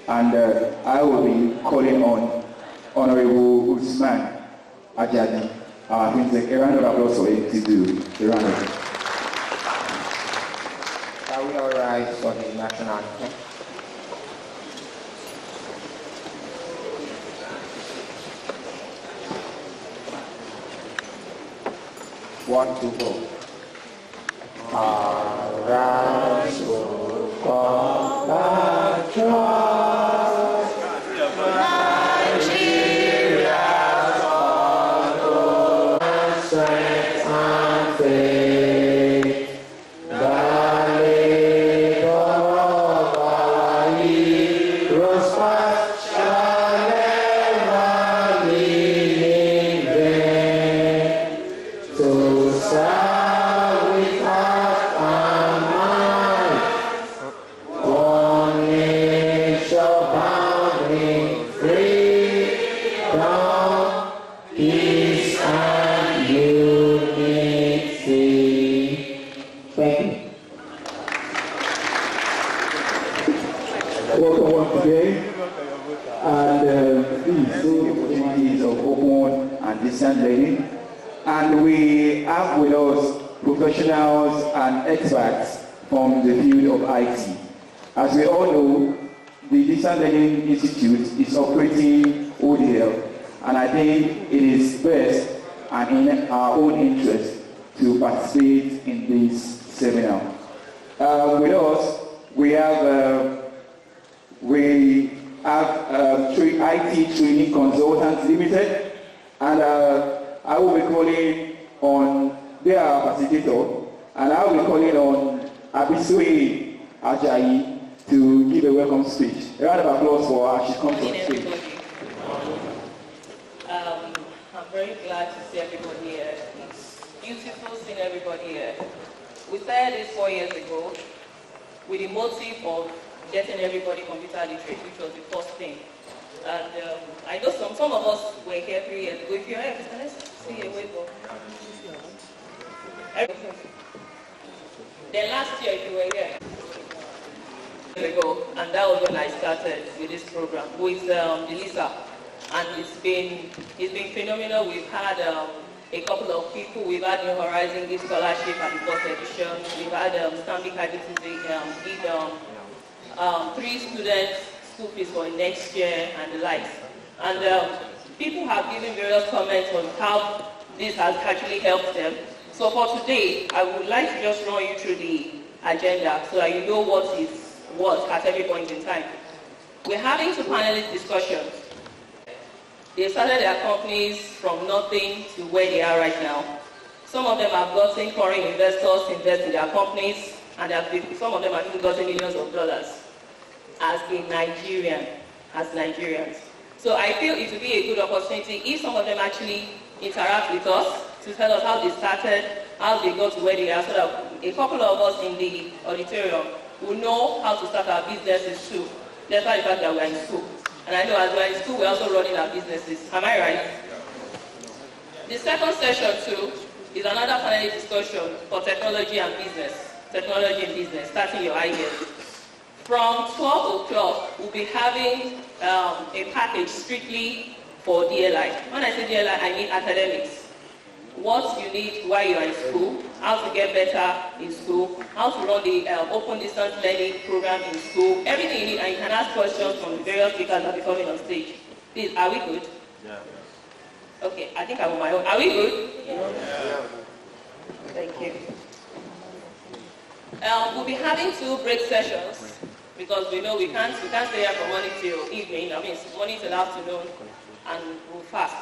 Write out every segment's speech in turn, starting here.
And I will be calling on Honorable Usman Ajadi. Please, a round of applause for him to do the round of. Are we all right for the national anthem? One, two, go. Arise, O compatriot, Nigeria's honor, strength and faith, the labor of our heroes past shall never be in vain. To serve with heart and mind, one nation bound in freedom, peace and unity. Thank you. Welcome once again. And these opportunities of open and distant learning. And we have with us professionals and experts from the field of IT. As we all know, the Distance Learning Institute is operating ODL, and I think it is best and in our own interest to participate in this seminar. With us, we have IT Training Consultants Limited, and I will be calling on their facilitator, and I will be calling on Abiswe Ajayi to give a welcome speech. A round of applause for her. She comes on stage. I'm very glad to see everybody here. It's beautiful seeing everybody here. We started this 4 years ago with the motive of getting everybody computer literate, which was the first thing. And I know some of us were here 3 years ago. If you're here, let's see a wave of. Then last year, if you were here, ago, and that was when I started with this program with Elisa, and it's been phenomenal. We've had a couple of people. We've had New Horizon give scholarship at the first edition. We've had Stanbic IBTC give 3 students school fees for next year and the likes. And people have given various comments on how this has actually helped them. So for today, I would like to just run you through the agenda so that you know what is what at every point in time. We're having 2 panelist discussions. They started their companies from nothing to where they are right now. Some of them have gotten foreign investors invest in their companies, and some of them have even gotten millions of dollars as Nigerians. So I feel it would be a good opportunity if some of them actually interact with us to tell us how they started, how they got to where they are, so that a couple of us in the auditorium will know how to start our businesses too, despite the fact that we're in school. And I know as we're in school, we're also running our businesses. Am I right? The second session too is another panel discussion for technology and business, starting your ideas. From 12 o'clock, we'll be having a package strictly for DLI. When I say DLI, I mean academics. What you need while you're in school, how to get better in school, how to run the open distance learning program in school, everything you need, and you can ask questions from the various speakers that will be coming on stage. Please, are we good? Yeah. Okay, I think I'm on my own. Are we good? Yeah. Thank you. We'll be having 2 break sessions because we know we can't stay here from morning till evening. I mean, it's morning till afternoon, and we'll fast.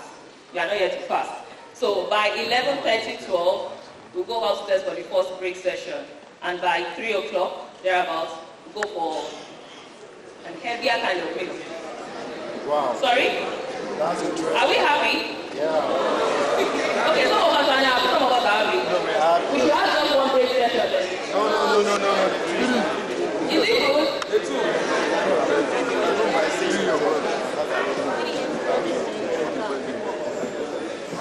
We are not yet to fast. So by 11:30, 12, we'll go upstairs for the first break session, and by 3 o'clock, thereabouts, we'll go for a heavier kind of break. Wow. Sorry? That's interesting. Are we happy? Yeah. Okay, some of us are happy, some of us are happy. No, we're happy. We should have just 1 break session then. No. Is it good? It's two.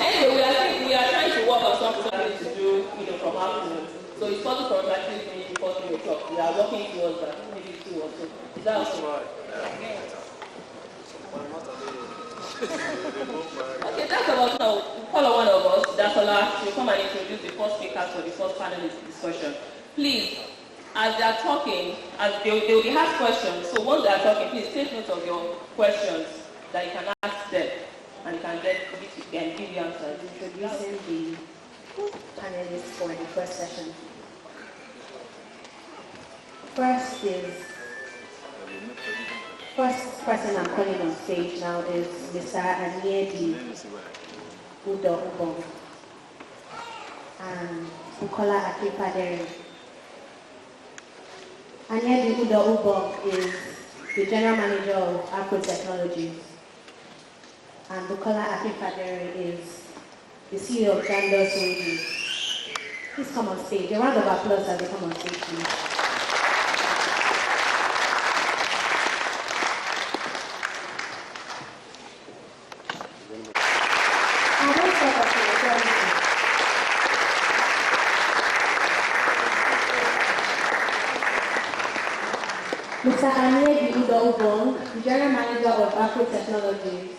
Anyway, we are trying to work on something to do, from afternoon. So it's possible for us to actually finish before 3 o'clock. We are working towards that, maybe 2 or so. Is that okay? Okay, that's about now. We'll follow one of us, Dasola, to come and introduce the first speakers for the first panelist discussion. Please, as they are talking, as they will be asked questions, so once they are talking, please take note of your questions that you can ask them, and you can give you answers. Introducing the panelists for the first session. First person I'm calling on stage now is Mr. Anyedi Udo and Bukola Akipaderi. Anyedi Udo is the General Manager of Afro Technologies, and Bukola Akipaderi is the CEO of Jandos Radio. Please come on stage. A round of applause as they come on stage, please. Mr. Anyedi Udo, the General Manager of Afro Technologies,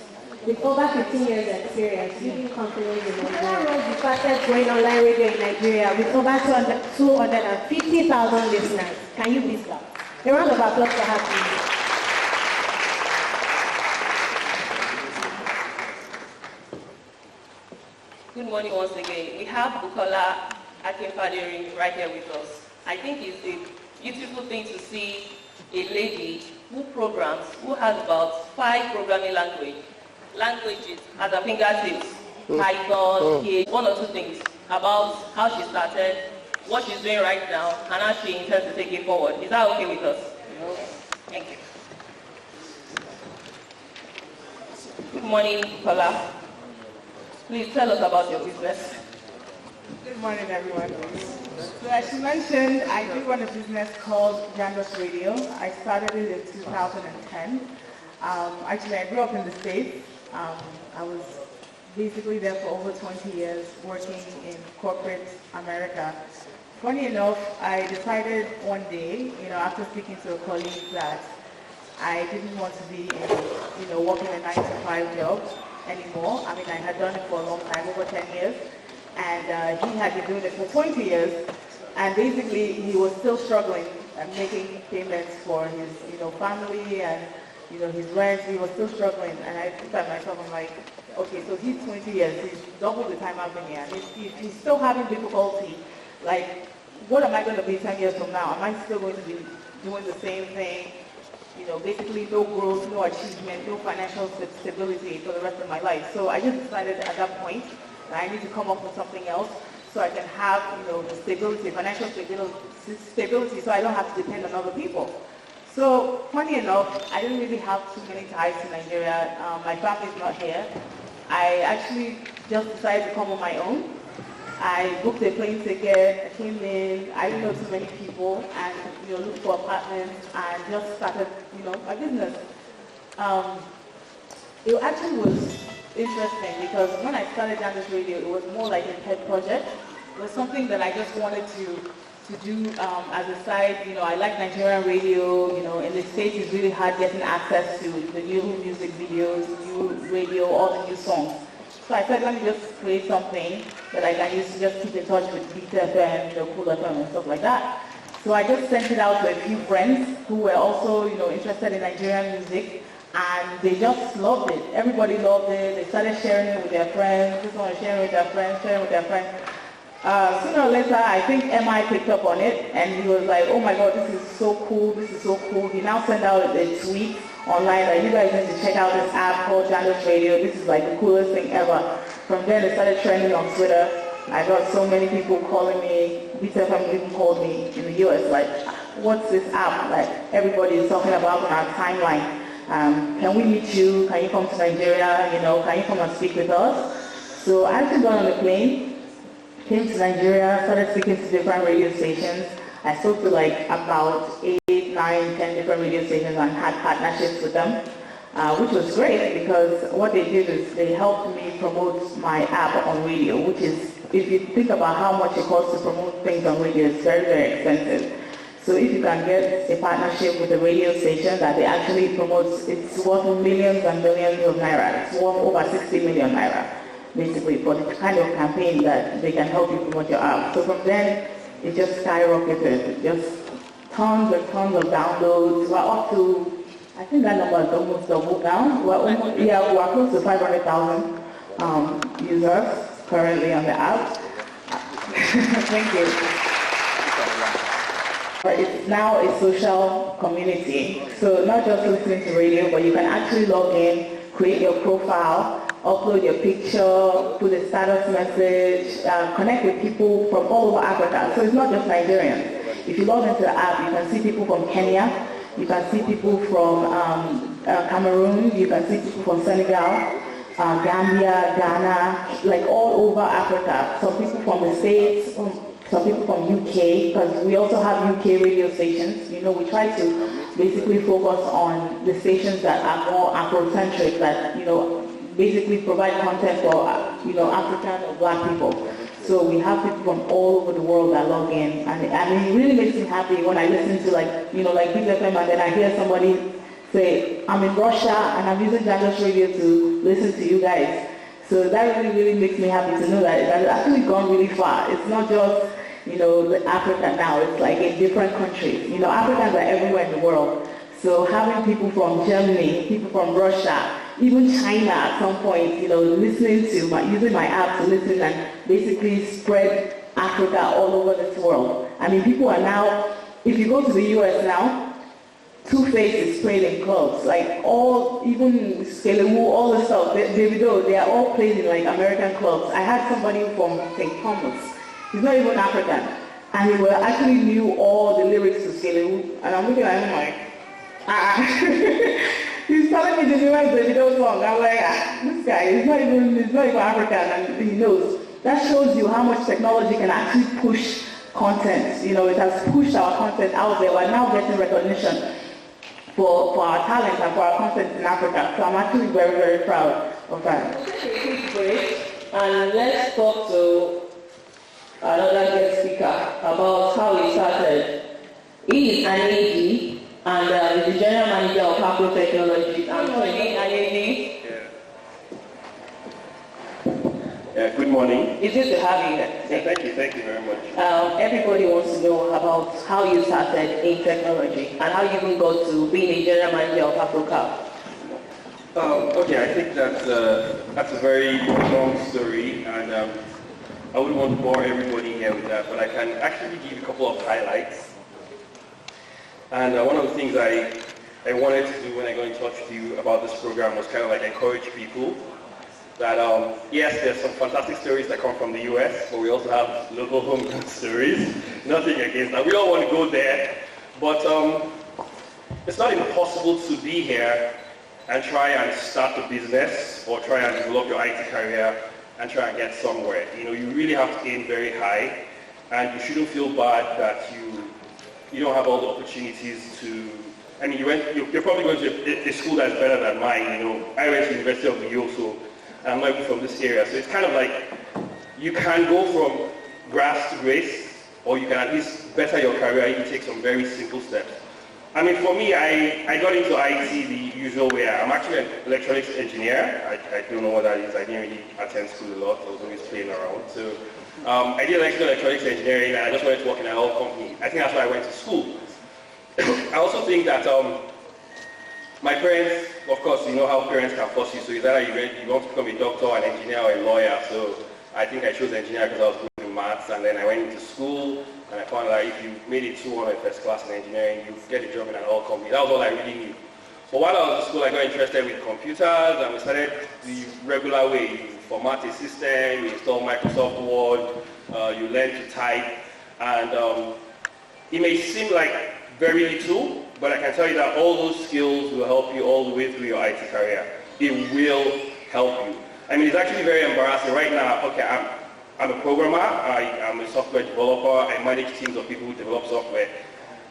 with over 15 years experience leading companies in Nigeria. We started going online radio in Nigeria with over 250,000 listeners. Can you please clap? A round of applause for her, please. Good morning once again. We have Bukola Akipaderi right here with us. I think it's a beautiful thing to see a lady who programs, who has about 5 programming languages at her fingertips, Python, PH, 1 or 2 things about how she started, what she's doing right now, and how she intends to take it forward. Is that okay with us? Thank you. Good morning, Bukola. Please tell us about your business. Good morning, everyone. So as you mentioned, I do run a business called Jandos Radio. I started it in 2010. Actually, I grew up in the States. I was basically there for over 20 years working in corporate America. Funny enough, I decided one day, after speaking to a colleague, that I didn't want to be working a 9-to-5 job anymore. I mean, I had done it for a long time, over 10 years. And he had been doing it for 20 years, and basically he was still struggling and making payments for his, family and, his rent. He was still struggling, and I looked at myself, I'm like, okay, so he's 20 years, he's double the time I've been here, and he's still having difficulty. Like, what am I going to be 10 years from now? Am I still going to be doing the same thing? Basically no growth, no achievement, no financial stability for the rest of my life. So I just decided at that point, I need to come up with something else so I can have, the stability, financial stability, so I don't have to depend on other people. So, funny enough, I didn't really have too many ties to Nigeria. My family's not here. I actually just decided to come on my own. I booked a plane ticket, I came in, I didn't know too many people, and, looked for apartments, and just started, my business. It actually was interesting because when I started down this radio, it was more like a pet project. It was something that I just wanted to do as a side. I like Nigerian radio. In the States, it's really hard getting access to the new music videos, new radio, all the new songs. So I said, let me just create something that I can use to just keep in touch with Beat FM, Cool FM, and stuff like that. So I just sent it out to a few friends who were also, interested in Nigerian music. And they just loved it. Everybody loved it. They started sharing it with their friends. This one sharing with their friends, sharing with their friends. Sooner or later, I think MI picked up on it, and he was like, oh my God, this is so cool, this is so cool. He now sent out a tweet online that you guys need to check out this app called Jandos Radio. This is like the coolest thing ever. From then, it started trending on Twitter. I got so many people calling me. BTFM even called me in the US, like, what's this app? Like, everybody is talking about on our timeline. Can we meet you? Can you come to Nigeria? Can you come and speak with us? So I actually got on the plane, came to Nigeria, started speaking to different radio stations. I spoke to like about 8, 9, 10 different radio stations and had partnerships with them, which was great because what they did is they helped me promote my app on radio, which is, if you think about how much it costs to promote things on radio, it's very, very expensive. So if you can get a partnership with a radio station that they actually promote, it's worth millions and millions of naira. It's worth over 60 million naira, basically, for the kind of campaign that they can help you promote your app. So from then, it just skyrocketed. Just tons and tons of downloads. We're up to, I think that number is almost doubled now. We're close to 500,000 users currently on the app. Thank you. It's now a social community. So not just listening to radio, but you can actually log in, create your profile, upload your picture, put a status message, connect with people from all over Africa. So it's not just Nigerians. If you log into the app, you can see people from Kenya, you can see people from Cameroon, you can see people from Senegal, Gambia, Ghana, like all over Africa. Some people from the States, some people from UK, because we also have UK radio stations. You know, we try to basically focus on the stations that are more Afrocentric, that, you know, basically provide content for, you know, African or Black people. So we have people from all over the world that log in, and it really makes me happy when I listen to, like, you know, like Big FM, and then I hear somebody say, I'm in Russia and I'm using Jando's radio to listen to you guys. So that really, really makes me happy to know that it's actually gone really far. It's not just, you know, Africa now, it's like in different countries. You know, Africans are everywhere in the world. So having people from Germany, people from Russia, even China at some point, you know, listening to using my app to listen and basically spread Africa all over this world. I mean, people are now, if you go to the US now, Two-Face is played in clubs, like all, even Skelewu, all the stuff, Davido, they are all played in like American clubs. I had somebody from St. Thomas, he's not even African, and he actually knew all the lyrics to Skelewu, and I'm looking at him like, he's telling me the newest Davido song. I'm like, this guy, he's not even African, and he knows. That shows you how much technology can actually push content. You know, it has pushed our content out there. We're now getting recognition for our talent and for our content in Africa. So I'm actually very, very proud of that. And let's talk to another guest speaker about how he started. He is Anedi, and is the general manager of Apple Technologies. Good morning, Anedi. Good morning. It's good to have you here. Thank you very much. Everybody wants to know about how you started in technology and how you even got to being a general manager of Africa. Okay, I think that's a very long story, and I wouldn't want to bore everybody here with that, but I can actually give a couple of highlights. And one of the things I wanted to do when I got in touch with you about this program was kind of like encourage people that, yes, there's some fantastic stories that come from the US, but we also have local homegrown stories. Nothing against that. We don't want to go there, but it's not impossible to be here and try and start a business or try and develop your IT career and try and get somewhere. You know, you really have to aim very high, and you shouldn't feel bad that you don't have all the opportunities to. I mean, you're probably going to a school that's better than mine. You know, I went to the University of New York, so I'm not even from this area. So it's kind of like you can go from grass to grace, or you can at least better your career if you take some very simple steps. I mean, for me, I got into IT the usual way. I'm actually an electronics engineer. I don't know what that is. I didn't really attend school a lot. I was always playing around. So I did electronics engineering, and I just wanted to work in an oil company. I think that's why I went to school. I also think that my parents, of course, you know how parents can force you. So it's either you want to become a doctor, an engineer, or a lawyer. So I think I chose engineer because I was good in maths, and then I went into school, and I found out if you made it 200 first class in engineering, you get a job in an oil company. That was all I really knew. But while I was in school, I got interested with computers, and we started the regular way. You format a system, you install Microsoft Word, you learn to type, and it may seem like very little, but I can tell you that all those skills will help you all the way through your IT career. It will help you. I mean, it's actually very embarrassing right now. Okay, I'm a programmer, I'm a software developer, I manage teams of people who develop software.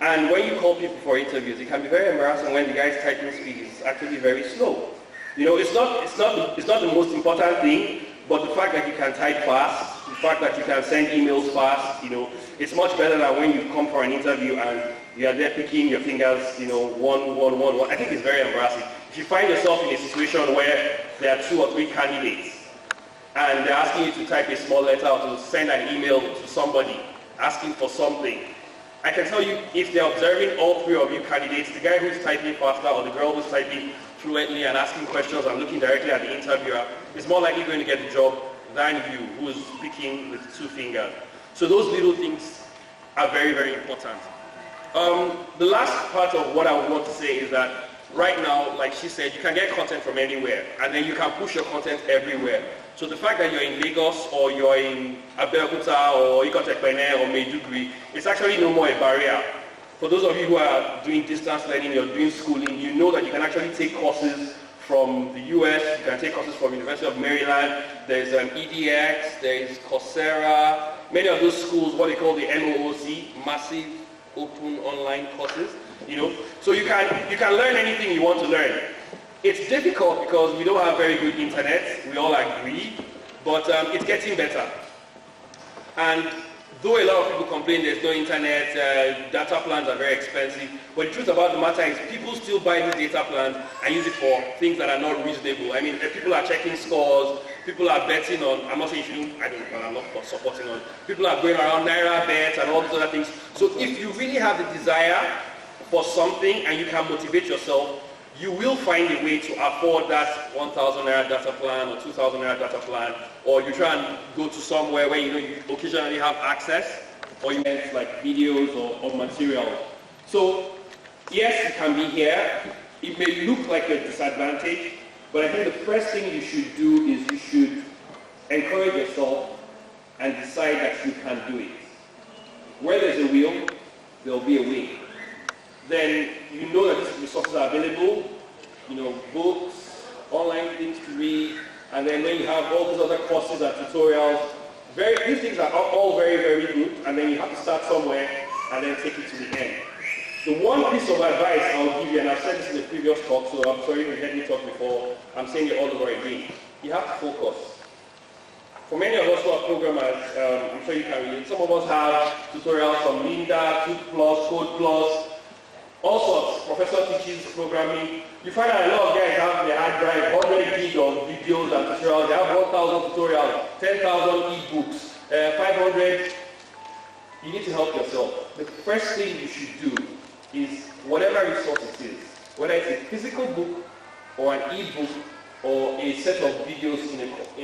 And when you call people for interviews, it can be very embarrassing when the guy's typing speed is actually very slow. You know, it's not the most important thing, but the fact that you can type fast, the fact that you can send emails fast, you know, it's much better than when you come for an interview and You are there picking your fingers, you know, one. I think it's very embarrassing. If you find yourself in a situation where there are 2 or 3 candidates and they're asking you to type a small letter or to send an email to somebody asking for something, I can tell you, if they're observing all 3 of you candidates, the guy who's typing faster or the girl who's typing fluently and asking questions and looking directly at the interviewer is more likely going to get the job than you, who's speaking with 2 fingers. So those little things are very, very important. The last part of what I would want to say is that right now, like she said, you can get content from anywhere, and then you can push your content everywhere. So the fact that you're in Lagos or you're in Abeokuta or Ikotekpene or Maiduguri, it's actually no more a barrier. For those of you who are doing distance learning, you're doing schooling, you know that you can actually take courses from the US, you can take courses from University of Maryland, there's EDX, there's Coursera, many of those schools, what they call the MOOC, Massive Open Online Courses, you know. So you can learn anything you want to learn. It's difficult because we don't have very good internet, we all agree, but it's getting better. And though a lot of people complain there's no internet, data plans are very expensive, but the truth about the matter is people still buy these data plans and use it for things that are not reasonable. I mean, people are checking scores, people are betting on, I'm not saying you shouldn't, I'm not supporting on, people are going around Naira bets and all these other things. So if you really have the desire for something and you can motivate yourself, you will find a way to afford that 1,000 Naira data plan or 2,000 Naira data plan, or you try and go to somewhere where you know you occasionally have access, or you get like videos or material. So yes, you can be here. It may look like a disadvantage, but I think the first thing you should do is you should encourage yourself and decide that you can do it. Where there's a will, there'll be a way. Then you know that these resources are available, you know, books, online things to read, and then when you have all these other courses and tutorials, these things are all very, very good, and then you have to start somewhere and then take it to the end. The one piece of advice I'll give you, and I've said this in the previous talk, so I'm sorry if you heard me talk before, I'm saying it all over again. You have to focus. For many of us who are programmers, I'm sure you can relate, some of us have tutorials from Linda, Tooth Plus, Code Plus, all sorts. Professor teaches programming. You find that a lot of guys have their hard drive, 100 gig of videos and tutorials. They have 1,000 tutorials, 10,000 ebooks, 500. You need to help yourself. The first thing you should do is whatever resource it is, whether it's a physical book or an ebook or a set of videos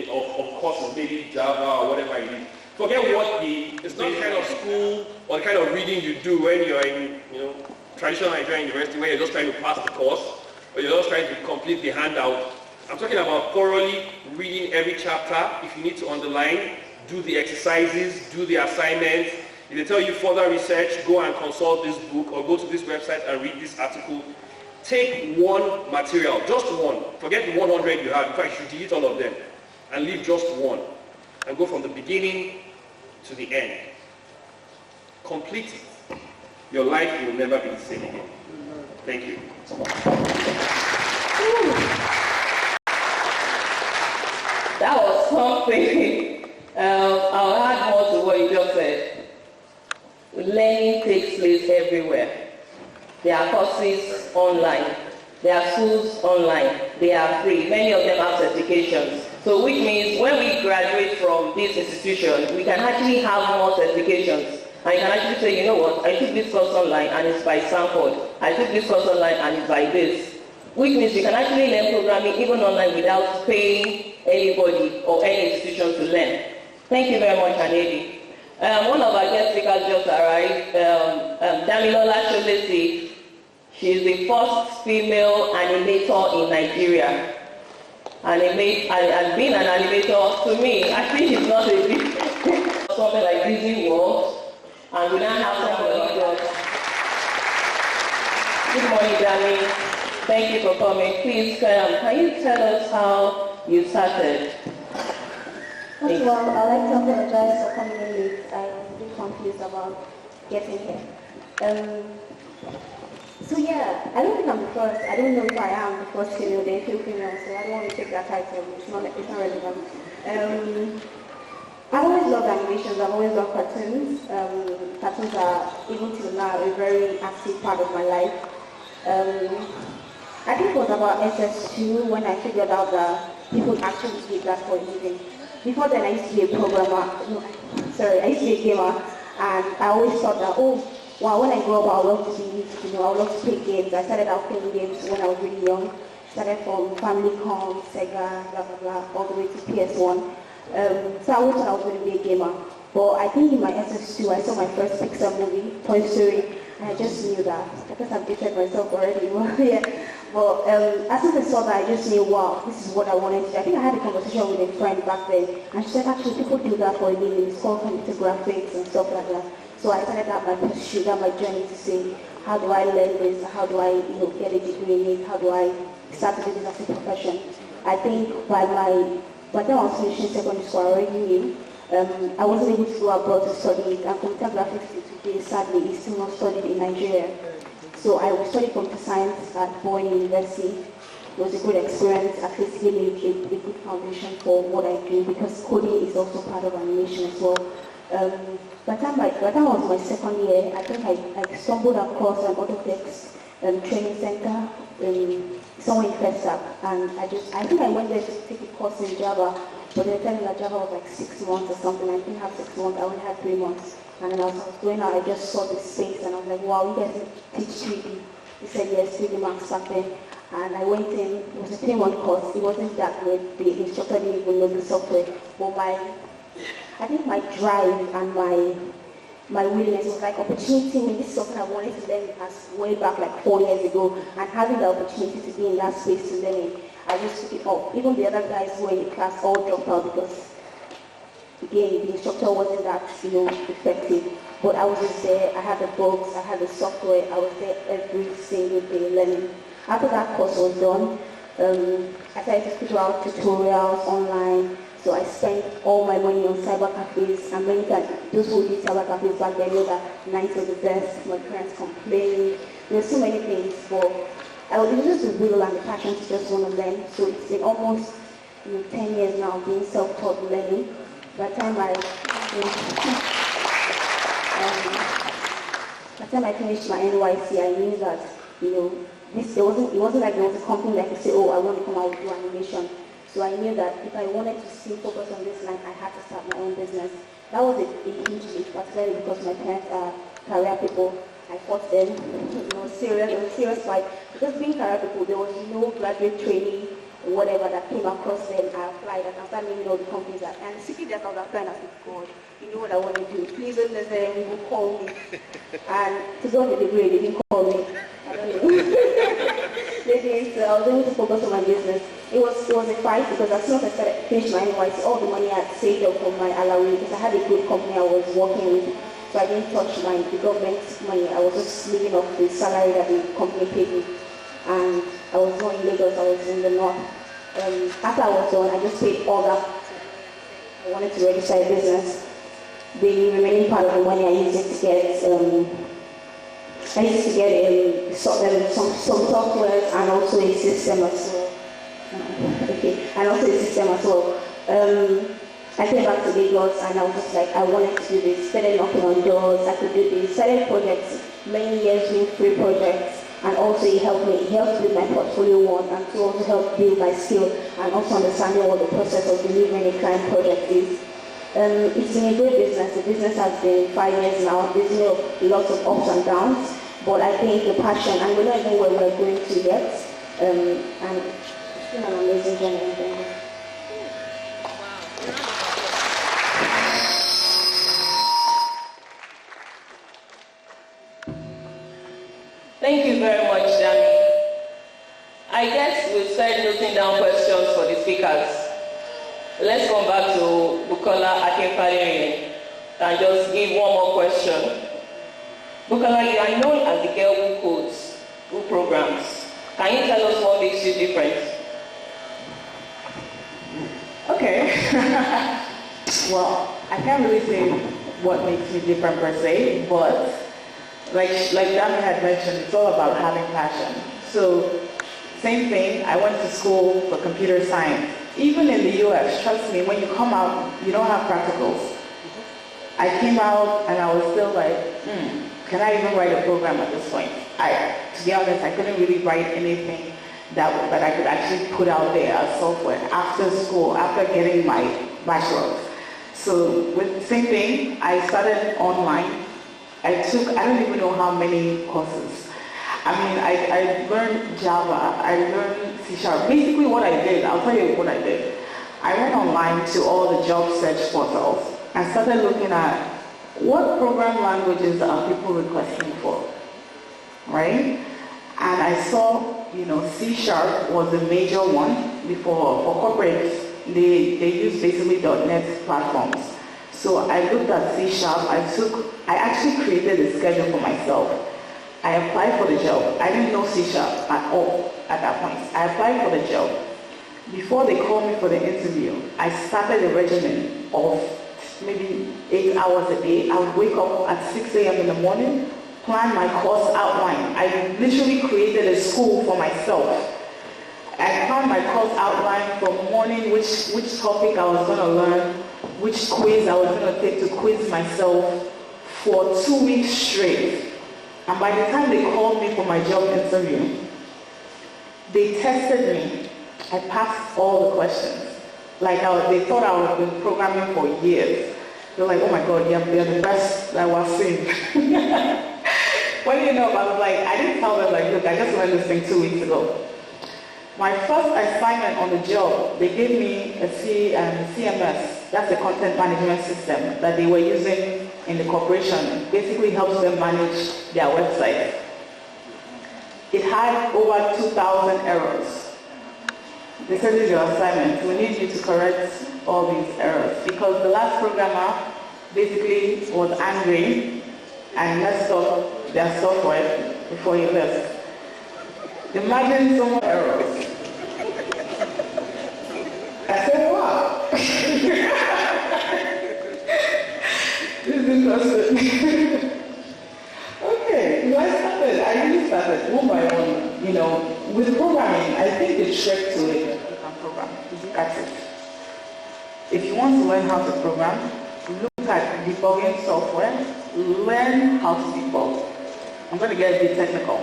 of courses, maybe Java or whatever it is. Forget what it's not the kind of school or the kind of reading you do when you're in, you know, traditional Nigerian university where you're just trying to pass the course or you're just trying to complete the handout. I'm talking about thoroughly reading every chapter. If you need to underline, do the exercises, do the assignments. If they tell you further research, go and consult this book or go to this website and read this article. Take one material, just one. Forget the 100 you have. In fact, you should delete all of them and leave just one and go from the beginning to the end. Complete it. Your life will never be the same again. Thank you. That was something. I'll add more to what you just said. Learning takes place everywhere. There are courses online. There are schools online. They are free. Many of them have certifications. So which means when we graduate from this institution, we can actually have more certifications. And you can actually say, you know what, I took this course online and it's by Stanford. I took this course online and it's by this. Which means you can actually learn programming even online without paying anybody or any institution to learn. Thank you very much, Anedi. One of our guest speakers just arrived, Damilola Sholesi. She's the first female animator in Nigeria. And being an animator, to me, I think it's not a big something like Disney World. And we now have somebody else. Good morning, Dami. Thank you for coming. Please, can you tell us how you started? First of all, I'd like to apologize for coming in late. I was a bit confused about getting here. So yeah, I don't think I'm the first. I don't know if I am the first female, then few females, so I don't want to take that title. It's not relevant. I've always loved animations. I've always loved cartoons. Cartoons are, even till now, a very active part of my life. I think it was about SS2 when I figured out that people actually did that for a living. Before then, I used to be a programmer. No, sorry, I used to be a gamer, and I always thought that, oh, wow, when I grow up, I would love to be, I would love to play games. I started out playing games when I was really young. Started from Famicom, Sega, blah, blah, blah, all the way to PS1. So I always thought I was going to be a gamer. But I think in my SS2, I saw my first Pixar movie, Toy Story, and I just knew that. I guess I've dated myself already. Yeah. But as soon as I saw that, I just knew, wow, this is what I wanted to do. I think I had a conversation with a friend back then, and she said, actually, people do that for a living. It's called computer graphics and stuff like that. So I started out my pursuit, my journey to say, how do I learn this? How do I, get a degree in it? How do I start to do this as a profession? I think by the time I was finishing secondary school, I already knew. I wasn't able to go abroad to study it, and computer graphics today, sadly, is still not studied in Nigeria. So I studied computer science at Bowen University. It was a good experience. At least gave me a good foundation for what I do, because coding is also part of animation as well. By the time I was my second year, I think I stumbled across an Autotex training center somewhere in FESAC, and I think I went there to take a course in Java, but they were telling me that Java was like 6 months or something. I didn't have 6 months, I only had 3 months. And then as I was going out, I just saw this space, and I was like, wow, you guys teach 3D. They said, yes, 3D Max something. And I went in, it was a 3-month course. It wasn't that good, the instructor didn't even know the software. But I think my drive and my willingness was like opportunity. I mean, this is something I wanted to learn as way back like 4 years ago, and having the opportunity to be in that space to learn it, I just took it up. Even the other guys who were in the class all dropped out because, again, the instructor wasn't that effective. But I was just there. I had the books, I had the software. I was there every single day learning. After that course was done, I started to figure out tutorials online. So I spent all my money on cyber cafes, and many times those who did cyber cafes back then know that nights of the best, my parents complained. There's so many things, but it was just the will and the passion to just want to learn. So it's been almost 10 years now being self-taught learning. By the time I finished my NYC, I knew that it wasn't like there was a company that could say, oh, I want to come out and do animation. So I knew that if I wanted to still focus on this line, I had to start my own business. That was a huge leap, particularly because my parents are career people. I fought them, serious fight. Because being career people, there was no graduate training or whatever that came across them. I applied, and I started naming all the companies that, and secretly that I was applying, I said, God, you know what I want to do. Please don't necessarily call me. And to go on the degree, they didn't call me. I don't know. They didn't, so I was able to focus on my business. It was a fight, because as soon as I finished my NYC, all the money I had saved up from my allowance, because I had a good company I was working with, so I didn't touch the government money. I was just living off the salary that the company paid me. And I was not in Lagos, I was in the north. After I was done, I just paid all that. I wanted to register a business. The remaining part of the money I used it to get some software and also a system as well. I came back to Lagos, and I was just like, I wanted to do this. Started knocking on doors, I could do this. Started projects, many years doing free projects, and also it helped build my portfolio and to also help build my skill and also understanding what the process of delivering a client project is. It's been a great business. The business has been 5 years now. There's lots of ups and downs, but I think the passion, and we're not even where we're going to yet, and it's been an amazing journey. Thank you very much, Dami. I guess we've started noting down questions for the speakers. Let's come back to Bukola Akinfadere and just give one more question. Bukola, you are known as the girl who codes, who programs. Can you tell us what makes you different? Okay. Well, I can't really say what makes me different per se, but like Dami had mentioned, it's all about having passion. So, same thing, I went to school for computer science. even in the US, trust me, when you come out, you don't have practicals. I came out and I was still like, can I even write a program at this point? To be honest, I couldn't really write anything that I could actually put out there as software after school, after getting my bachelor's. So with the same thing, I started online. I don't even know how many courses. I mean, I learned Java, I learned C#. Basically what I did, I'll tell you what I did. I went online to all the job search portals and started looking at what program languages are people requesting for, right? And I saw, C# was the major one before. For corporates, they use basically .NET platforms. So I looked at C#, I actually created a schedule for myself. I applied for the job. I didn't know C# at all at that point. I applied for the job. Before they called me for the interview, I started a regimen of maybe 8 hours a day. I would wake up at 6 a.m. in the morning, plan my course outline. I literally created a school for myself. I planned my course outline from morning, which topic I was going to learn, which quiz I was going to take to quiz myself for 2 weeks straight. And by the time they called me for my job interview, they tested me. I passed all the questions. Like they thought I would have been programming for years. They're like, oh my God, yeah, they're the best that was seen. What do you know? I was like, I didn't tell them, like, look, I just learned this thing 2 weeks ago. My first assignment on the job, they gave me a CMS, that's the content management system that they were using in the corporation. Basically helps them manage their website. It had over 2,000 errors. They said, this is your assignment. We need you to correct all these errors. Because the last programmer basically was angry and messed up their software before he left. Imagine so many errors. I said, wow. This is interesting. Okay, so I really started one by one, with programming. I think the trick to it, you can program. That's it. If you want to learn how to program, look at debugging software, learn how to debug. I'm going to get a bit technical.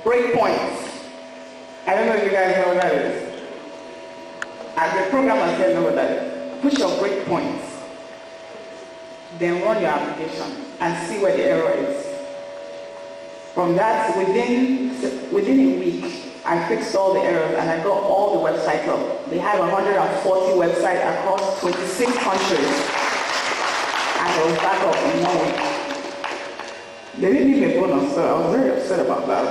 Breakpoints. I don't know if you guys know what that is. As a programmer, I know what that is. Put your breakpoints. Then run your application and see where the error is. From that, within a week, I fixed all the errors and I got all the websites up. They have 140 websites across 26 countries. And it was back up in 1 week. They didn't give me a bonus, so I was very upset about that.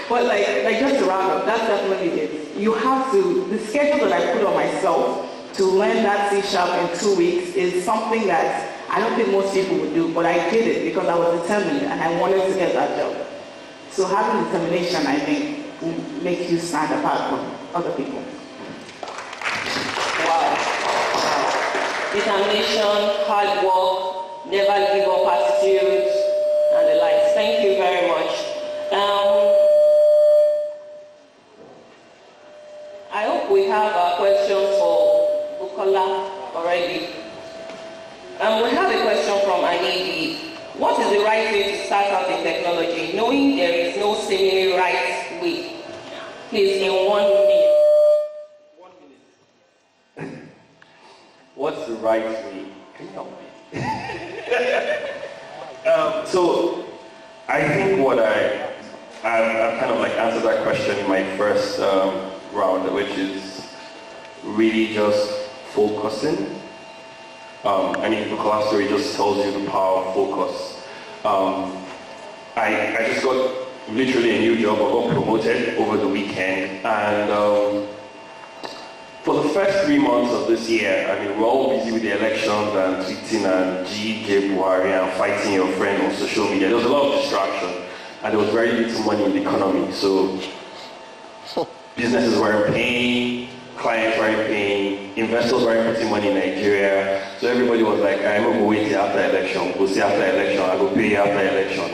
But like just to round up, that's definitely it. You have to, the schedule that I put on myself to learn that C# in 2 weeks is something that I don't think most people would do, but I did it because I was determined and I wanted to get that job. So having determination, I think, will make you stand apart from other people. Wow. Determination, hard work, never give up attitude, and the likes. Thank you very much. I hope we have questions for Bukola already. We have a question from Anidi. What is the right way to start out in technology, knowing there is no seemingly right way? Please, in 1 minute. 1 minute. What's the right way? Can you help me? So, I think what I've kind of like answered that question in my first round, which is really just focusing. I mean, the class story just tells you the power of focus. I just got literally a new job. I got promoted over the weekend, and for the first 3 months of this year, I mean, we're all busy with the elections and tweeting and G.J. Buhari and fighting your friend on social media. There was a lot of distraction, and there was very little money in the economy. So businesses weren't paying, clients weren't paying, investors weren't putting money in Nigeria. So everybody was like, I'm going to wait till after election, we'll see after election, I will pay after election,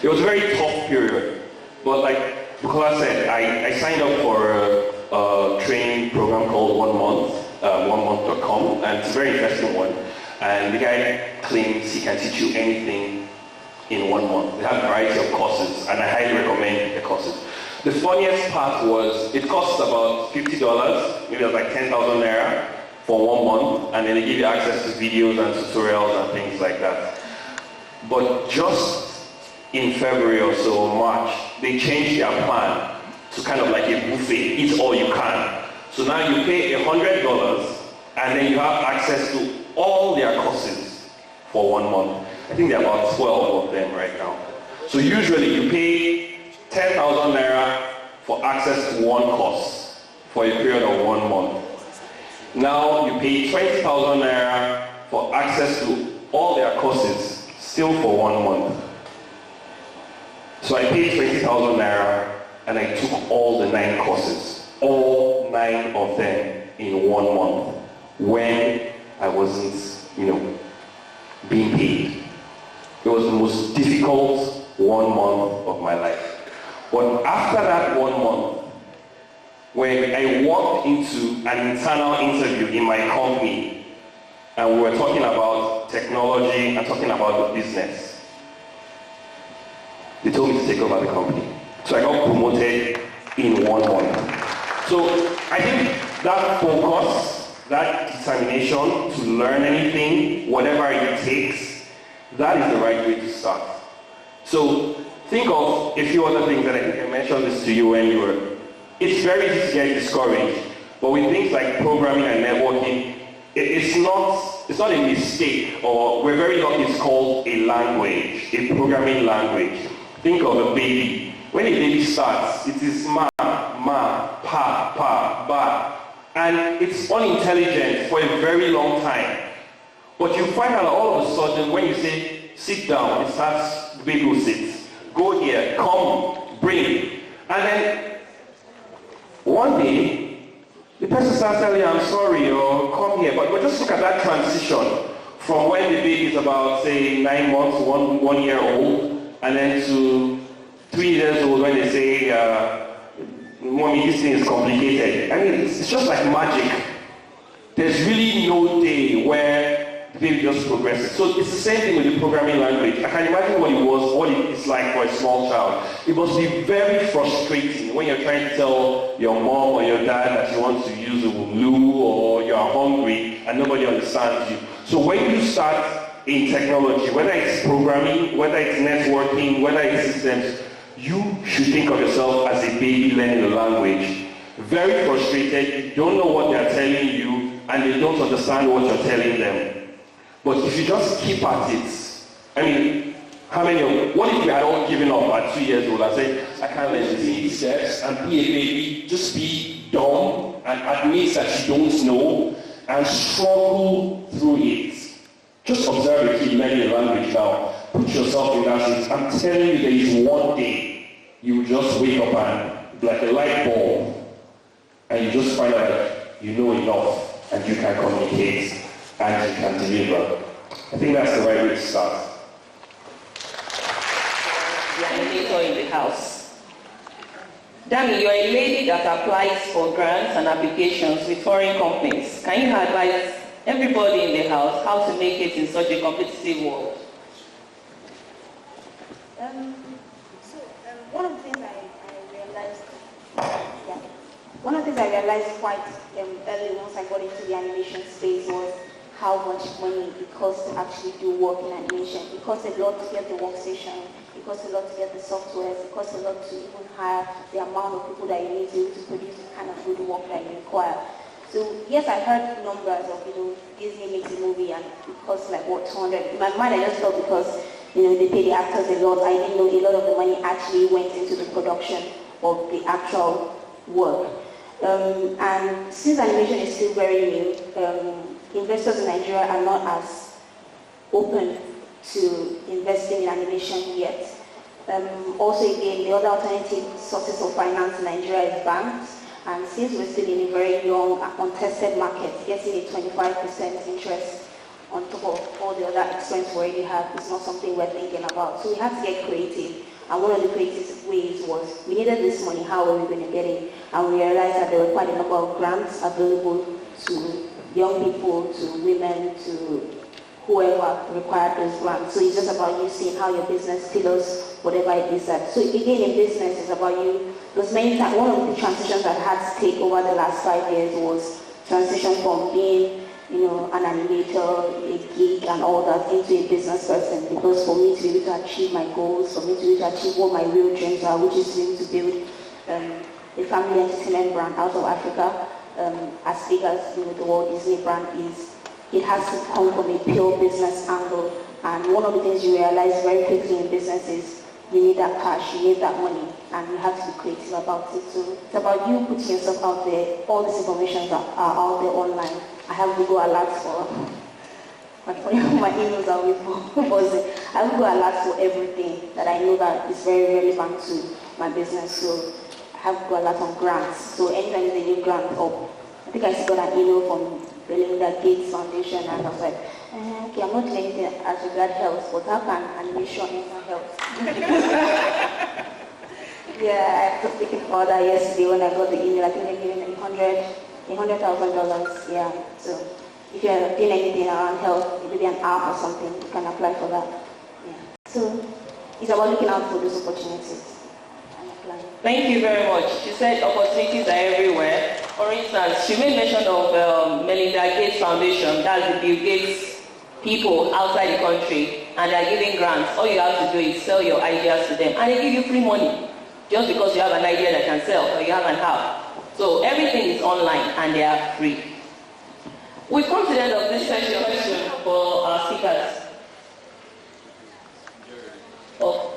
It was a very tough period. But like, Bukola said, I signed up for a training program called 1 Month, 1month.com, and it's a very interesting one. And the guy claims he can teach you anything in 1 month. They have a variety of courses, and I highly recommend the courses. The funniest part was it costs about $50, maybe it was like 10,000 naira for 1 month, and then they give you access to videos and tutorials and things like that. But just in February or so, March, they changed their plan to kind of like a buffet, eat all you can. So now you pay $100, and then you have access to all their courses for 1 month. I think there are about 12 of them right now. So usually you pay 10,000 naira for access to one course for a period of 1 month. Now you pay 20,000 naira for access to all their courses, still for 1 month. So I paid 20,000 naira and I took all the 9 courses, all 9 of them in 1 month when I wasn't, being paid. It was the most difficult 1 month of my life. But after that 1 month, when I walked into an internal interview in my company, and we were talking about technology and talking about the business, they told me to take over the company. So I got promoted in 1 month. So I think that focus, that determination to learn anything, whatever it takes, that is the right way to start. So think of a few other things that I think I mentioned this to you when you were. It's very easy to get discouraged, but with things like programming and networking, it's not a mistake, or we're very lucky it's called a language, a programming language. Think of a baby. When a baby starts, it is ma, pa, pa, ba. And it's unintelligent for a very long time. But you find out all of a sudden when you say, sit down, it starts, the baby will sit. Go here, come, bring. And then one day, the person starts telling you, I'm sorry, or come here. But just look at that transition from when the baby is about, say, 9 months, one year old, and then to 3 years old when they say, Mommy, this thing is complicated. I mean, it's just like magic. There's really no day where the baby just progresses. So it's the same thing with the programming language. I can imagine what it is like for a small child. It must be very frustrating when you're trying to tell your mom or your dad that you want to use a Wulu or you're hungry and nobody understands you. So when you start in technology, whether it's programming, whether it's networking, whether it's systems, you should think of yourself as a baby learning the language. Very frustrated, you don't know what they're telling you, and they don't understand what you're telling them. But if you just keep at it, I mean, what if we had all given up at 2 years old and said, I can't learn the baby steps and be a baby, just be dumb and admit that you don't know and struggle through it. Just observe a kid learning a language now. Put yourself in that situation. I'm telling you, there is one day you will just wake up and like a light bulb, and you just find out that you know enough and you can communicate and you can deliver. I think that's the right way to start. The animator in the house. Dami, you're a lady that applies for grants and applications with foreign companies. Can you advise everybody in the house how to make it in such a competitive world? One of the things I realized quite early once I got into the animation space was how much money it costs to actually do work in animation. It costs a lot to get the workstation, it costs a lot to get the software, it costs a lot to even hire the amount of people that you need to produce the kind of good work that you require. So yes, I heard numbers of, Disney makes a movie and it costs like, what, 200? In my mind, I just thought because, they pay the actors a lot, I didn't know a lot of the money actually went into the production of the actual work. And since animation is still very new, investors in Nigeria are not as open to investing in animation yet. Also, again, the other alternative sources of finance in Nigeria is banks. And since we're still in a very young, untested market, getting a 25% interest on top of all the other expense we already have is not something we're thinking about. So we have to get creative. And one of the creative ways was we needed this money, how were we going to get it? And we realized that there were quite a number of grants available to young people, to women, to whoever required those grants. So it's just about you seeing how your business tailors whatever it is that. So again, in business, it's about you. Because many times, one of the transitions I had to take over the last 5 years was transition from being, an animator, a geek, and all that into a business person. Because for me to be able to achieve my goals, for me to be able to achieve what my real dreams are, which is to be able to build a family entertainment brand out of Africa, as big as the Walt Disney brand is. It has to come from a pure business angle. And one of the things you realize very quickly in business is you need that cash, you need that money, and you have to be creative about it. So it's about you putting yourself out there. All this information are out there online. I have Google Alerts for my emails are with I have Google Alerts for everything that I know that is very relevant to my business. So I have Google Alerts on grants. So anytime there's a new grant up, I think I just got an email from Belinda Gates Foundation, and I was like, okay, I'm not doing anything as regard health, but how can animation enter health? Yeah, I was thinking about that yesterday when I got the email. I think they're giving $100,000. Yeah, so if you're doing anything around health, maybe an app or something, you can apply for that. Yeah. So it's about looking out for those opportunities. Thank you very much. She said opportunities are everywhere. For instance, she made mention of Melinda Gates Foundation. That's the Bill Gates people outside the country, and they're giving grants. All you have to do is sell your ideas to them, and they give you free money just because you have an idea that can sell or you have an app. So everything is online and they are free. We've come to the end of this session for our speakers. Oh.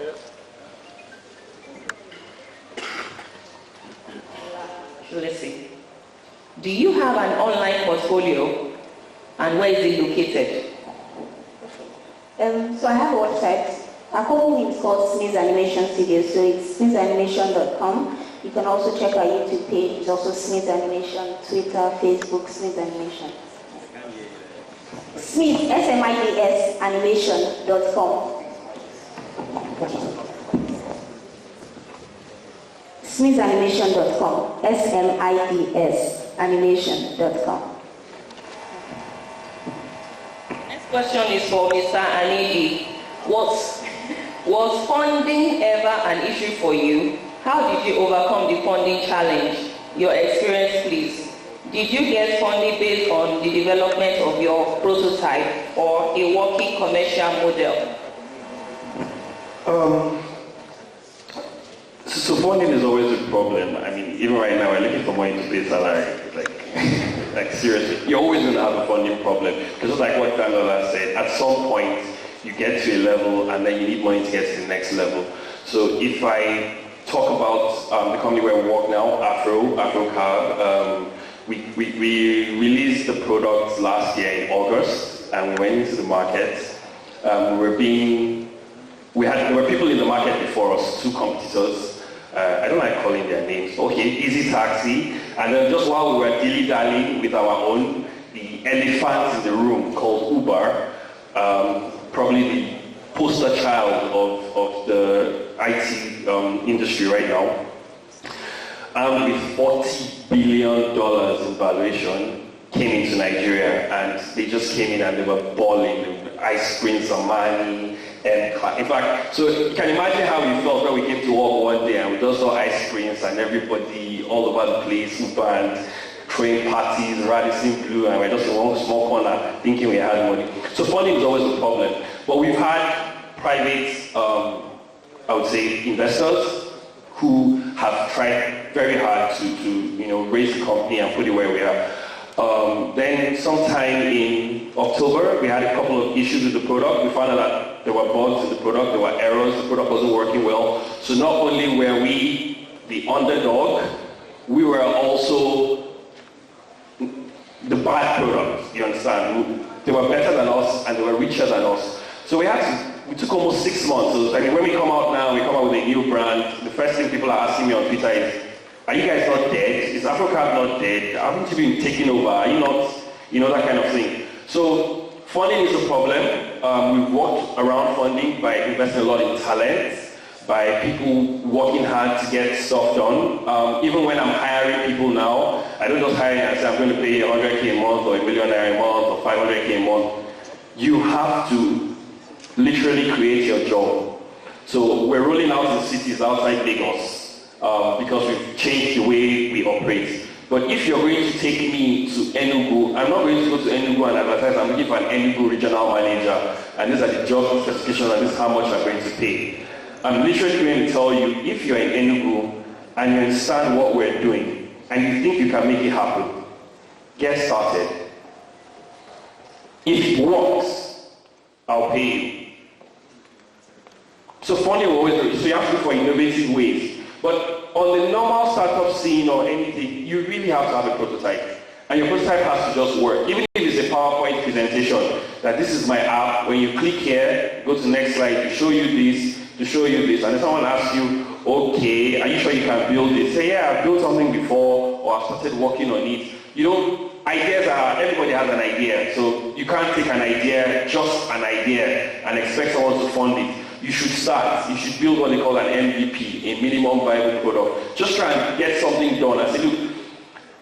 Let's see. Do you have an online portfolio, and where is it located? So I have a website. Our company is called Smith's Animation Studios, so it's smithsanimation.com. You can also check our YouTube page. It's also Smith's Animation, Twitter, Facebook, Smith's Animation. Smith, SMIDS animation.com. smithsanimation.com, SMIDS animation.com. Next question is for Mr. Anidi. Was funding ever an issue for you? How did you overcome the funding challenge? Your experience, please. Did you get funding based on the development of your prototype or a working commercial model? So funding is always a problem. I mean, even right now, we're looking for money to pay salary. Like seriously, you're always going to have a funding problem. Because just like what Daniela said, at some point, you get to a level and then you need money to get to the next level. So if I talk about the company where we work now, AfroCab, we released the product last year in August and we went into the market. There were people in the market before us, two competitors. I don't like calling their names. Okay, Easy Taxi. And then just while we were dilly-dallying with our own, the elephant in the room called Uber, probably the poster child of the IT industry right now, with $40 billion in valuation, came into Nigeria, and they just came in and they were balling. Ice cream, some money, and in fact, so you can imagine how we felt when we came to work one day and we just saw ice creams and everybody all over the place, bands, train parties, Radisson Blue, and we're just in one small corner thinking we had money. So funding is always a problem. But we've had private, I would say, investors who have tried very hard to raise the company and put it where we are. Then sometime in October, we had a couple of issues with the product. We found out that there were bugs in the product, there were errors, the product wasn't working well. So not only were we the underdog, we were also the bad product, you understand? They were better than us and they were richer than us. So we took almost 6 months. So I mean, when we come out now, we come out with a new brand. The first thing people are asking me on Twitter is, are you guys not dead? Is AfroCab not dead? Haven't you been taken over? Are you not, that kind of thing. So funding is a problem. We've worked around funding by investing a lot in talent, by people working hard to get stuff done. Even when I'm hiring people now, I don't just hire and say I'm going to pay 100K a month or $1 million a month or 500K a month. You have to literally create your job. So we're rolling out in cities outside Lagos because we've changed the way we operate. But if you're going to take me to Enugu, I'm not going to go to Enugu and advertise. I'm looking for an Enugu regional manager, and these are the job specifications, and this is how much I'm going to pay. I'm literally going to tell you, if you're in Enugu and you understand what we're doing, and you think you can make it happen, get started. If it works, I'll pay you. So funding will always be, so you have to look for innovative ways. But on the normal startup scene or anything, you really have to have a prototype. And your prototype has to just work. Even if it's a PowerPoint presentation, that this is my app, when you click here, go to the next slide, to show you this, and then someone asks you, okay, are you sure you can build this? Say, yeah, I've built something before, or I've started working on it. You know, ideas are, everybody has an idea, so you can't take an idea, just an idea, and expect someone to fund it. You should start. You should build what they call an MVP, a minimum viable product. Just try and get something done. I say, look,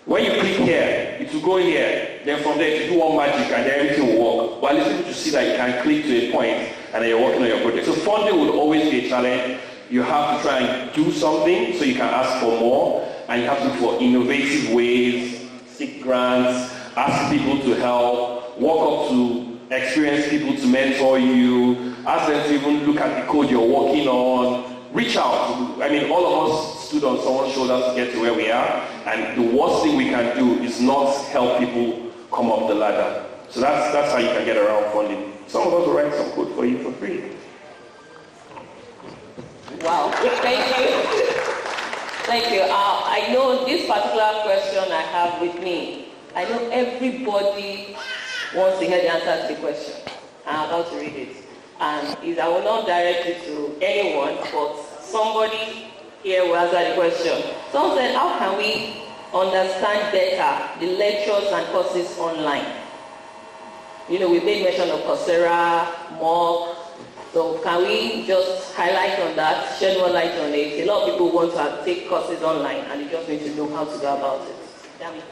when you click here, it will go here. Then from there, you do one magic and then everything will work. But at least people to see that you can click to a point and then you're working on your project. So funding will always be a challenge. You have to try and do something so you can ask for more, and you have to look for innovative ways, seek grants, ask people to help, walk up to experienced people to mentor you, ask them to even look at the code you're working on, reach out. I mean, all of us stood on someone's shoulders to get to where we are, and the worst thing we can do is not help people come up the ladder. So that's how you can get around funding. Some of us will write some code for you for free. Wow, thank you. Thank you. I know this particular question I have with me. I know everybody wants to hear the answer to the question. I'm about to read it. And I will not direct it to anyone, but somebody here will answer the question. Someone said, how can we understand better the lectures and courses online? You know, we made mention of Coursera, MOOC. So can we just highlight on that, shed more light on it? A lot of people want to take courses online and they just need to know how to go about it. Damn it.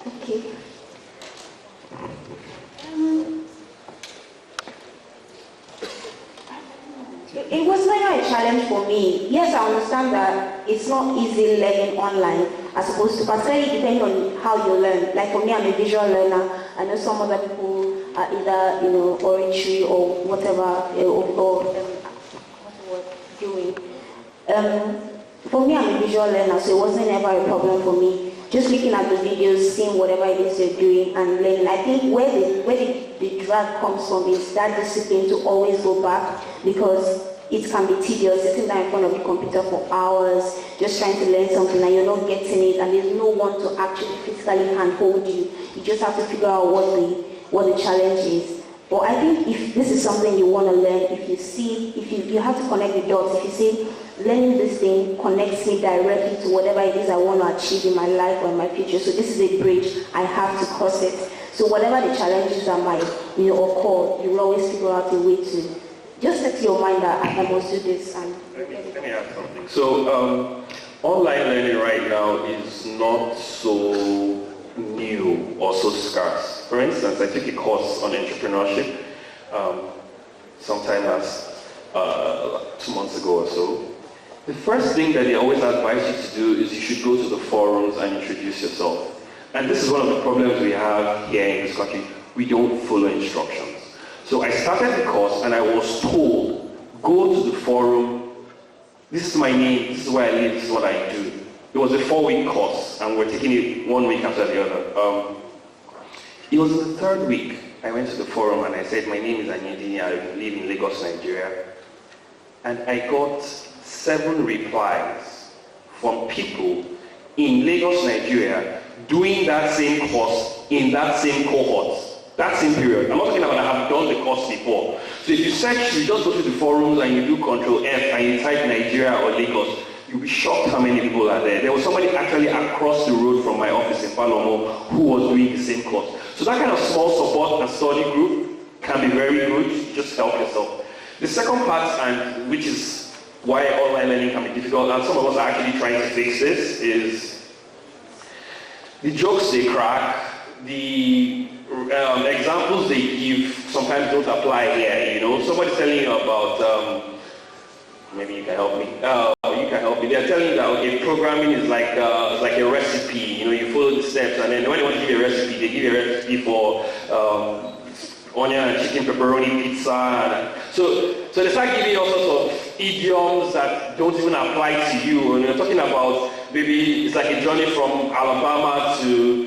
Okay. It was like a challenge for me. Yes, I understand that it's not easy learning online as opposed to, particularly depending on how you learn. Like for me, I'm a visual learner. I know some other people are either, oratory or whatever, or doing. For me, I'm a visual learner, so it wasn't ever a problem for me. Just looking at the videos, seeing whatever it is you're doing and learning. I think where the drag comes from is that discipline to always go back, because it can be tedious sitting down in front of the computer for hours, just trying to learn something and you're not getting it, and there's no one to actually physically handhold you. You just have to figure out what the challenge is. But I think if this is something you want to learn, if you have to connect the dots, if you see learning this thing connects me directly to whatever it is I want to achieve in my life or in my future. So this is a bridge, I have to cross it. So whatever the challenges are might occur, you will always figure out a way to just set your mind that I must do this. And let me add something. So online learning right now is not so new or so scarce. For instance, I took a course on entrepreneurship sometime last 2 months ago or so. The first thing that they always advise you to do is you should go to the forums and introduce yourself. And this is one of the problems we have here in this country. We don't follow instructions. So I started the course and I was told, go to the forum, this is my name, this is where I live, this is what I do. It was a 4-week course and we're taking it 1 week after the other. It was the 3rd week I went to the forum and I said, my name is Anyedini, I live in Lagos, Nigeria. And I got 7 replies from people in Lagos, Nigeria, doing that same course in that same cohort, that same period. I'm not talking about I have done the course before. So if you search, you just go to the forums and you do Control F and you type Nigeria or Lagos, you'll be shocked how many people are there. There was somebody actually across the road from my office in Palomo who was doing the same course. So that kind of small support and study group can be very good. Just help yourself. The second part, and which is why online learning can be difficult, and some of us are actually trying to fix this, is the jokes they crack, the examples they give sometimes don't apply here. You know, somebody's telling you about, maybe you can help me. You can help me. They're telling you that okay, programming is like a recipe. You know, you follow the steps, and then when they want to give you a recipe, they give you a recipe for onion and chicken pepperoni pizza. So they start giving you all sorts of idioms that don't even apply to you. And you're talking about maybe it's like a journey from Alabama to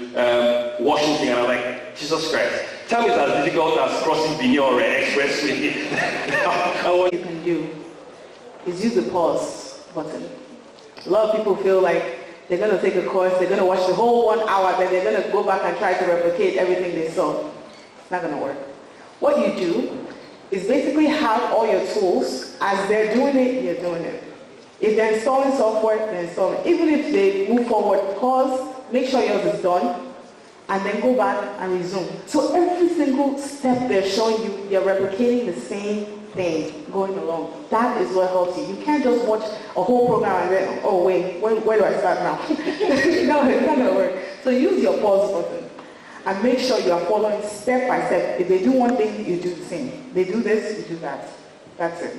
Washington, and I'm like, Jesus Christ. Tell me it's as difficult as crossing Binyore Expressway. What you can do is use the pause button. A lot of people feel like they're going to take a course, they're going to watch the whole 1 hour, then they're going to go back and try to replicate everything they saw. It's not going to work. What you do is basically have all your tools. As they're doing it, you're doing it. If they're installing software, they're installing. Even if they move forward, pause, make sure yours is done, and then go back and resume. So every single step they're showing you, you're replicating the same thing going along. That is what helps you. You can't just watch a whole program and then, oh wait, where do I start now? No, it's not going to work. So use your pause button and make sure you are following step by step. If they do one thing, you do the same. They do this, you do that. That's it.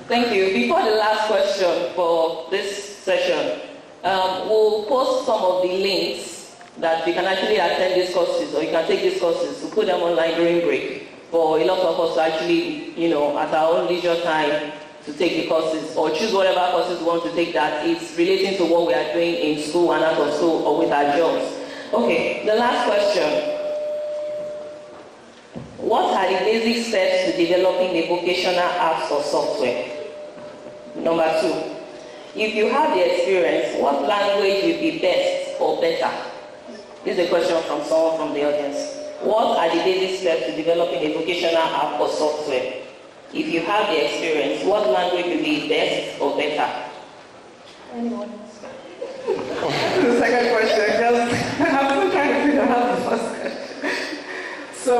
Thank you. Before the last question for this session, we'll post some of the links that you can actually attend these courses, or you can take these courses. We'll put them online during break for a lot of us to actually, you know, at our own leisure time to take the courses, or choose whatever courses we want to take that is relating to what we are doing in school and out of school or with our jobs. Okay, the last question. What are the basic steps to developing a vocational apps or software? Number 2, if you have the experience, what language would be best or better? This is a question from someone from the audience. What are the basic steps to developing a vocational app or software? If you have the experience, what language would be best or better? Anyone? The second question, I'm still trying to figure out the first question. So,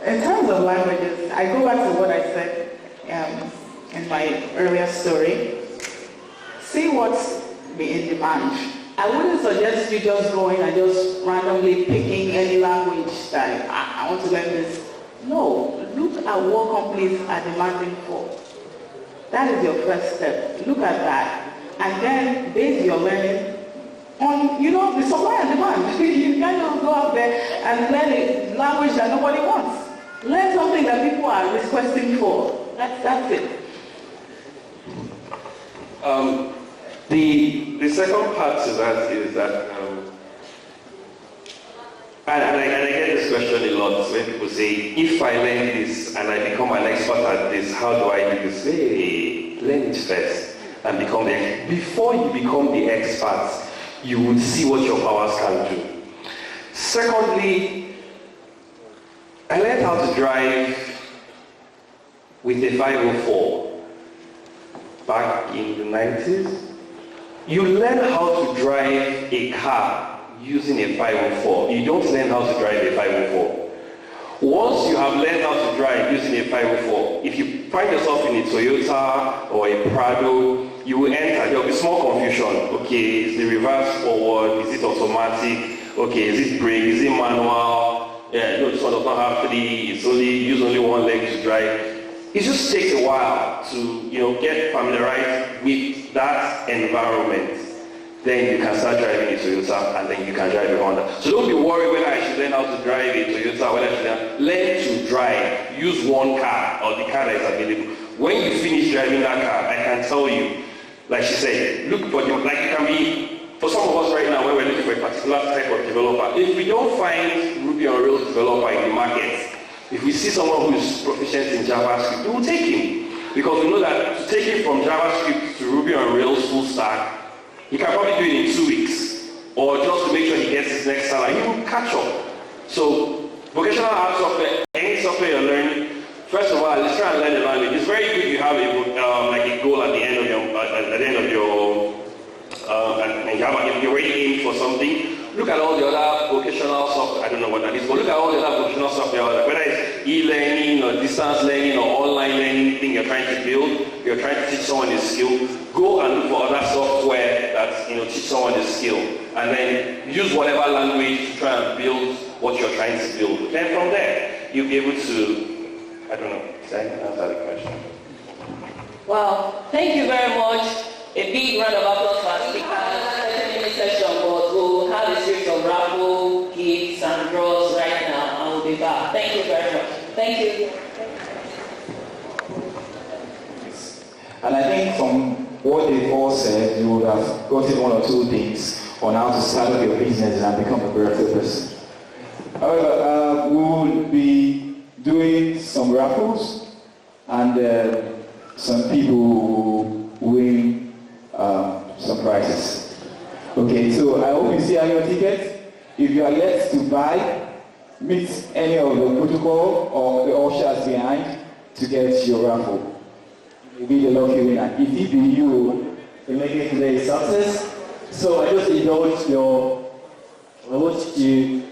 in terms of languages, I go back to what I said in my earlier story. See what's in demand. I wouldn't suggest you just going and just randomly picking any language that I want to learn this. No, look at what companies are demanding for. That is your first step. Look at that, and then base your learning on, you know, the supply and demand. You can't just go out there and learn a language that nobody wants. Learn something that people are requesting for. That's it. The second part to that is that, and I get this question a lot when people say, if I learn this and I become an expert at this, how do I do this? Hey, learn it first and become the expert. Before you become the expert, you would see what your powers can do. Secondly, I learned how to drive with a 504 back in the 90s. You learn how to drive a car using a 504. You don't learn how to drive a 504. Once you have learned how to drive using a 504, if you find yourself in a Toyota or a Prado, you will enter. There will be small confusion. Okay, is the reverse forward? Is it automatic? Okay, is it brake? Is it manual? Yeah, no, this one does not have 3. It's use only one leg to drive. It just takes a while to, get familiarized with that environment. Then you can start driving a Toyota, and then you can drive a Honda. So don't be worried whether I should learn how to drive a Toyota, whether I should learn to drive. Use one car or the car that is available. When you finish driving that car, I can tell you, like she said, look for them. Like it can be, for some of us right now, when we're looking for a particular type of developer, if we don't find Ruby on Rails developer in the market, if we see someone who is proficient in JavaScript, we will take him. Because we know that to take him from JavaScript to Ruby on Rails full stack, he can probably do it in 2 weeks. Or just to make sure he gets his next salary, he will catch up. So, vocational app software, any software you're learning, first of all, let's try and learn the language. It's very good you have a goal at the end of your, and you have you're already aiming for something. look at all the other vocational software. I don't know what that is, but look at all the other vocational software, whether it's e-learning or distance learning or online learning thing you're trying to build, you're trying to teach someone a skill. Go and look for other software that teach someone a skill, and then use whatever language to try and build what you're trying to build. Then from there, you'll be able to, I don't know, did I answer the question? Wow, thank you very much. A big round of applause for our speakers. Session, but we'll have a series of raffle, gifts, and draws right now, and we'll be back. Thank you very much. Thank you. And I think from what they've all said, you would have gotten one or two things on how to start up your business and become a productive person. However, we will be doing some raffles, and some people will win some prizes. Okay, so I hope you see on your ticket. If you are left to buy, meet any of the protocol or the ushers behind to get your raffle. You'll be the lucky winner. If it be you in making today a success, so I just indulge I want you to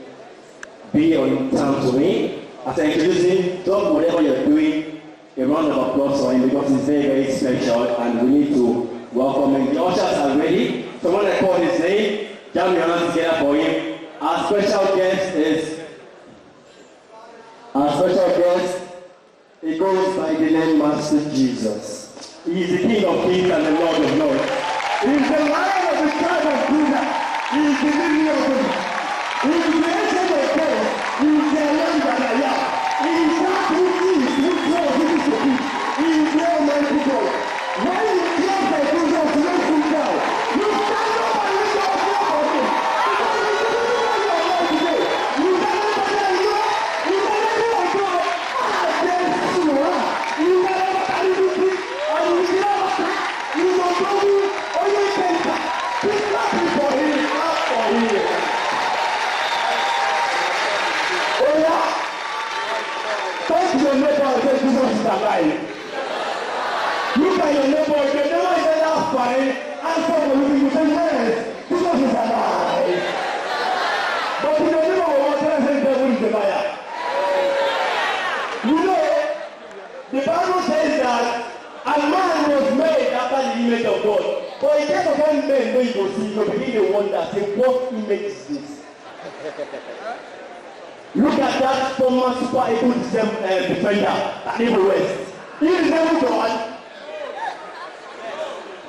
be on time to me. As I introduce him, talk whatever you're doing, a round of applause for him because it's very, very special and we need to welcome him. The ushers are ready. So when I call his name, jam your hands together for him. Our special guest, he goes by the name Master Jesus. He is the King of Kings and the Lord of Lords. He is the Lion of the tribe of Judah. He is the Lily of the Valley. He is the Ancient of Days. He is the Lamb that I am. He is that who is, who was, who is to be. He is the Almighty God. When you close the doors, you let him down. You stand up and lift up your body. Because you can never tell you. You can never go. You can never carry the thing. And you can never. You don't know who. Or you can. It's not for him. Not for him. Oh yeah. Thank your neighbor and say Jesus is alive. Look at your neighbor, if your neighbor is enough fine, answer for you, you say yes, Jesus is alive. But if your neighbor will want to say the devil is a liar. You know, the Bible says that a man was made after the image of God. But in case of one man when you go see, you begin to wonder, say, what image is this? Look at that former super able defender at Evil West. He is able to God.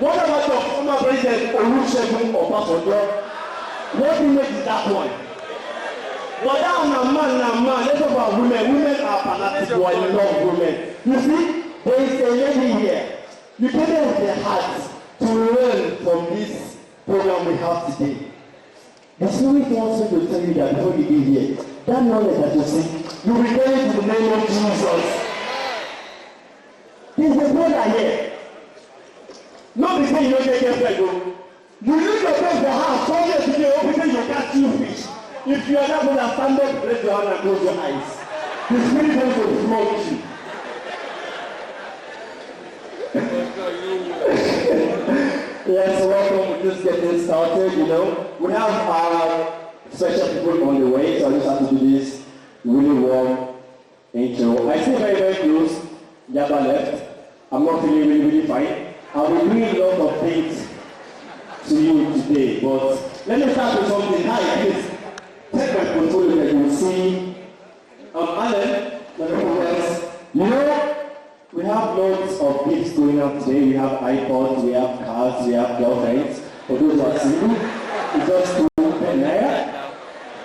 What about your former president Olusegun Obasanjo? What image is that one? But that man, let's talk about women. Women are fanatical. I love women. You see, there is a lady here. You came here with their hearts to learn from this program we have today. The Spirit wants me to tell you that before you get here, that knowledge that you see, you return it to the name of Jesus. There's a brother here. Not because you don't take care of. You leave your bed for house, all years today, because you catch you fish. If you are not going to stand up, raise your hand and close your eyes. The Spirit wants to smoke you. Yes, welcome. We're just getting started, We have our special people on the way, so I just have to do this really warm intro. I stay very, very close. Yaba left. I'm not feeling really, really fine. I will bring a lot of things to you today, but let me start with something. Hi, please. Take my portfolio that you will see. Alan, we have lots of gifts going on today. We have iPods, we have cars, we have girlfriends. For those who are single, it's just £2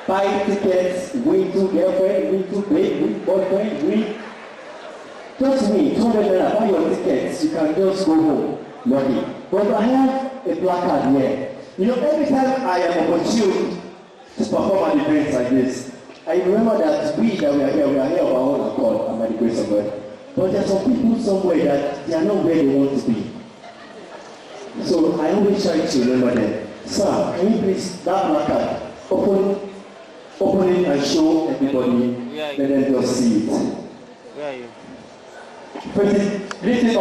buy tickets, win 2 girlfriend, win 2 babe, win boyfriend, win. Just win £200, buy your tickets. You can just go home, lucky. But I have a placard here. Every time I am opportune to perform at events like this, I remember that we are here of our own accord and by the grace of God. But there are some people somewhere that they are not where they want to be. So I always try to remember them. Sir, can you please, that placard, open it and show everybody, let them just see it. Where are you? Lift it up.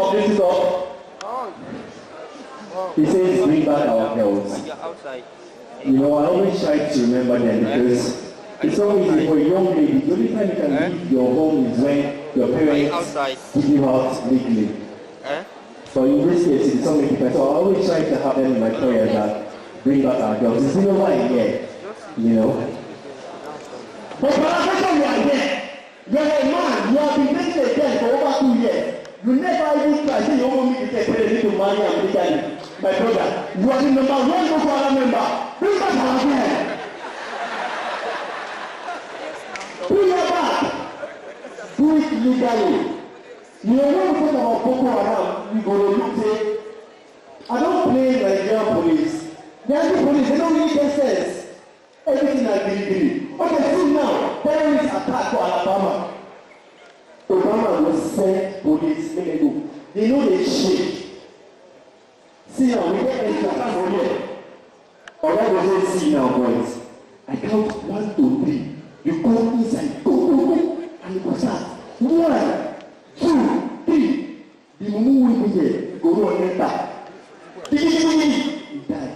Oh. He says, bring back our girls. You're outside. You know, I always try to remember them because it's so easy for a young lady. The only time you can leave your home is when your parents give you out legally. So in this case, it's so many people. So I always try to have them in my prayers that bring back our girls. It's still over here, you know. But for that you are here. You are a man. You have been dating a girl for over 2 years. You never even try. You want me to get ready to marry American. My brother, you are the number one Boko Haram member. Bring back our girl. Bring her back. Do it legally. You know, when we talk about Boko Haram, we go to look say, I don't blame Nigerian police. Nigerian police, they don't really get sense. Everything is gilly. Okay, see now, terrorist attack for Alabama. Obama will send police, make them go. They know they shake. See now, we get into a here. Alright, we say, see now, boys. I count 1, 2, 3. You go inside, go, and you go start. 1, 2, 3. The moment we be here, you go run enter. He died.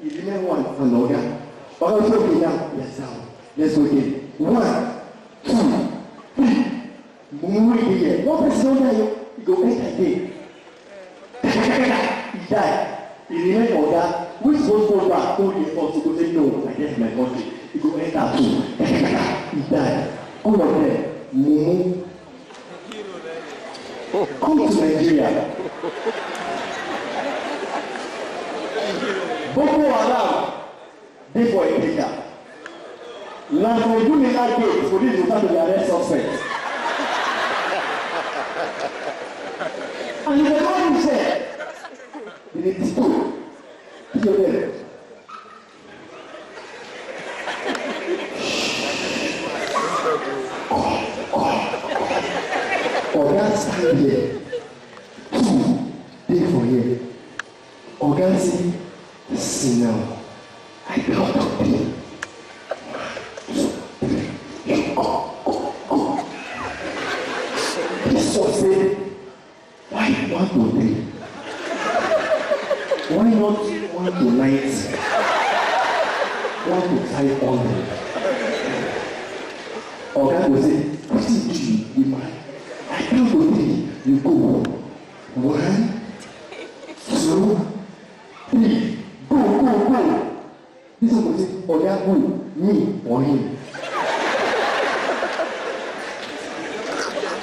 He remain one and another. Okay, so okay now, yes now. Let's go again. 1, 2, 3. The moment we be here, one person don't die, you go enter again. He died. He remained on that. Which goes go back, told him to go say no, I get my country. He go enter too. He died. All of them, Mumu. Come to Nigeria. Boko Haram, they for a picture. Now for Unilag gate, police will start to arrest suspects. And the man said, you need to go. You're there. Organ stand here. 2, day for here. Organ say, see now. I count to 3. 1, 2, 3. Go. This one say, why 1 to 3? Why not 1 to 90? 1 to 500? Organ will say, what is you, the man? I count to 3, you go. 1, 2, 3. Go. This one will say, Organ go, me or him.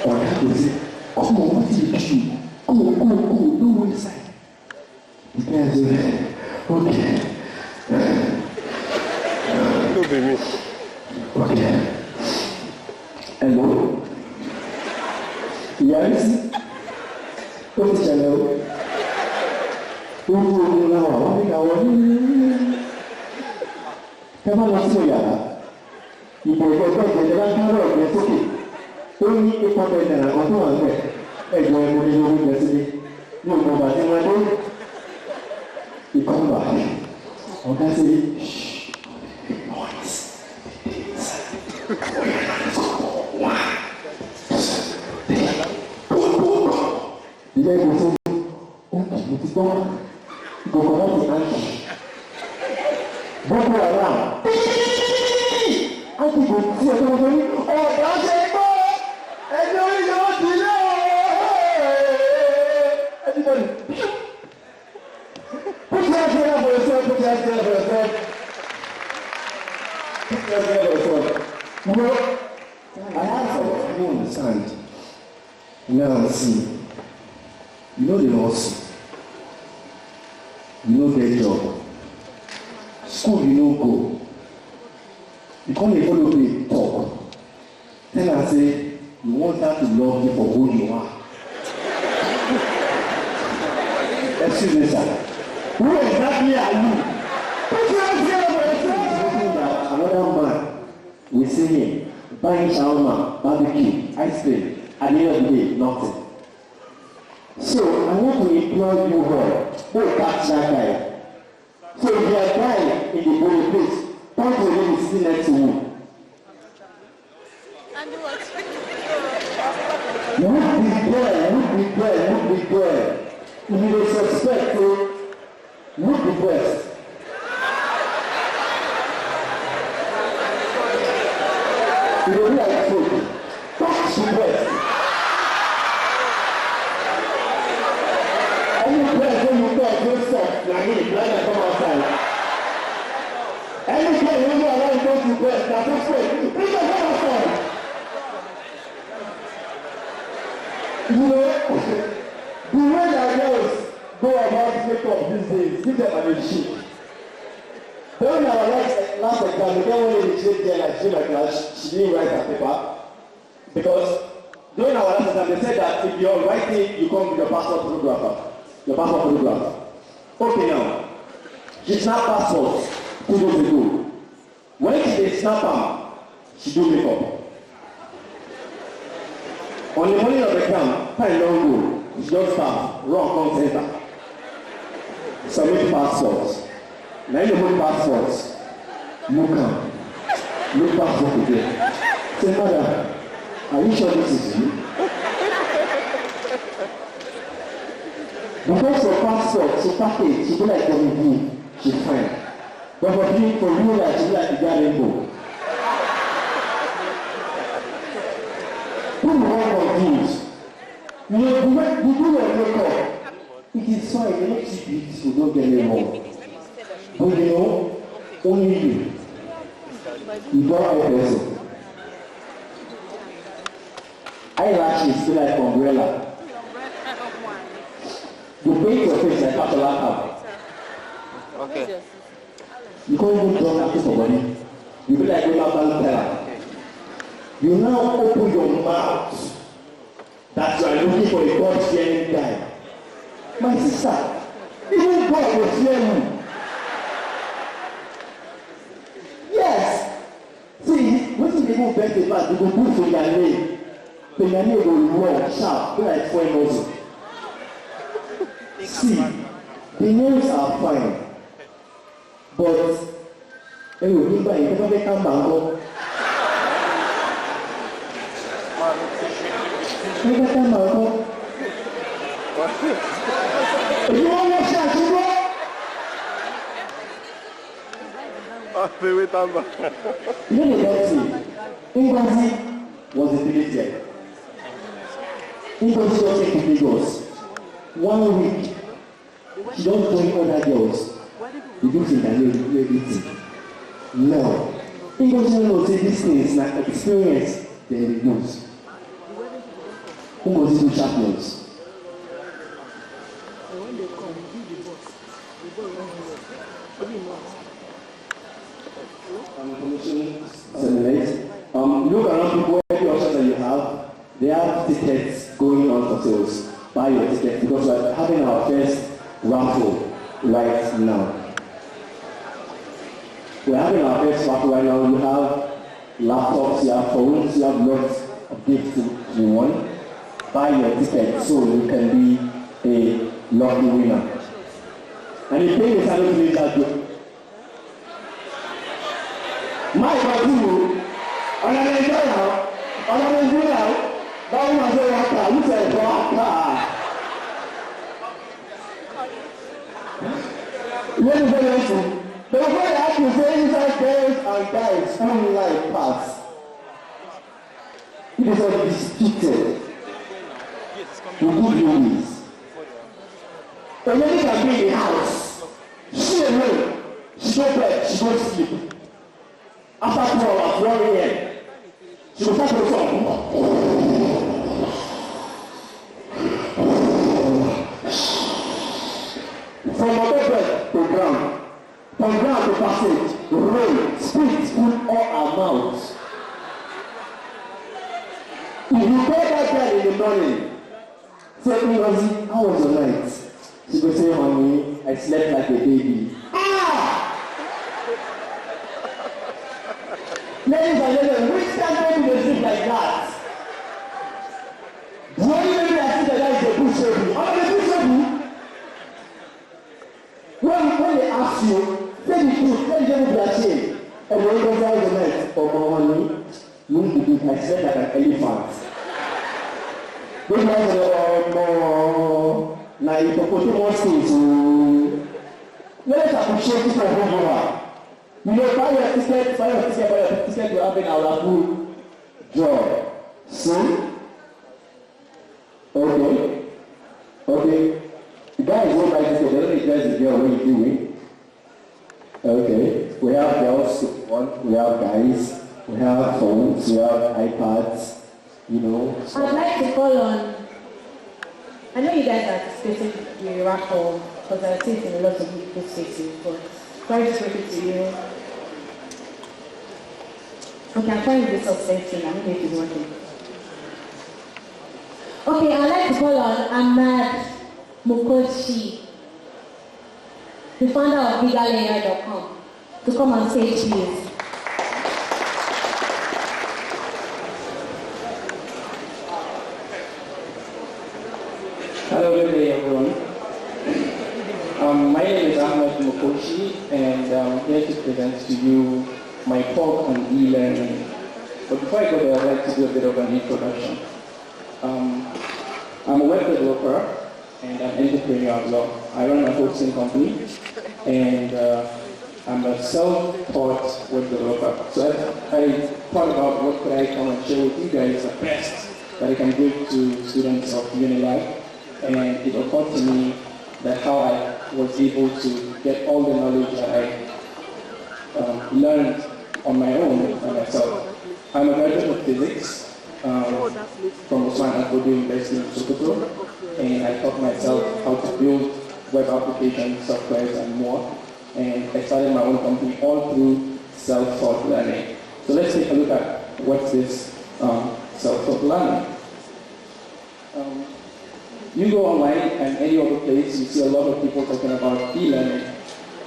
Organ will say, come on, what is you? Go, don't waste time. The guy said, okay. Don't be me. Okay. Hello. Yes. What is hello? Who now? Come on, let's go. You go to the camera, it's okay. Only if I pay the amount hey, boy, yesterday. No, but in my room, you come back. Okay, say, shh, noise. The guy will say, go come out the auntie. Boko Haram. Auntie go see a company. Oh, that's it, boy. And you don't delay. Everybody. Put your hands together for yourself. Put your hands together for yourself. Put your hands together for yourself. Well, I have something you understand. Now, see. You know the hustle. You know their job. School you no go. You come dey follow me talk. Tell her say you want her to love you for who you are. Excuse me, sir. Who exactly are you? Put your hands together for yourself. That another man will see him buying shawarma, barbecue, ice cream. At the end of the day, nothing. So I want to implore you all, don't catch that guy. So if you are dying in the body place, point to him is sitting next to you. And what? Would be there. If you suspect, would be best. You know, the way that girls go about makeup these days, give them an issue. During our last exam, the girl wanted to shake there like she my class, she didn't write her paper. Because during our last exam, they said that if you're writing, you come with your passport photographer. Your passport photographer. Okay now, she snapped passports 2 days ago. When she did snap them, she do makeup. On the morning of the exam, time don't go. She just start, wrong center. Submit passports. Now you put passports. Look am. Look passport again. Say, madam, are you sure this is you? Because for passport, she package, she be like WB, she's fine. But for being for real life, she be like the guy rainbow. Who more confused? You know, you do your makeup. It is fine, you don't see beautiful, don't get me wrong. But you know, only you. You don't have a person. Eyelashes feel like umbrella. You paint your face like a laptop. Okay. You can't even draw a piece of body. You be like a laptop. You now open your mouth that you are looking for a God-fearing guy. My sister, even God will fear you. Yes. See, what if people beg the man, you go do for your name. For your name will roll, sharp, be like foreign also. See, the names are fine. But, remember, you never make a mango. You got that mango? You want to shot, you go? You know the doctor, Ngozi was a villager. Ngozi just came to Lagos. 1 week, she don't join other girls. You do think I know everything. No. Ngozi knows say this thing is like experience, then it knows. Ngozi do champions. Look around people, every option that you have, they have tickets going on for sales. Buy your ticket because we're having our first raffle right now. We're having our first raffle right now. You have laptops, you have phones, you have lots of gifts to win. Buy your ticket so you can be a lucky winner. And the thing is, I don't believe that good. My God, on an enjoy now, on an enjoy now, that woman say water, you say water. Let me tell you something. The way I have to say inside girls and guys who like pass. It is all disputed. To good movies. The lady can be in the house. She alone. She go bed, she go sleep. After 2 hours, 1 a.m. She will start to song. From upper bed to ground, from ground to passage, roll, spit full all her mouth. If you go back there in the morning, say, Ngozi, how was your night? She will say, honey, I slept like a baby. Ah! Ladies and gentlemen, which time do they sleep like that? The only baby I see that is a bush baby. How many bush baby? When they ask you, say the truth, tell them to be ashamed. And when you go down the night, oh honey, you need to be I slept like an elephant. Don't mind the now you can put more things. Let's appreciate it for who you are. You know, buy your ticket to having our good job. See? Okay. The guy is not buy ticket, they don't address the girl when you do it. Okay. We have girls, we have guys. we have phones, we have iPads, you know. So. I'd like to call on, I know you guys are participating in the raffle because I see it in a lot of people's faces, but sorry to break it to you. Okay, I'm trying to be suspenseful, I don't know if it's working. Okay, I'd like to call on Ahmad Mukoshi, the founder of DLI.com, to come on stage, please. Hello, good day, everyone. My name is Ahmad Mukoshi, and I'm here to present to you my talk on e-learning. But before I go there, I'd like to do a bit of an introduction. I'm a web developer and an entrepreneur as well. I run a hosting company, and I'm a self-taught web developer. So I thought about what could I come and share with you guys the best that I can give to students of Unilag. And it occurred to me that how I was able to get all the knowledge that I learned on my own by myself. I'm a graduate of physics from Osman Akodo University in Sokoto, and I taught myself how to build web applications, softwares, and more. And I started my own company all through self-taught learning. So let's take a look at what's this self-taught learning. You go online and any other place, you see a lot of people talking about e-learning.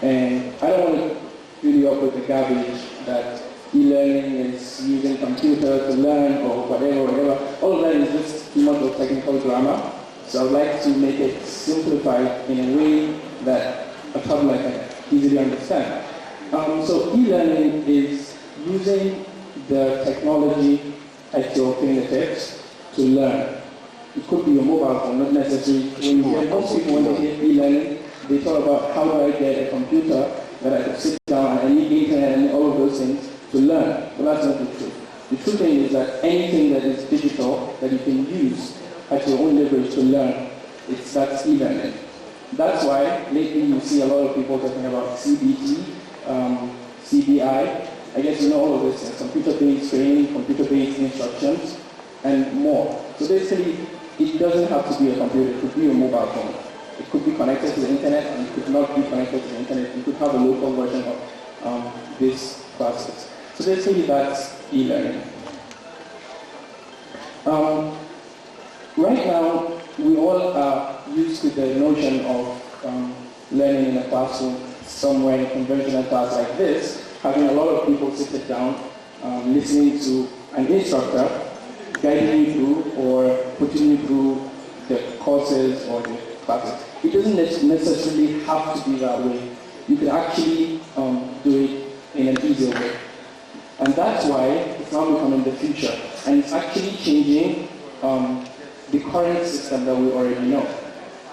And I don't want to fill you up with the garbage that e-learning is using computer to learn or whatever. All of that is just too much of technical grammar. So I'd like to make it simplified in a way that a toddler can easily understand. So e-learning is using the technology at your fingertips to learn. It could be a mobile phone, not necessarily. When you hear most people, when they hear e-learning, they talk about how do I get a computer that I could sit down and I need internet and all of those things to learn. But that's not the truth. The true thing is that anything that is digital that you can use at your own leverage to learn, that's e-learning. That's why lately you see a lot of people talking about CBT, CBI. I guess you know all of this things, computer-based training, computer-based instructions, and more. So basically, it doesn't have to be a computer, it could be a mobile phone. It could be connected to the internet, and it could not be connected to the internet. You could have a local version of this process. So basically, that's e-learning. Right now, we all are used to the notion of learning in a classroom, somewhere in a conventional class like this, having a lot of people sit down, listening to an instructor, guiding you through or putting you through the courses or the classes. It doesn't necessarily have to be that way. You can actually do it in an easier way. And that's why it's now becoming the future. And it's actually changing the current system that we already know.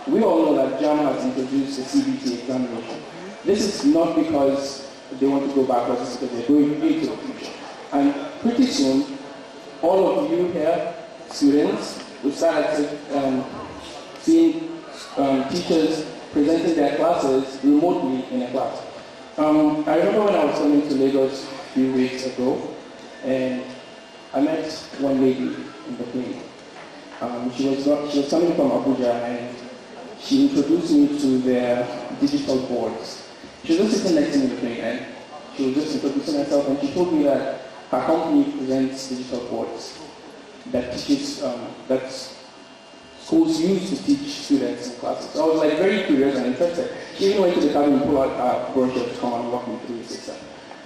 We all know that JAM has introduced the CBT examination. This is not because they want to go backwards, it's because they're going into the future. And pretty soon, all of you here, students, will start seeing teachers presenting their classes remotely in a class. I remember when I was coming to Lagos a few weeks ago, and I met one lady in the plane. She was coming from Abuja, and she introduced me to their digital boards. She was just sitting next to me in the plane, and she was just introducing herself, and she told me that her company presents digital boards that teaches, that schools use to teach students in classes. So I was like very curious and interested. She even went to the cabin and pulled out a brochure to come and walk me through the system.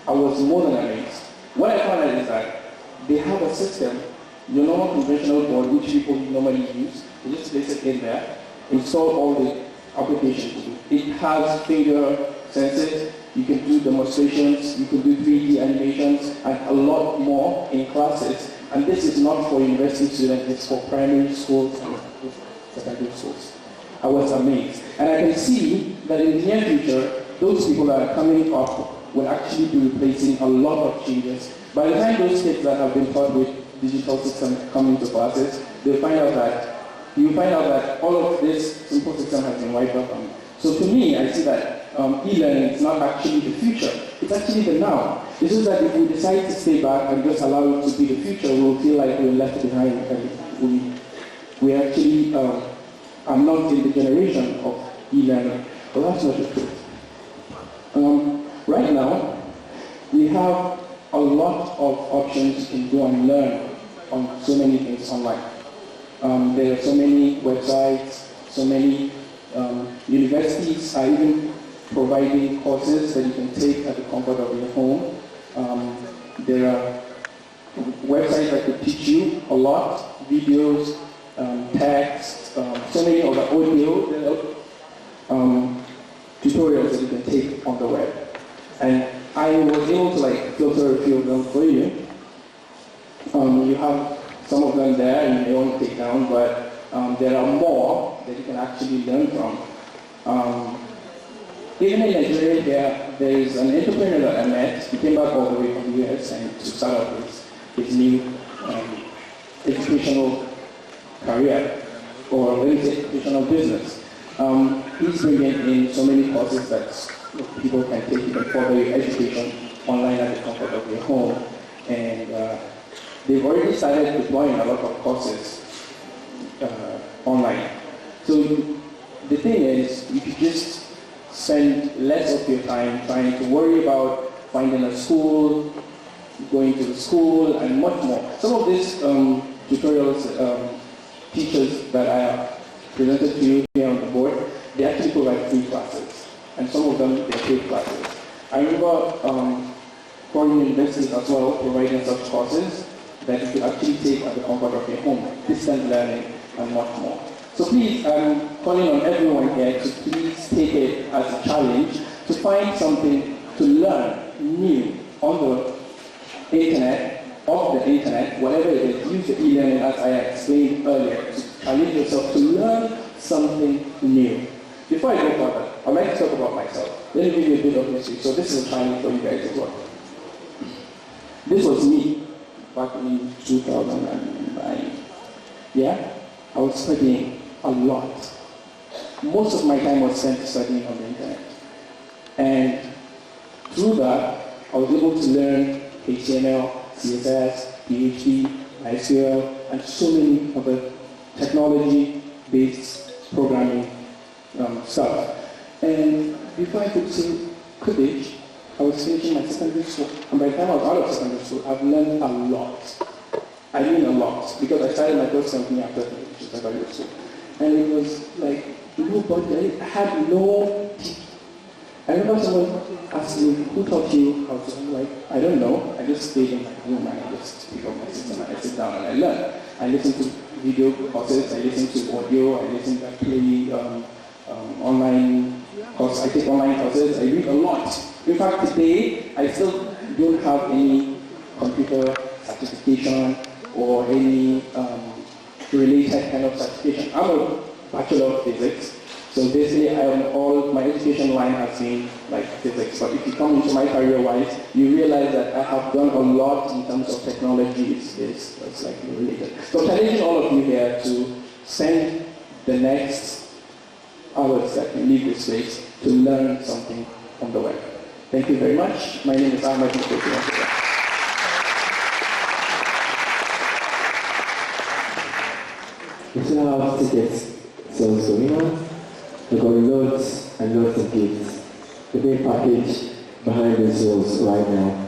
I was more than amazed. What I found out is that they have a system, your normal conventional board, which people normally use. They just place it in there, install all the applications. It has finger sensors. You can do demonstrations, you can do 3D animations, and a lot more in classes. And this is not for university students, it's for primary schools and secondary schools. I was amazed. And I can see that in the near future, those people that are coming up will actually be replacing a lot of changes. By the time those kids that have been taught with digital systems come into classes, you find out that all of this simple system has been wiped out. So to me, I see that e-learning is not actually the future, it's actually the now. It's just that if we decide to stay back and just allow it to be the future, we'll feel like we're left behind, and we actually are not in the generation of e-learning. But that's not the truth. Right now, we have a lot of options you can go and learn on so many things online. There are so many websites, so many universities are even providing courses that you can take at the comfort of your home. There are websites that could teach you a lot, videos, text, so many other audio tutorials that you can take on the web. And I was able to filter a few of them for you. You have some of them there and you may want to take down, but there are more that you can actually learn from. Even in Nigeria, there is an entrepreneur that I met. He came back all the way from the US and to start up his new educational career, or let me say educational business. He's bringing in so many courses that people can take. You can further your education online at the comfort of your home. And they've already started deploying a lot of courses online. So the thing is, you could just spend less of your time trying to worry about finding a school, going to the school, and much more. Some of these tutorials, teachers that I have presented to you here on the board, they actually provide free classes, and some of them they're paid classes. I remember foreign universities as well providing such courses that you could actually take at the comfort of your home, distant learning, and much more. So please, I'm calling on everyone here to please take it as a challenge to find something to learn new on the internet, off the internet, whatever it is. Use the e-learning as I explained earlier to challenge yourself to learn something new. Before I go further, I'd like to talk about myself. Let me give you a bit of history. So this is a challenge for you guys as well. This was me back in 2009. Yeah? I was studying a lot. Most of my time was spent studying on the internet. And through that, I was able to learn HTML, CSS, PHP, MySQL, and so many other technology-based programming stuff. And before I could say college, I was finishing my secondary school. And by the time I was out of secondary school, I've learned a lot. I mean a lot, because I started my first company after finishing secondary school. And it was like, nobody, I had no teeth. I remember someone asked me, who taught you how to? I'm like, I don't know. I just stayed in my room and I just pick up my system and I sit down and I learn. I listen to video courses, I listen to audio, I listen to play online courses. I take online courses, I read a lot. In fact, today, I still don't have any computer certification or any related kind of certification. I'm a Bachelor of Physics. So basically, all my education line has been like physics. But if you come into my career-wise, you realize that I have done a lot in terms of technology. It's like related. So challenging all of you here to spend the next hours that you leave this place to learn something on the web. Thank you very much. My name is Ahmed. We still have tickets. So we've got loads and loads of gifts. The big package behind these walls right now.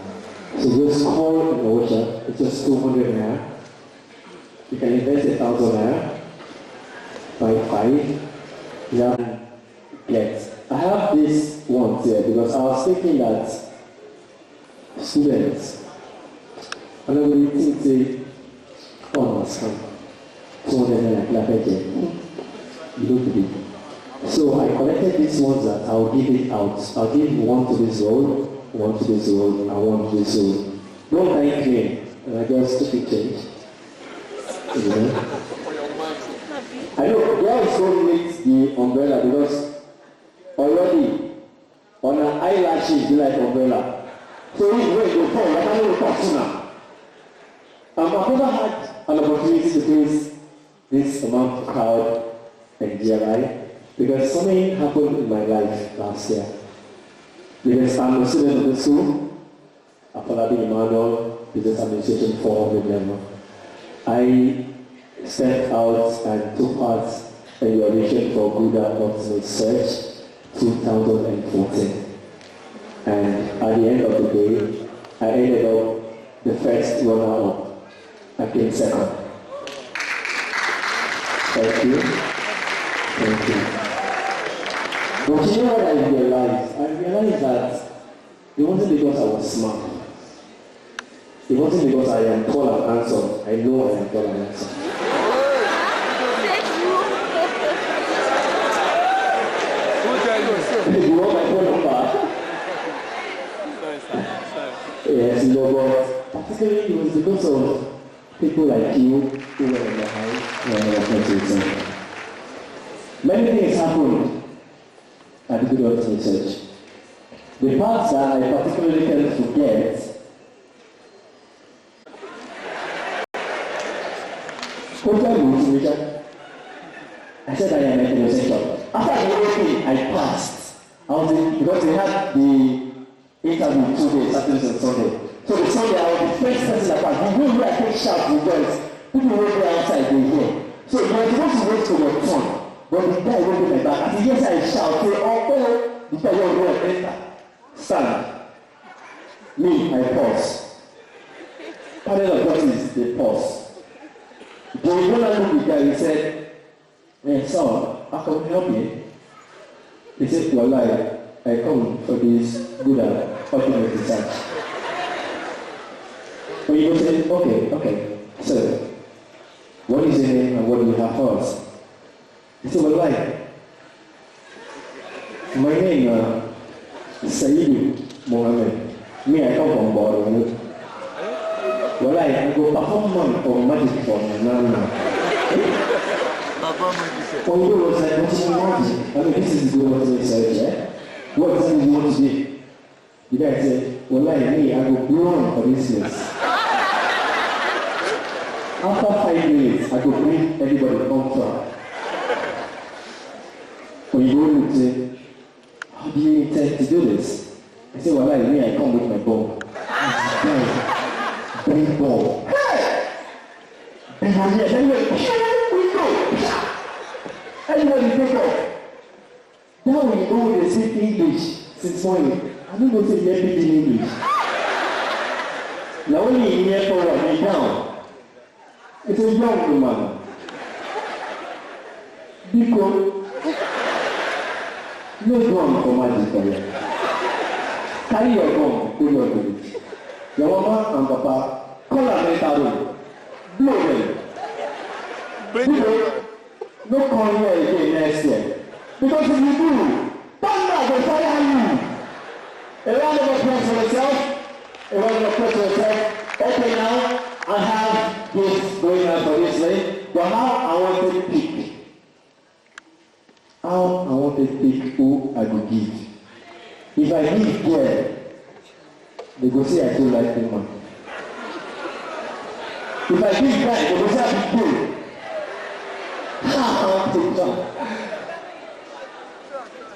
So just call an voucher. It's just 200 naira. You can invest 1,000 naira. Buy 5. Yeah. Yes. I have this one here because I was thinking that students, I don't really think they must come. 200 naira, like again. You don't believe. So I collected these ones that I'll give it out. I'll give one to this road, one to this road, and one to this road. Don't thank me, and I just took a change. You know? I know, girls don't need the umbrella because already on her eyelashes be like umbrella. So if rain go fall, I can't even talk sooner. I've never had an opportunity to face this amount of crowd and DLI because something happened in my life last year. Because I'm a student of the school, I've Falabi Emmanuel, Business Administration 400 level. I stepped out and took part in the audition for Gouda Ultimate Search 2014. And at the end of the day, I ended up the first runner-up. I came second. Thank you. Thank you. But you know what I realized? I realized that it wasn't because I was smart. It wasn't because I am tall and handsome. I know I am tall and handsome. You want my phone number? Yes, you know, but particularly it was because of people like you who were in the house. Many things happened at the Good Ultimate Research. The parts that I particularly can't forget. I said I am a homosexual. After the whole thing, I passed. I was in, because they had the interview 2 days, Saturday and Sunday. So the Sunday, I was the first person that passed. You know where I take shout with voice. People wait there outside, they hear. So you are supposed to wait for your turn. But the guy went in my back. As he hears I shout, say, oh, the guy won't go and enter. Stand. Me, I pause. Panel of justice, they pause. The one I looked at the guy, he said, hey, sir, how can we help you? He said, well, I come for this good ultimate research. But he was saying, okay, sir, what is your name and what do you have for us? He said, well, my name is Sayyidu Mohammed. Me, I come from Bordeaux. Well, I go perform for magic for Nana. For you, was like, what do you want? I mean, this is good ultimate research, yeah? What exactly do you want to do? The guy said, well, me, I go blow for this place. After 5 minutes, I go bring everybody come from. When you go and say, how do you intend to do this? I say, well, me, I come with my bomb. Bring bomb. Hey! And we go. Everybody take off. Now we know they speak English since morning. I don't know if they speak English. Now only in here forward and down. It's a young woman. Because no gun for magic for you. Carry your gun, go your village. Your mama and papa call a mental room. Blow them. No come here again next year. Because if you do, thunder will fire you. A round of applause for yourself. A round of applause for yourself. Okay, now I have this going on for this way. But now I want to pick. How I want to pick who I will give. If I give here, they go say I don't like the man. If I give guy, they go say I will go.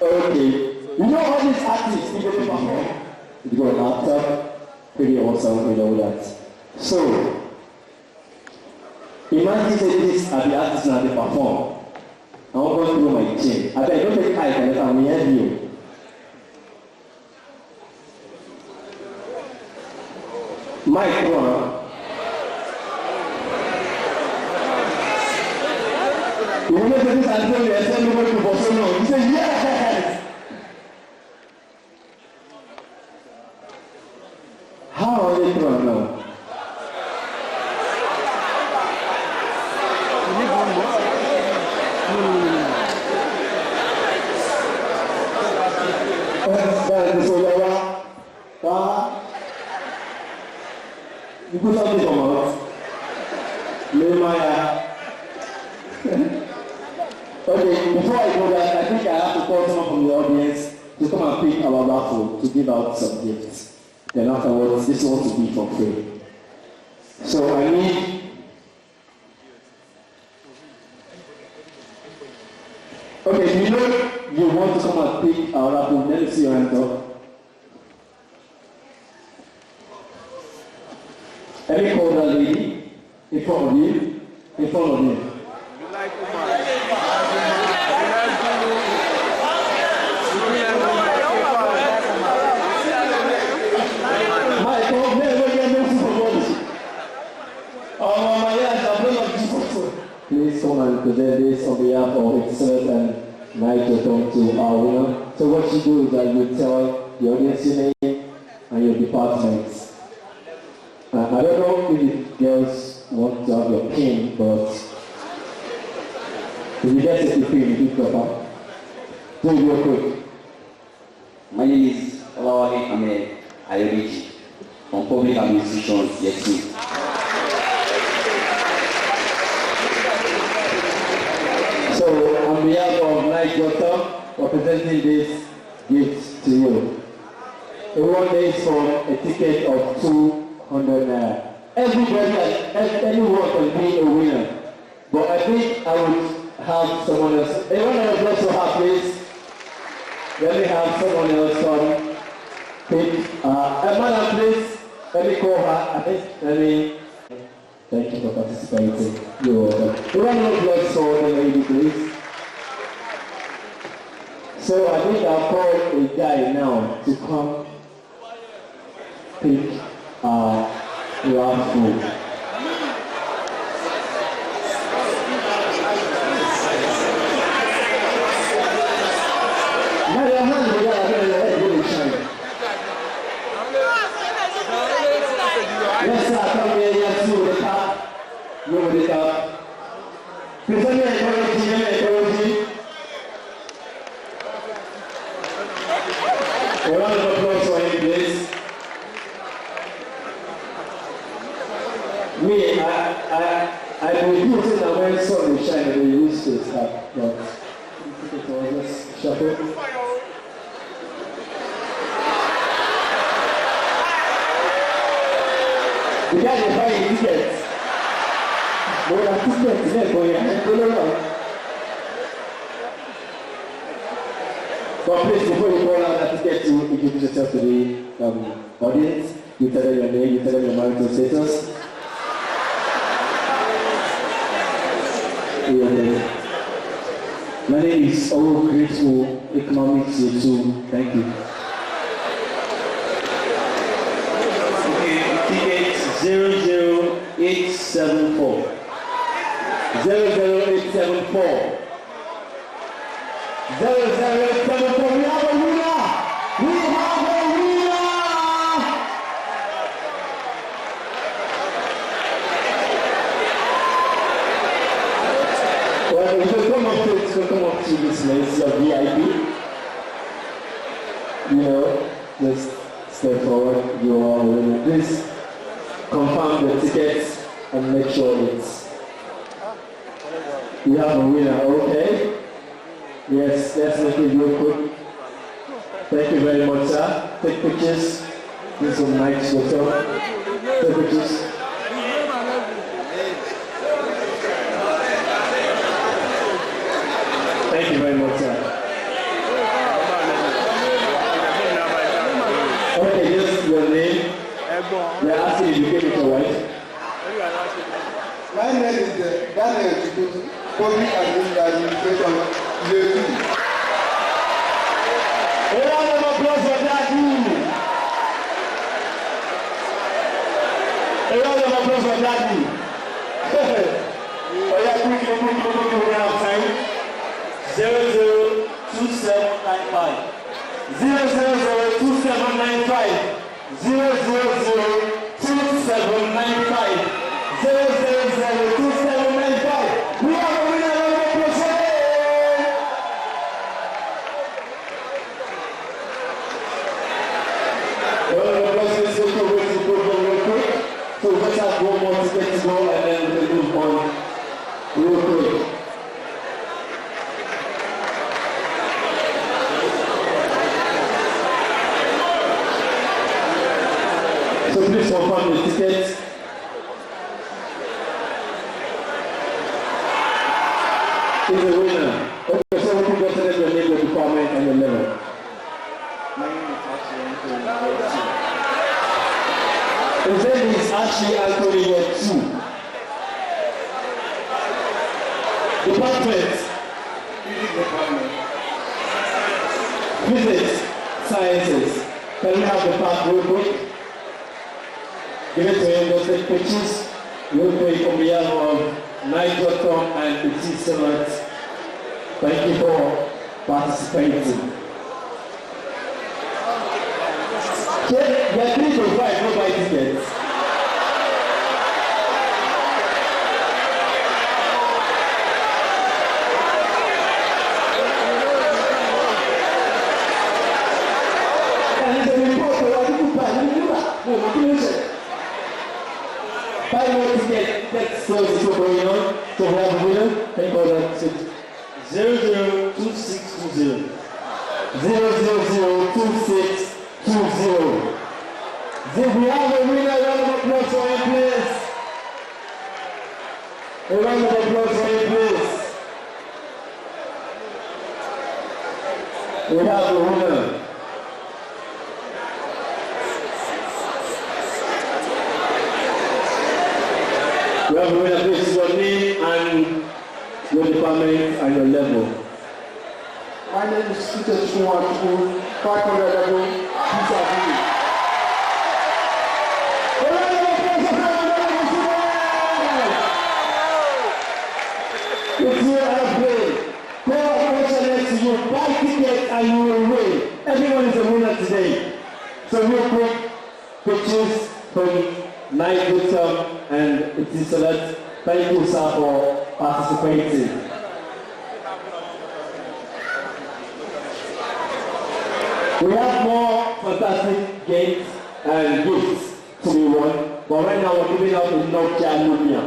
Okay. You know all these artists, they go to perform. You go an actor, pretty awesome, you know that. So, imagine that these are the artists now they perform. I want to go through my chin. I beg, don't take eye contact, I'm here you. Mike, come on. You know this until you send over to Boston. He said, yes! How are they doing now? You put something from us. Okay, before I go there, I think I have to call someone from the audience to come and pick our raffle to give out some gifts. Then afterwards, this one to be for free. So I need okay, you know you want to come and pick our raffle, let me see your hand up. Let me call that lady in front of you. In front of you. Please come and present this on behalf of itself and Nigel come to our winner. So what you do is that you tell the audience your name and your departments. I don't know if the girls want to have your pin, but if you get the pin, you can come up. Do it real quick. My name is Olawale Ahmed Ayodeji from Public Administration, Yeti. So, on behalf of Night Doctor, we're presenting this gift to you. Everyone pays for a ticket of 200 naira. Everybody, anyone can be a winner. But I think I would have someone else. Anyone else also have, please? Let me have someone else come pick. Madam, please. Let me call her. Thank you for participating. You're welcome. Round of applause for the lady, please. So I think I'll call a guy now to come pick last food. Now your hand will get really shine. Yes, sir, come here, yes, you with the top. You with the top. Present your encouraging. A round of applause for him, please. Me, I produce it and when sun is shining, they used to start. But it was just shuffle. The guy is buying tickets. But we have tickets there for you. But please, before you call out that ticket, you introduce yourself to the audience. You tell them your name, you tell them your marital status. My name is Oro Grateful Economics 2. Thank you. Okay, ticket 00874. 00874. 00874. We have a winner! We have a winner! Well, you can come up to this place, your VIP. You know, just step forward, you are a winner. Please confirm the tickets and make sure it's. You have a winner, okay? Yes, let's make it real quick. Thank you very much, sir. Take pictures. This is a nice hotel. Take pictures. Thank you very much, sir. Okay, just your name. They're asking if you came with your wife. My name is Daniel Chikus, Public Administration, Levi. A round of applause for Daddy. A round of applause for Daddy. Oh yeah, quickly, we have time. 002795. 0002795. 0002795. 0002795. We have a winner of the process. Well, the process is going to go real quick. So we just have one more ticket to go and then we can move on real quick. So please confirm the tickets. Is a winner. Okay, so we can go to your name, your department, and your level. My name is actually His name is Ashley Anthony Yetu. Department. Physics, Sciences. Can we have the part real quick? Give it to him, those take pictures. Real quick on behalf of Nigel Tom and Petit Summit. Thank you for participating. There are 3 to 5, no buy tickets. Buy more tickets, that's so going on. So we have a winner. Can you call that 002620. 0002620. If we have a winner, round of applause for him, please. A round of applause for him, please. We have a winner. We have a winner, please. Your name and your department and your level. My name is Peter Chuanchu, 500 level, Peter V. It's your airplane. Congratulations to you. Buy tickets and you will win. Everyone is a winner today. So real quick, pictures from Nigel Tom and Petit Summit. Thank you, sir, for participating. We have more fantastic games and gifts to be won, but right now we're giving out a Nokia Lumia.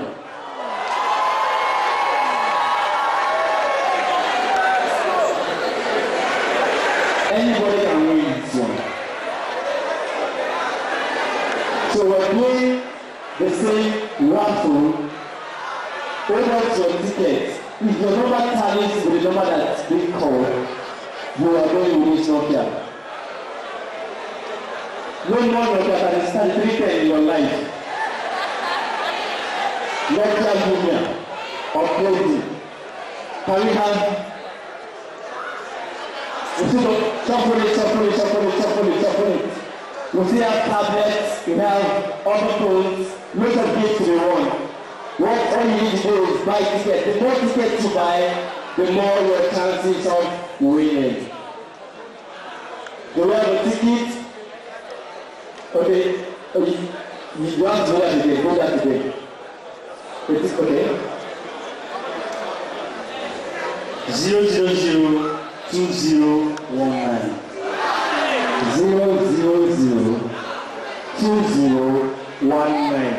Anybody can win this one. So we're doing the same raffle. Hold out your tickets. If your number tallies with the number that's being called, you are going to win Nokia. No more Nokia can stand 310 in your life. Nokia Lumia or clothing. Can we have shuffle it. We still have tablets, we have other phones, lots of gifts to be won. What all you need to do is buy tickets. The more tickets you buy, the more your chances of winning. Do you have a ticket? Okay, you have to go that today. It's okay. 0002019. 0002019.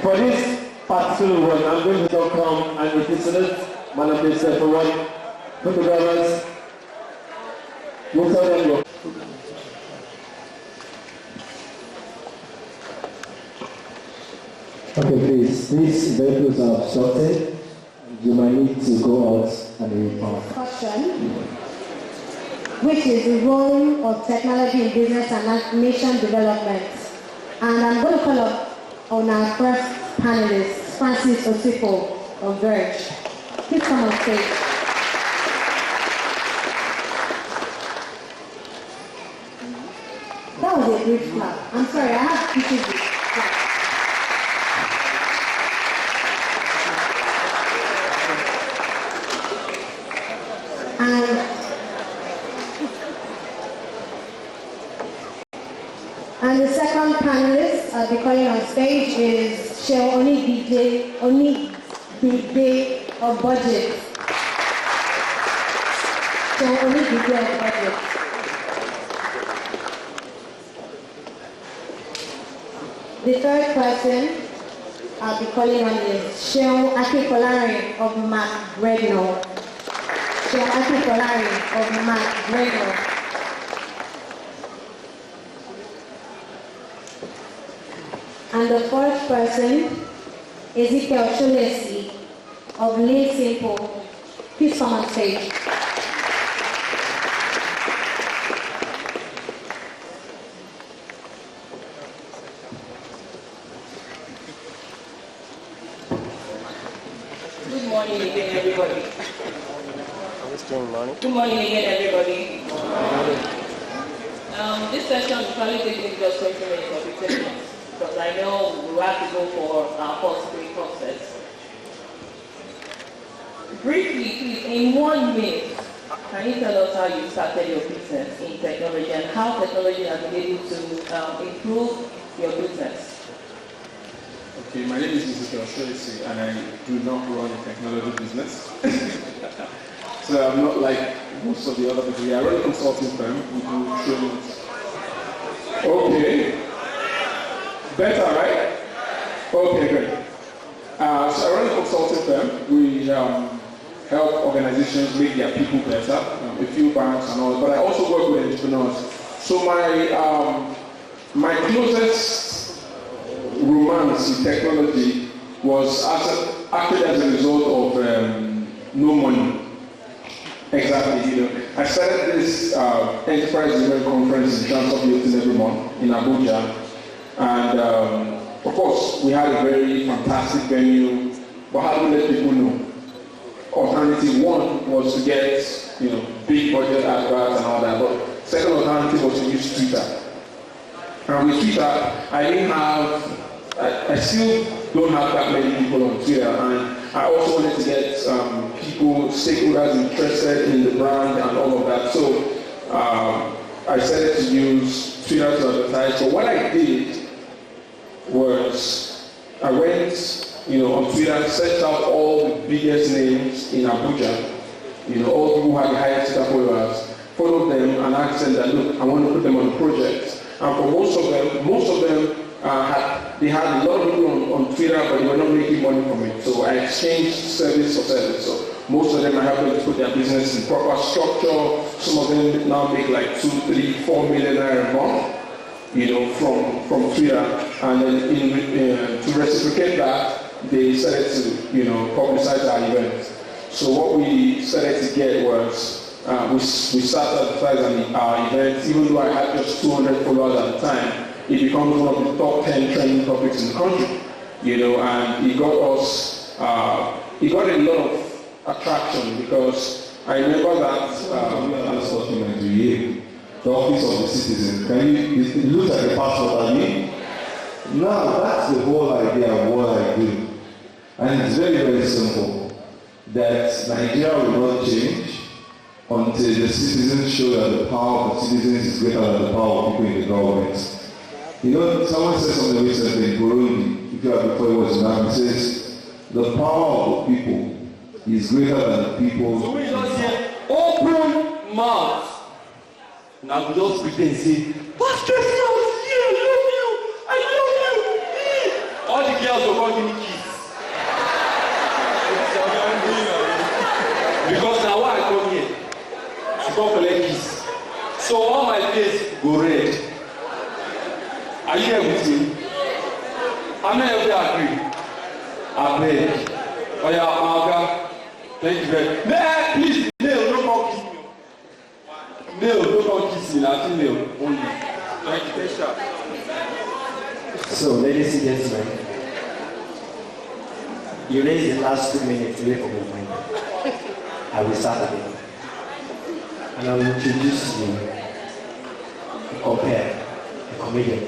For this particular one, I'm going to come and represent manifest for one photographers. You tell them your. Okay, please. These vehicles are obstructed. You might need to go out and report. Question, which is the role of technology in business and nation development. And I'm going to call up on our first panelist, Francis Osipo of Verge. Please come on stage. That was a great clap. I'm sorry, I have pieces with clap. And the second panelist I'll be calling on stage is Sheo Onigide of Budget. Sheo Onigide of Budget. The third person I'll be calling on is Sheo Akikolari of McGregor. Sheo Akikolari of McGregor. And the fourth person, Ezekiel Cholesi of Live Simple. Please come on stage. Good morning again, everybody. This session will probably take me just 20 minutes or 15 minutes because I know we have to go for our first break process. Briefly, please, in 1 minute, can you tell us how you started your business in technology and how technology has been able to improve your business? Okay, my name is Mr. Oshoisi and I do not run a technology business. So I'm not like most of the other people. I run a consulting firm. We do trainings. Okay. Better, right? Okay, great. So I run a consulting firm. We help organizations make their people better, a few banks and all, but I also work with entrepreneurs. So my closest romance with technology was actually as a result of no money. Exactly, I started this enterprise event conference in Transport Hilton every month in Abuja, and of course we had a very fantastic venue, but how do we let people know? Alternative one was to get big budget adverts and all that, but second alternative was to use Twitter. And with Twitter, I still don't have that many people on Twitter, and I also wanted to get people, stakeholders interested in the brand and all of that. So I started to use Twitter to advertise. But what I did was I went on Twitter, searched out all the biggest names in Abuja, all people who had the highest Twitter followers, followed them and asked them that, look, I want to put them on a project. And for most of them they had a lot of people on Twitter, but they were not making money from it. So I exchanged service for service. So most of them I helped them to put their business in proper structure. Some of them now make like 2, 3, 4 million naira a month, from Twitter. And then to reciprocate that, they started to, publicize our events. So what we started to get was we started advertising our events, even though I had just 200 followers at the time. It becomes one of the top 10 trending topics in the country, and it got a lot of attraction because I remember that document you the office of the citizen. Can you look at the password now that's the whole idea of what I do. And it's very, very simple. That Nigeria will not change until the citizens show that the power of the citizens is greater than the power of people in the government. Someone said something recently in Burundi, before it was enough, it says, the power of the people is greater than the people. So we just say, open mouth. Now we just pretend say, Pastor, I love you. All the girls will come give me kiss. Because now why I come here? To come collect kiss. So all my face go red. Are you here with me? I'm not able to agree. I beg. Oh yeah, Malga. Thank you very much. Please, Neil, don't come kiss me. Neil, don't come kiss me. I think Neil only. Thank you. So, ladies and gentlemen, you raised the last 2 minutes away from your mind. I will start again. And I will introduce you to compare a comedian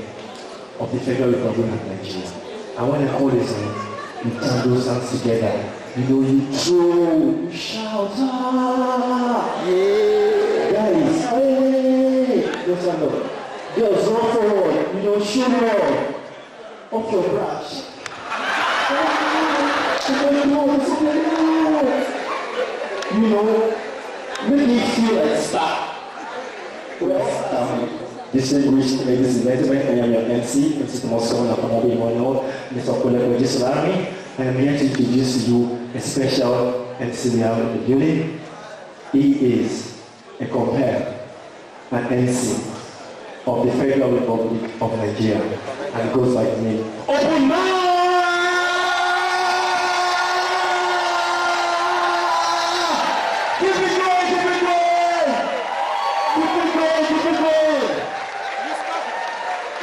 of the Federal Republic of Nigeria. And when I call his name, you turn those hands together. You throw, you shout, ah! Yeah! Guys, hey! Just stand up. Girls, run forward. Show love. Off your brush. Make me feel like star. Distinguished ladies and gentlemen, I am your MC, Mr. Moscow, Mr. Koleko Jisolami. I am here to introduce to you a special MC we have in the building. He is a compare, an MC of the Federal Republic of Nigeria, and goes by the name Open Mouth!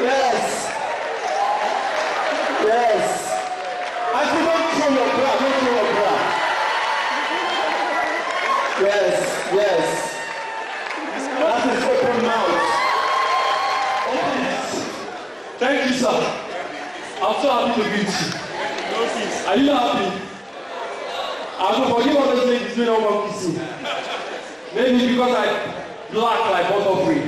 Yes. Yes. I said, don't throw your bra, don't throw your bra. Yes. That is open mouth. Thank you, sir. I'm so happy to meet you. Are you happy? I will forgive others ladies when no one kissing. Maybe because I black like butterfree.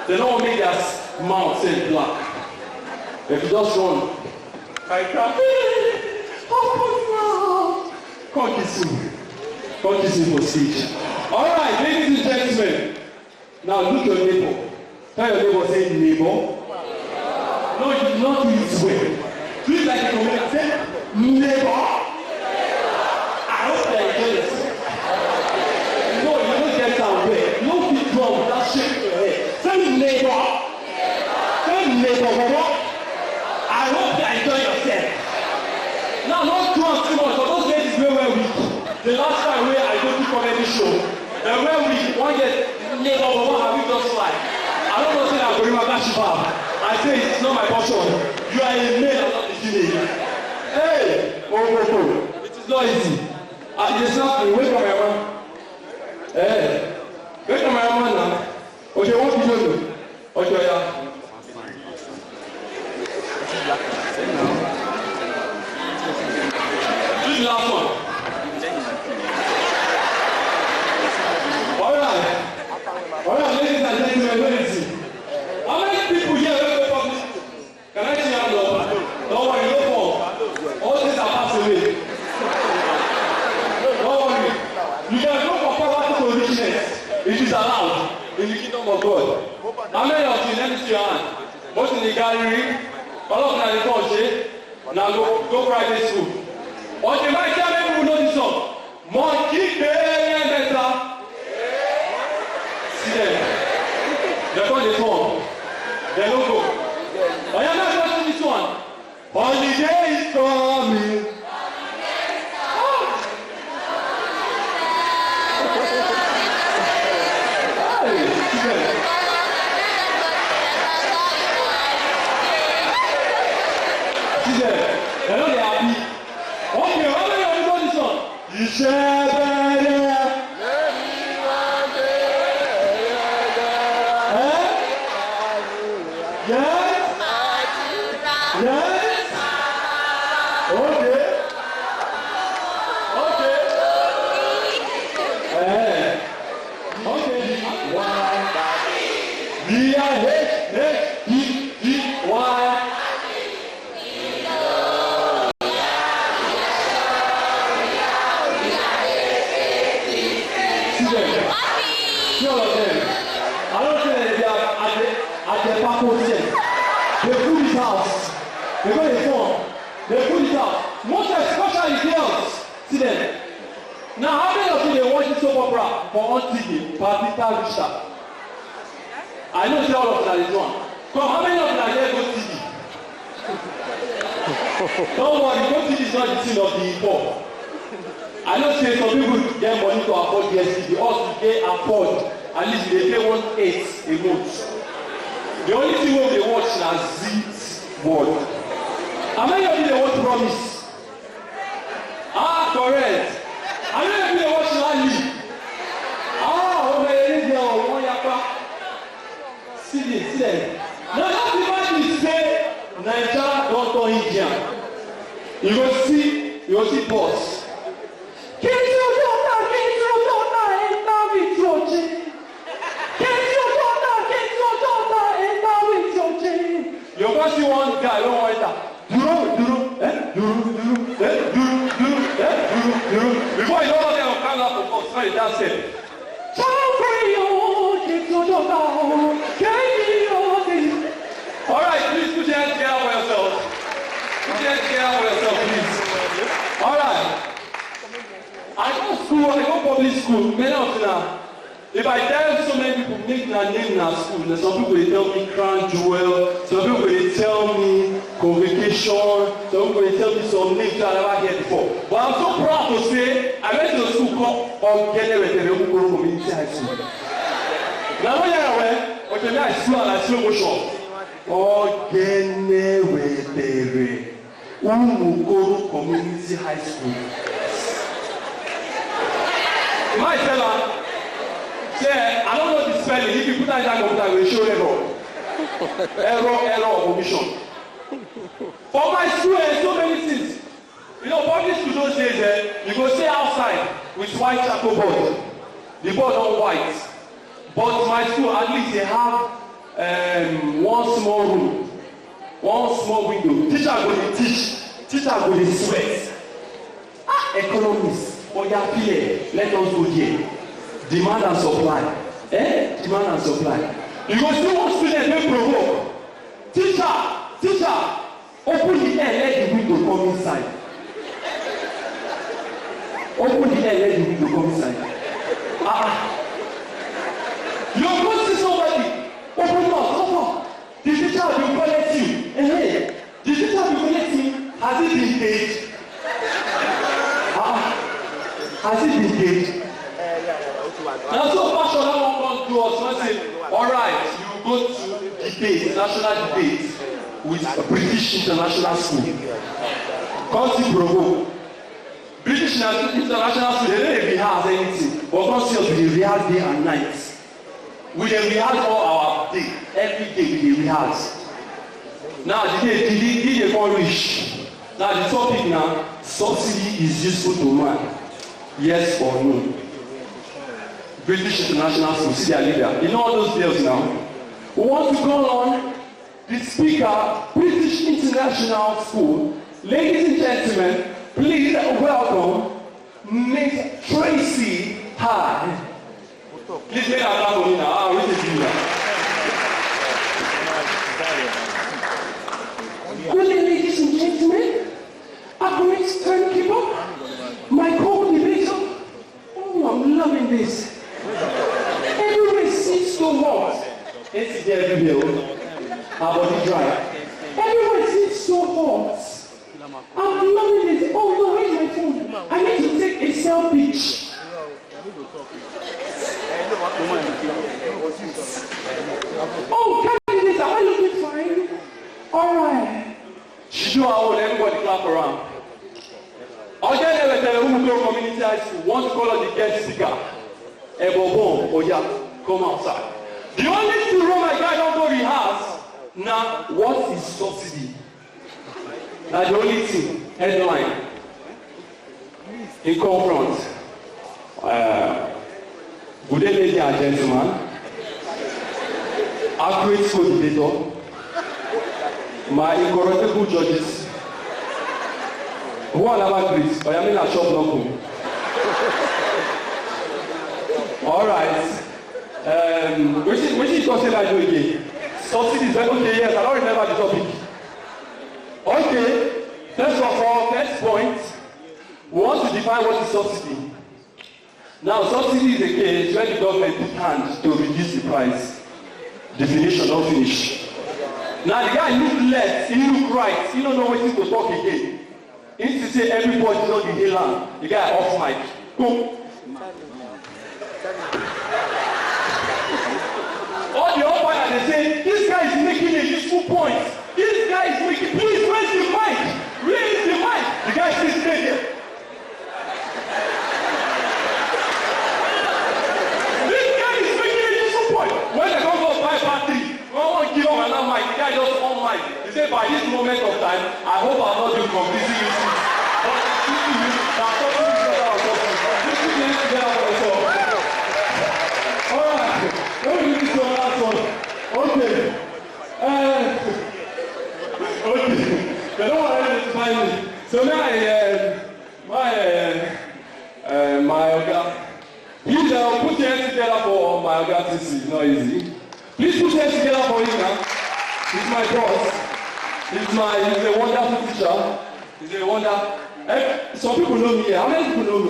They don't make their mouth say black. If you just run, I can't. Come kiss me. Come kiss me for speech. All right, ladies and gentlemen. Now look your neighbor. Tell your neighbor, say neighbor. No, you do not do it this way. Do it like a comedian. Say neighbor. I hope they enjoy this. No, you don't get down there. You don't feel wrong without shaking your head. Say neighbor. Say neighbor, brother. I hope they enjoy yourself. Now, not drunk too much, but those ladies were weak. The last time I go to comedy show, they were weak. One get neighbor, but what have you just like? I don't know say I'm going to bash you up. I say it's not my portion. You are a male and not a female. Hey! Oh. It is not easy. It's not me. Wait for my man. Hey! Wait for my man now. Okay, what do you do? Okay, yeah. This is the last one. Alright, ladies and gentlemen, let me see. How many people here will go public? Can I see your hand up? Don't worry, no fall. All things are passed away. Don't worry. You can go from poverty to richness. It is allowed in the kingdom of God. How many of you, let me see your hand? Most in the gallery, all of them are the country. Now go private school. Okay, my tell me who know this song. Monkey, better. They're called this one. They don't go. But you're not watching this one. Holiday is coming. See there. They know they're happy. Okay, how many of you know this one? You share better. Now, how many of you they watch this soap opera for on TV? Patricia Richard. I know say all of that is one. Come, how many of you are there go TV? Don't worry, go TV is not the thing of the poor. I know say some people get money to afford DSTV. Us we dey afford at least they pay 1/8 a month. The only thing wey they watch na Z's board. How many of you they watch Promise? Ah, correct. How many of you they watch Lali? Ah, oh my God, one yapa. See them. Now that the man say Nigeria don't turn Indian. You go see boss. You go see one guy, don't want that. Before you know what they will come up and sorry, that's it. All right, please put your hands together for yourself. Put your hands together for yourself, please. All right. I go public school, many of you now. If I tell so many people make their name in our school, then some people they tell me Crown Jewel, some people they tell me Convocation, some people they tell me some names I never heard before. But I'm so proud to say I went to a school called Ogene Community High School. Now when you're aware, Ogene High School and I slow motion. Ogene Community High School. Am I seller? Say, I don't know the spelling. If you put that in that computer, I will show error. Error, omission. For my school, so many things. You know, public school those days, you go stay outside with white charcoal board. The board on white. But my school, at least they have one small room, one small window. Teacher go to teach. Teacher go to sweat. Economists, for your PA, let us go here. Demand and supply. Demand and supply. You go see one student wey provoke. Teacher, open the air, let the window come inside. Open the air, let the window come inside. You go see somebody, open door, come on. The teacher will collect you. The teacher will collect you. Has it been paid? Has it been paid? Now so passionate one come to us and say, all right, you go to debate, national debate with British International School. Come see provoke. British International School, they don't rehearse anything, but come see us with the rehearse day and night. We dey rehearse all our day, every day we dey rehearse. Now the day dey come reach. Now the topic now, subsidy is useful to man. Yes or no? British International School, see their leader. You know all those deals now. We want to call on the speaker, British International School. Ladies and gentlemen, please welcome Miss Tracy High. Please make a clap for me now. Which is you now? Good evening, ladies and gentlemen. Accurate timekeeper, my co-debater. Oh, I'm loving this. Everywhere seems so hot. It's there everywhere. Our body dry. Everywhere seems so hot. I'm loving this. Oh no, where's my phone? I need to take a selfie. Oh, candidates, am I looking fine? Alright. She do her own, everybody clap around. Again, never tell who go community high school. Want to call on the guest speaker. Ebobon, Oya, come outside. The only thing wrong my guy don't go rehearse. Now, what is subsidy? That's the only thing. Headline. In confront. Good day, ladies and gentlemen. Accurate co-debater. My incorruptible judges. Who are never great, but I mean a shop local. Alright. Which is considered I do again? Subsidies, okay, yes, I don't remember the topic. Okay, first of all, first point, we want to define what is subsidy. Now, subsidy is a case when the government put hand to reduce the price. Definition, not finish. Now, the guy look left, he look right, he don't know what to talk again. He needs to say everybody is not the hill land. The guy off mic. Go. All the umpire they say, this guy is making a useful point. This guy is making, please raise the mic. Raise the mic. The guy still stay there. This guy is making a useful point. When they come to buy battery, one give him another mic. The guy just on mic. He say, by this moment of time, I hope I'm not doing completely useless. But that's something together or something. This is together for yourself. Alright. Let me do this one last one. Okay. Okay. They don't want to find me. So now my Oga. Please put your hands together for my Oga TC. It's not easy. Please put your hands together for him now. He's my boss. He's a wonderful teacher. He's a wonder. Some people know me here. How many people know me?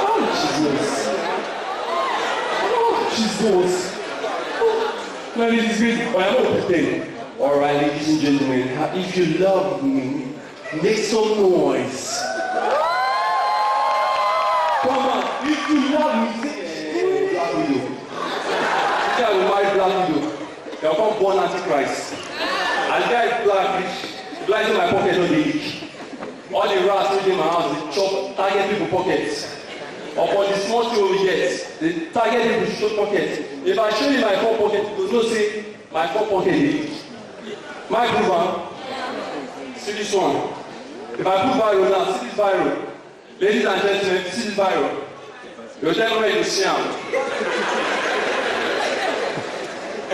Oh, Jesus. Jesus. No, this is good. I am not pretending. Alright, ladies and gentlemen, if you love me, make some noise. Come on, if you love me, say black widow. Say I will marry black widow. They will come born Antichrist. And the guy is black, blind in my pocket on the leak. All the rats in my house, they chop, target people pockets. or for the small thing we get, the target people show pocket. If I show you my 4 pocket, you will not say my 4 pocket. My proof, see this one. If I put viral now, see this viral. Ladies and gentlemen, see this viral. You tell me where you see them.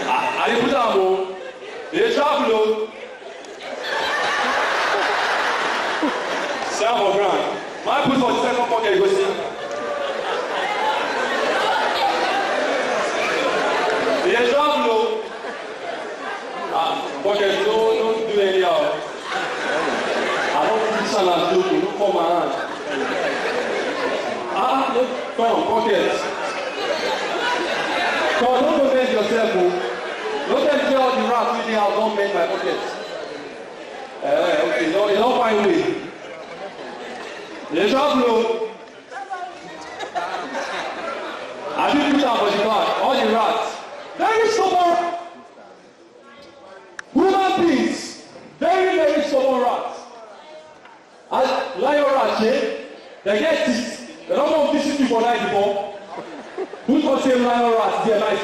I put them on. They travel. See them for ground. My put for the second pocket, you go see. They travel. Pocket, don't do anyhow. I don't put this one as joking, don't come my hand. Look, come, pocket. Come, don't prevent yourself, don't tell me all the rats within house, don't bend my pocket. Okay, you don't find way. They travel. I didn't put down for the bag, all the rats. Very stubborn. Human beings, very, very stubborn rats. As lion rats, they get teeth. They don't want to visit you for night before. Who's going to say lion rats? They're nice.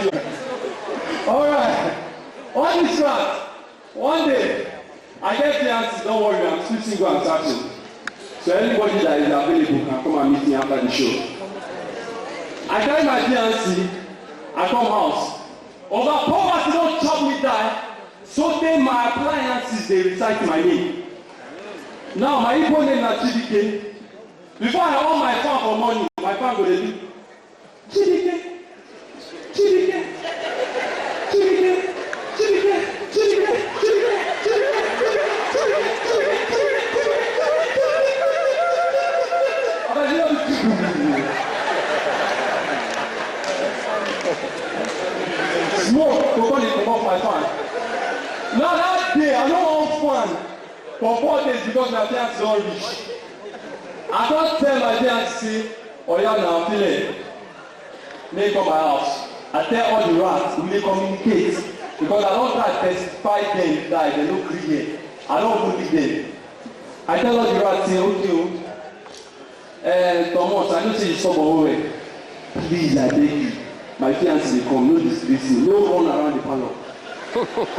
Alright. On this rat, one day, I get the answers, don't worry, I'm still single and searching. So anybody that is available can come and meet me after the show. I carry my DNC, I come house. Over poverty don't chop me die. So then my appliances, they recite my name. Now my Igbo name is Chidike. Before I own my farm for money, my farm go dey do Chidike, Chidike, Chidike, Chidike, Chidike, Chidike, Chidike, Smoke, go on, come off my farm. Now that day, I don't want fun for 4 days because my parents don't reach. I don't tell my parents, see, oh yeah, now I'm feeling. They come my house. I tell all the rats, we may communicate. Because I don't try to testify them die, they don't create. I don't believe them. I tell all the rats, say, okay, Thomas, I know say you stop away. Please, I beg you. My fiancé will come, no disgracing, no run around the parlor.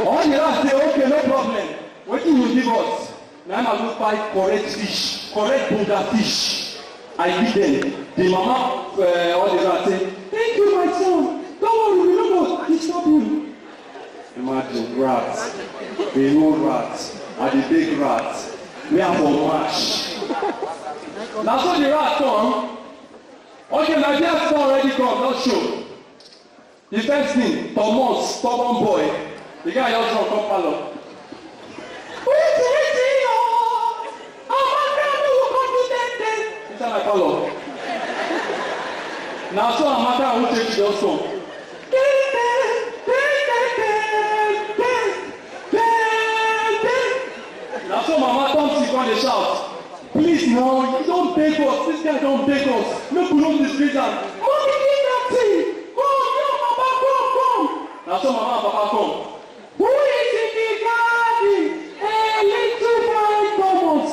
All the rats say, okay, no problem. What do you give us? Now I go buy correct fish, correct bunga fish. I give them. The mama, all the rats say, thank you, my son. Don't worry, we don't go disturb you. Imagine rats, the old rats, and the big rats. We are for mash. Now so the rat come. Okay, my dear son already come, not show. The first thing, Thomas, stubborn boy. The guy just from come parlor. Inside my parlor. Now so Amaka who take you just come. Now so mama come sit on the shout. Please now, you don't beg us. This guy don't beg us. No put on the street and mommy give that thing. Come, papa, come. Now so mama and papa come. Who is in the garden? A little boy Thomas.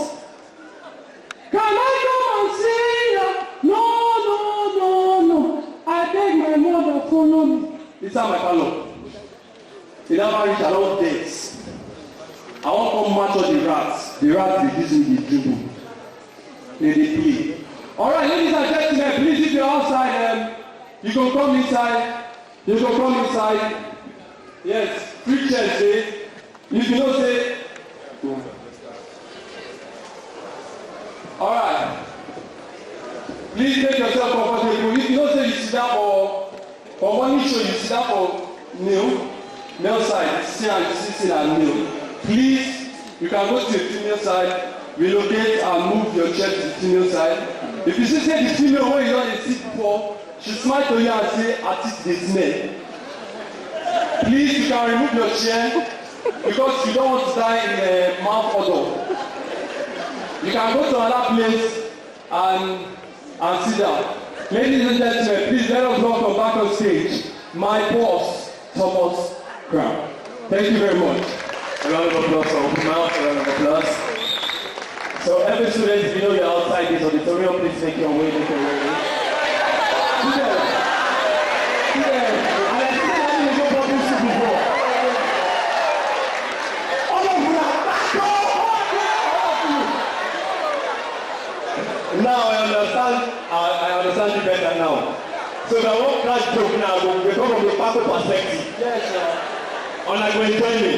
Can I come and see you? No. I beg my mother follow me. This is my parlor. He never reach around days. I want to come match all the rats. The rats they using the dribble. They play. All right, ladies and gentlemen, please if you're outside, you can come inside. You can come inside. Yes, free chairs, say. If you don't say. All right. Please make yourself comfortable. If you don't say you sit down for morning show, you sit down for male side, sit and kneel. Please, you can go to the female side, relocate and move your chair to the female side. If you see say the female where you don't sit before, she smile to you and say, artist dey smell. Please, you can remove your chair because you don't want to die in a mouth odor. You can go to another place and sit down. Ladies and gentlemen, please let us welcome back on stage my boss, Thomas Crown. Thank you very much. A round of applause for open mouth, a round of applause. So every student, if you know you're outside this auditorium, please make your way, make your way. I understand you better now. So the one class joke now we come from the pastor perspective. Yes, sir. And I will join me.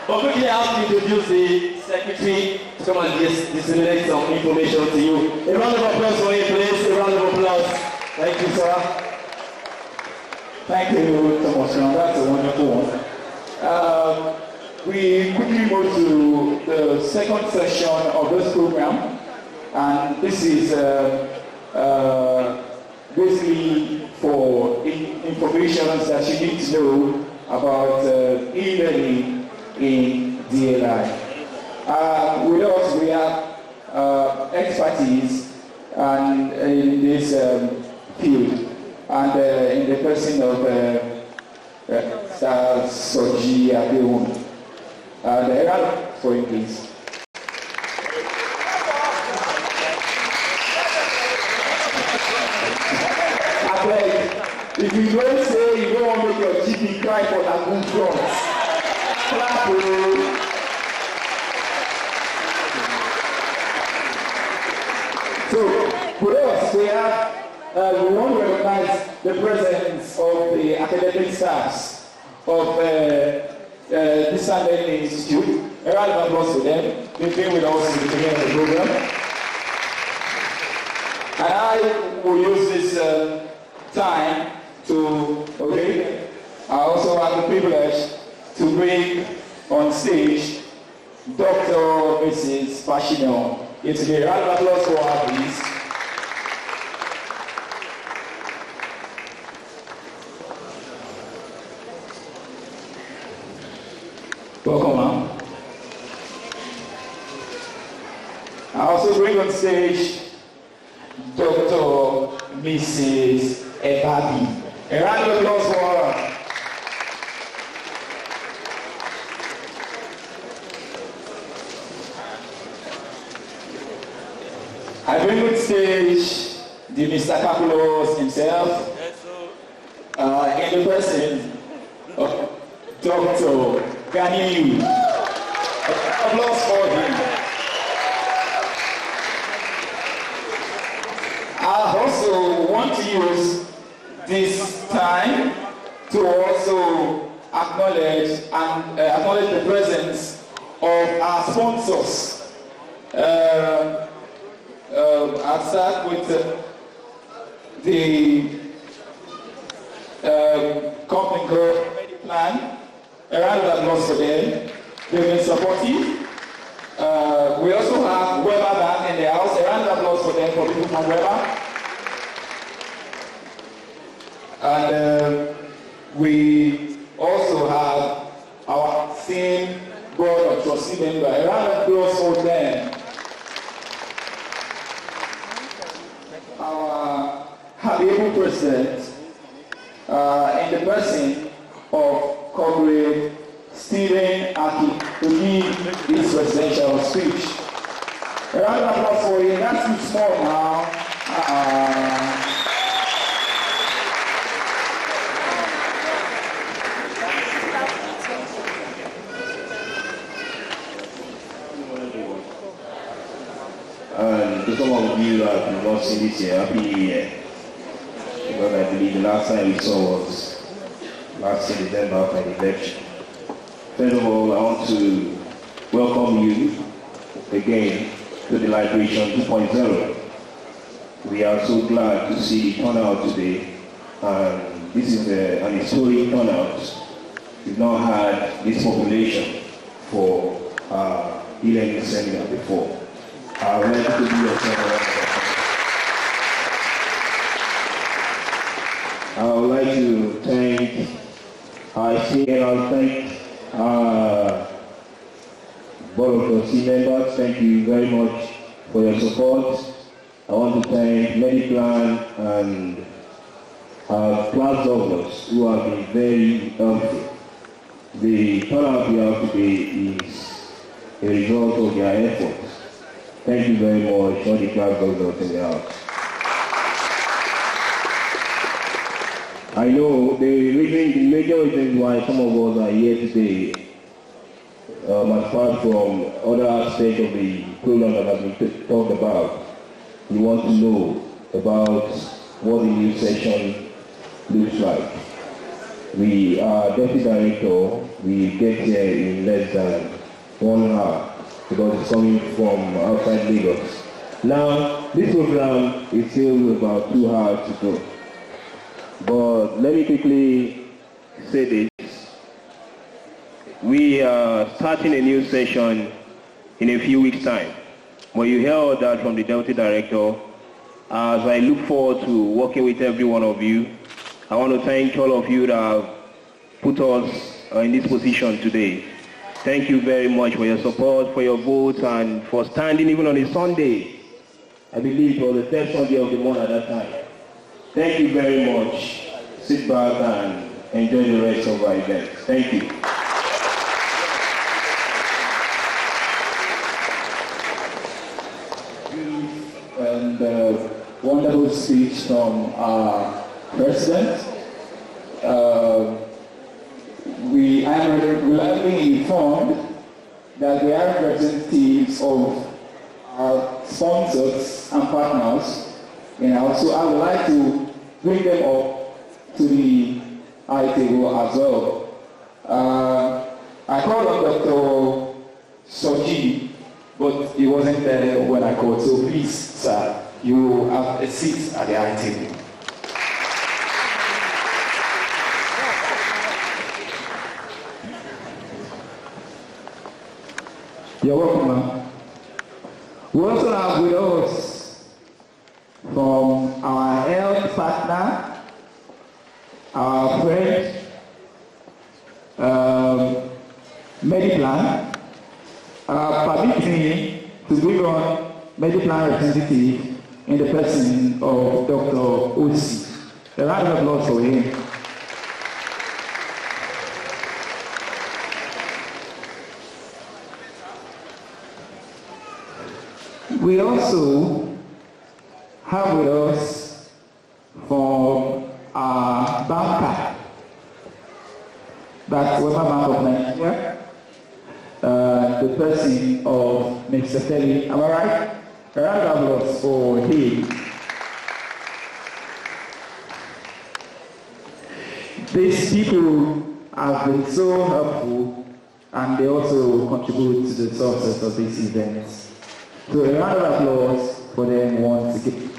But quickly I have to introduce the secretary to come and disseminate some information to you. A round of applause for him, please. A round of applause. Thank you, sir. Thank you, Thomas. That's a wonderful one. We quickly move to the second session of this program, and this is basically for information that you need to know about e-learning in DLI. With us, we have expertise and in this field, and in the person of Soji Adewon. The round for you, please. If you don't say you don't want to make your GP cry for that good front, clap. So, for us, we want to recognize the presence of the academic staffs of this Learning Institute. A round of applause for them. They've been with us in the beginning of the program. And I will use this time to, I also have the privilege to bring on stage Dr. Mrs. Fashino. It's a round of applause for her, please. Welcome, ma'am. I also bring on stage Dr. Mrs. Ebabi. A round of applause for her. I bring on stage the Mr. Kapulos himself, in the person of Dr. Ganiyu. Applause for him. I also want to use this time to also acknowledge the presence of our sponsors. I'll start with the company called Plan. A round of applause for them. They've been supportive. We also have Weber Bank in the house. A round of applause for them, for people from Weber. And we also have our same board of trustee member. A round of applause for them. Our able president, in the person of Comrade Stephen Aki, to give his presidential speech. A round of applause for him. That's too small now. To some of you that have not seen this year, Happy New Year. Because I believe the last time we saw was last December after the election. First of all, I want to welcome you again to the Beration 2.0. We are so glad to see the turnout today, and this is an historic turnout. We've not had this population for e-learning seminar before. I would like to be a seminar. I would like to thank Board of Trustee members. Thank you very much for your support. I want to thank Mediplan and our class governors who have been very helpful. The turnout we have today is a result of their efforts. Thank you very much for the class governors in the house. I know the major reason why some of us are here today, apart from other aspects of the program that has been talked about, we want to know about what the new session looks like. We are deputy director. We get here in less than 1 hour because it's coming from outside Lagos. Now, this program is still about 2 hours to go. But let me quickly say this. We are starting a new session in a few weeks' time. But you heard that from the deputy director. As I look forward to working with every one of you, I want to thank all of you that have put us in this position today. Thank you very much for your support, for your votes, and for standing even on a Sunday. I believe it was the first Sunday of the month at that time. Thank you very much. Sit back and enjoy the rest of our event. Thank you. And wonderful speech from our president. I am reliably informed that we are representatives of our sponsors and partners, so I would like to bring them up to the high table as well. I called on Dr. Soji, but he wasn't there when I called, so please, sir, you have a seat at the high table. You're welcome, ma'am. We also have with us from our health partner, our friend, Mediplan, permit me to bring on Mediplan representative in the person of Dr. Osi. A round of applause for him. We also have with us from our banker, that's Weber Bank of Nigeria, the person of Mr. Kelly. Am I right? A round of applause for him. These people have been so helpful and they also contribute to the success of these events. So a round of applause for them once again.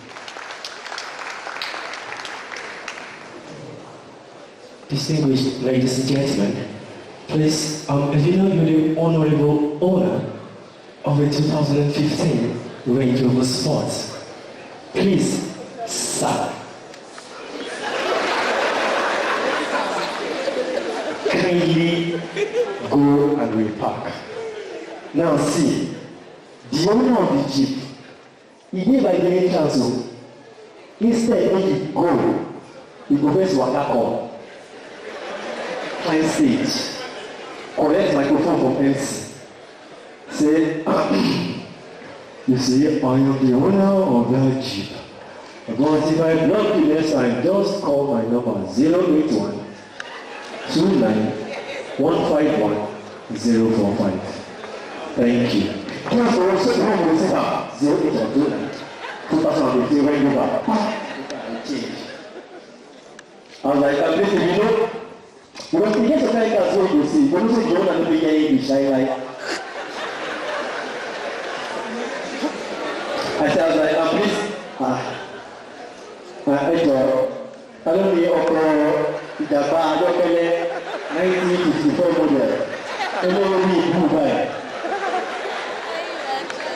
Distinguished ladies and gentlemen, please, if you know you're the honorable owner of the 2015 Range Rover Sports, please, sir, kindly go and repark. Now see, the owner of the Jeep, he gave by the entrance. Instead, when he go first waka come, find stage, correct microphone for MC. Say, you see, I am the owner of that Jeep. But if I block you next time, just call my number 081 29 151 045. Thank you. Just for us to have this up, 081 2015 right over. I was like, I'm listening, you know, because he gets a kind of what you see, but also you don't have to be English, like. I was like, I'm please, I don't need Okro, Japa, Dokele, 1954 model. I don't need Dubai.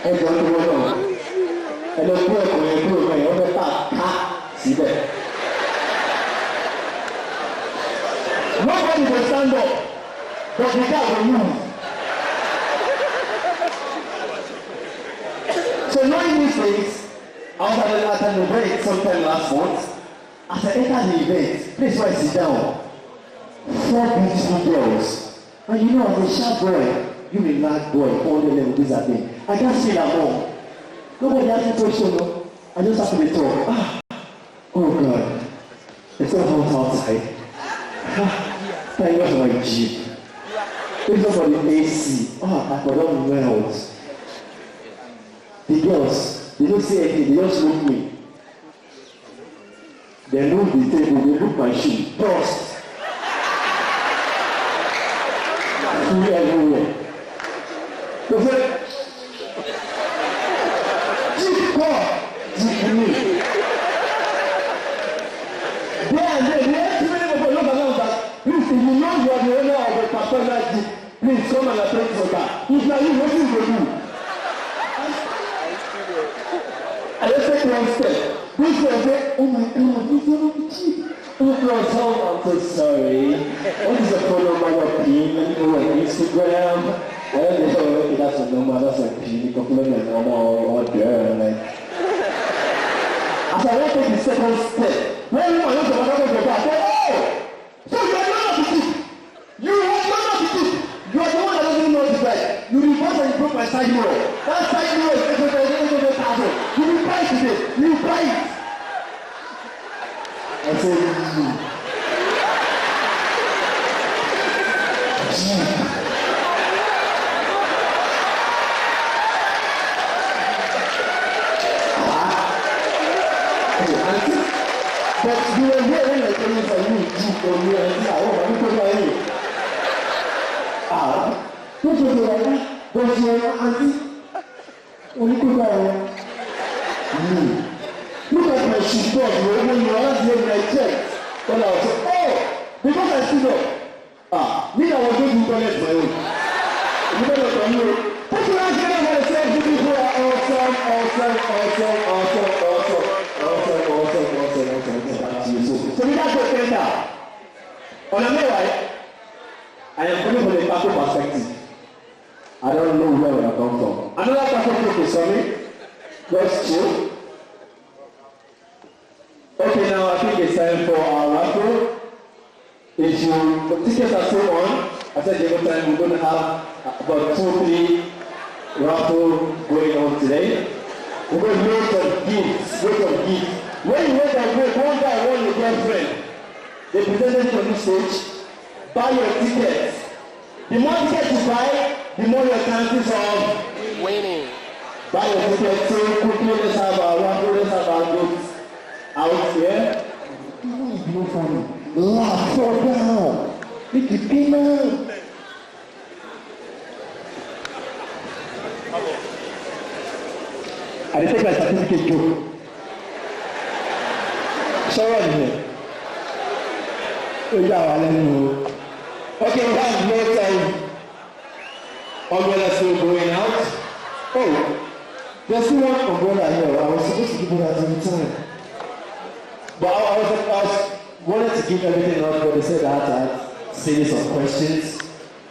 I don't know. I don't know my other part. See that? Nobody will stand up, but the car will move. So knowing these things, I was at an event sometime last month. As I entered the event, place where I sit down, 4 beautiful girls. And you know, as a sharp boy, you a mad boy, all the level this and thing. I can't see them all. Nobody asked me question, no. I just have to be talk. Oh God, it's so hot outside. Thank God for my Jeep. Thank God for the AC. I forgot my house. The girls, they don't say anything, they just look me. They move the table, they look my shoe, dust. Shoe everywhere. They say, Chief, come, Chief, me. There, too many people look around that, please, if you know you are the owner of a particular Jeep, please come and attend to that. If not, what you will do? I just take one step. This one say, oh my God, this is not cheap. Oh, I'm so sorry. What is the phone number of PIN? Let me go on Instagram. Okay, that's a number, that's a PIN. You can put my number or there. Like. As I take the second step, when you want to go back, I say, oh! So you are not the cheap. You are not the cheap. You are the one that doesn't know the price. You reverse and you broke my side mirror. That side mirror is 800,000. You will buy it today. You will buy it. I said, but you were here when I told you for you, for me, and I want to go to you. Don't you know that? Don't you know, auntie? When you go to look at my shoe dog, when you are here when I check. When I was like, oh, because I stood up. Me, I was going to connect my own. You know what I mean? Put your hands together for yourself. You people are awesome, awesome, awesome, awesome, awesome, awesome, awesome, awesome, awesome. So we got to get now. On the way, I am coming from a Paco perspective. I don't know where I come from. Another Paco is coming. That's true. Okay, now I think it's time for our raffle. If the tickets are still on, I said the other time we're going to have about 2-3 raffle going on today. We're going to loads of gifts, When you went and wait, one guy won your girlfriend. They presented it on this stage. Buy your tickets. The more tickets you buy, the more your chances of winning. Buy your tickets. So quickly, let's have our raffle, let's have our gifts out here. No funny. Laugh, fall down. Make it pay now. I take my certificate joke. Sorry, here. Okay, we have no time. Umbrella still going out. Oh, there's still one umbrella here. I was supposed to give it at any time. But I was wanted to give everything up, but they said I had to series of questions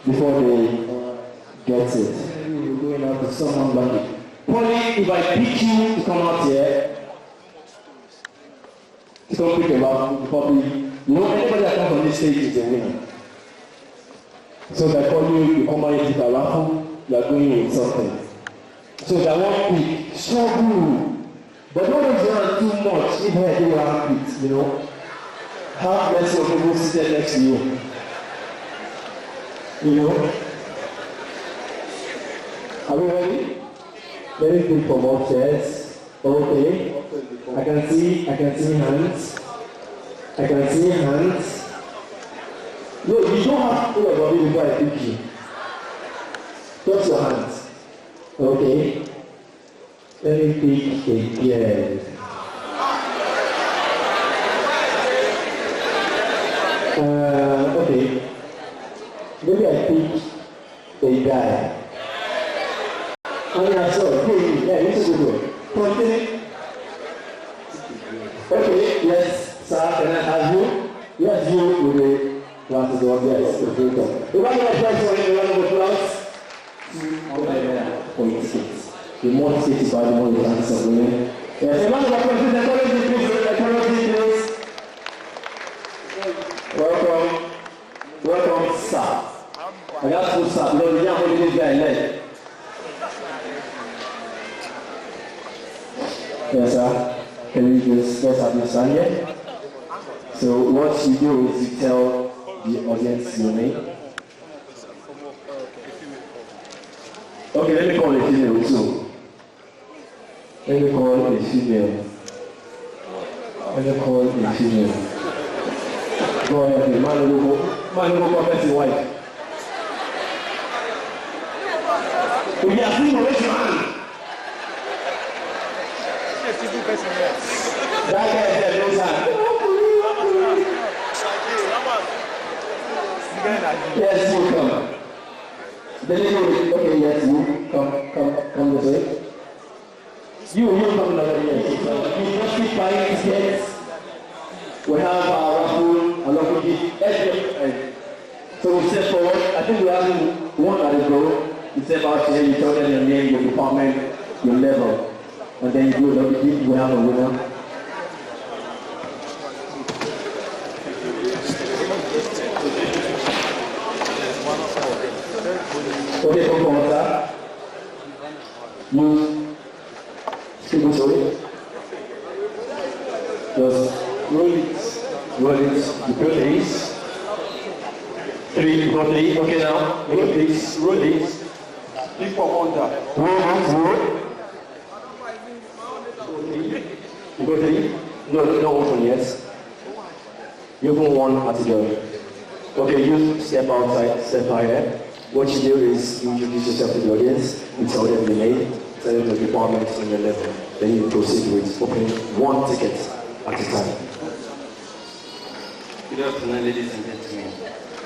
before they get it. We're going out to someone. Polly, if I pick you to come out here, to come pick about, you probably know anybody that comes on this stage is a winner. So if I call you, you come out into the raffle, you are going with something. So that one pick, struggle. But don't run too much if I do have it, you know. Have mercy on people sitting next to you. You know? Are we ready? Very good for more chairs. Okay. I can see hands. I can see hands. No, you don't have to pull your body before I pick you. Just your hands. Okay. Let me pick again. Okay. Maybe I pick a guy. Oh yeah, so yeah, this is a good one. Continue. Okay, yes, sir, can I have you? Yes, you with the glasses on, yes, the filter. The one of applause for him, the one of applause. For your tickets. The more tickets you buy, the more you can answer. Yes, a lot of applause, the quality, please. Welcome, sir. I got two sir, because we can't hold this guy left. Yes, sir. Can you just let's have your son here? So what you do is you tell the audience your name. Okay, let me call a female too. Let me call a female. When you call a female, go ahead, the man will go met his wife. We are seeing a rich man. That guy said, no, sir. Yes, you come. The lady, okay, yes, you come this way. You come another way. You just keep buying tickets. We have our raffle, a local gift, everything. So we step forward. I think we have one at the door. You step out here, you tell them your name, your department, your level. And then you do a local gift, we have a winner. Okay, come on, sir. You speak to it. Just roll it. You put these. 3, got 3. Okay, now. Roll this. Pick for under. Roll. You got 3? No, open, yes. You open one at the door. Okay, you step outside, step higher. What you do is you introduce yourself to the audience, you tell them your name, tell them the department and your level. Then you proceed with opening one ticket at a time. Good afternoon, ladies and gentlemen.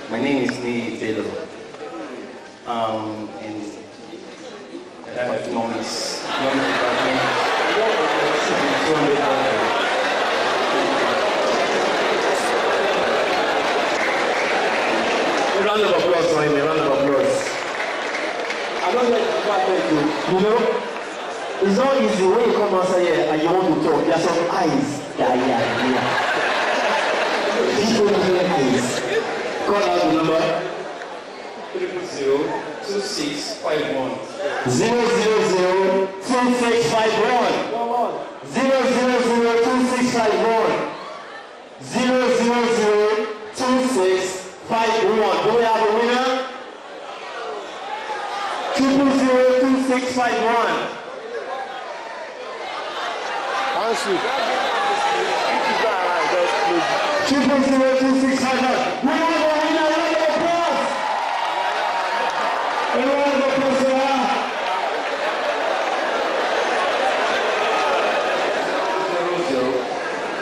My name is Nee Taylor. And economics department. A round of applause for him, a round of applause. I don't like to start with you know, it's not easy when you come outside here and you want to talk. There are some eyes. Yeah. People have eyes. Call out the number. 0002651. 0002651. 0002651. 0002651. Do we have a winner? 2202651. Answer. 2202651. We have a winner. Round of applause. A round of applause for her.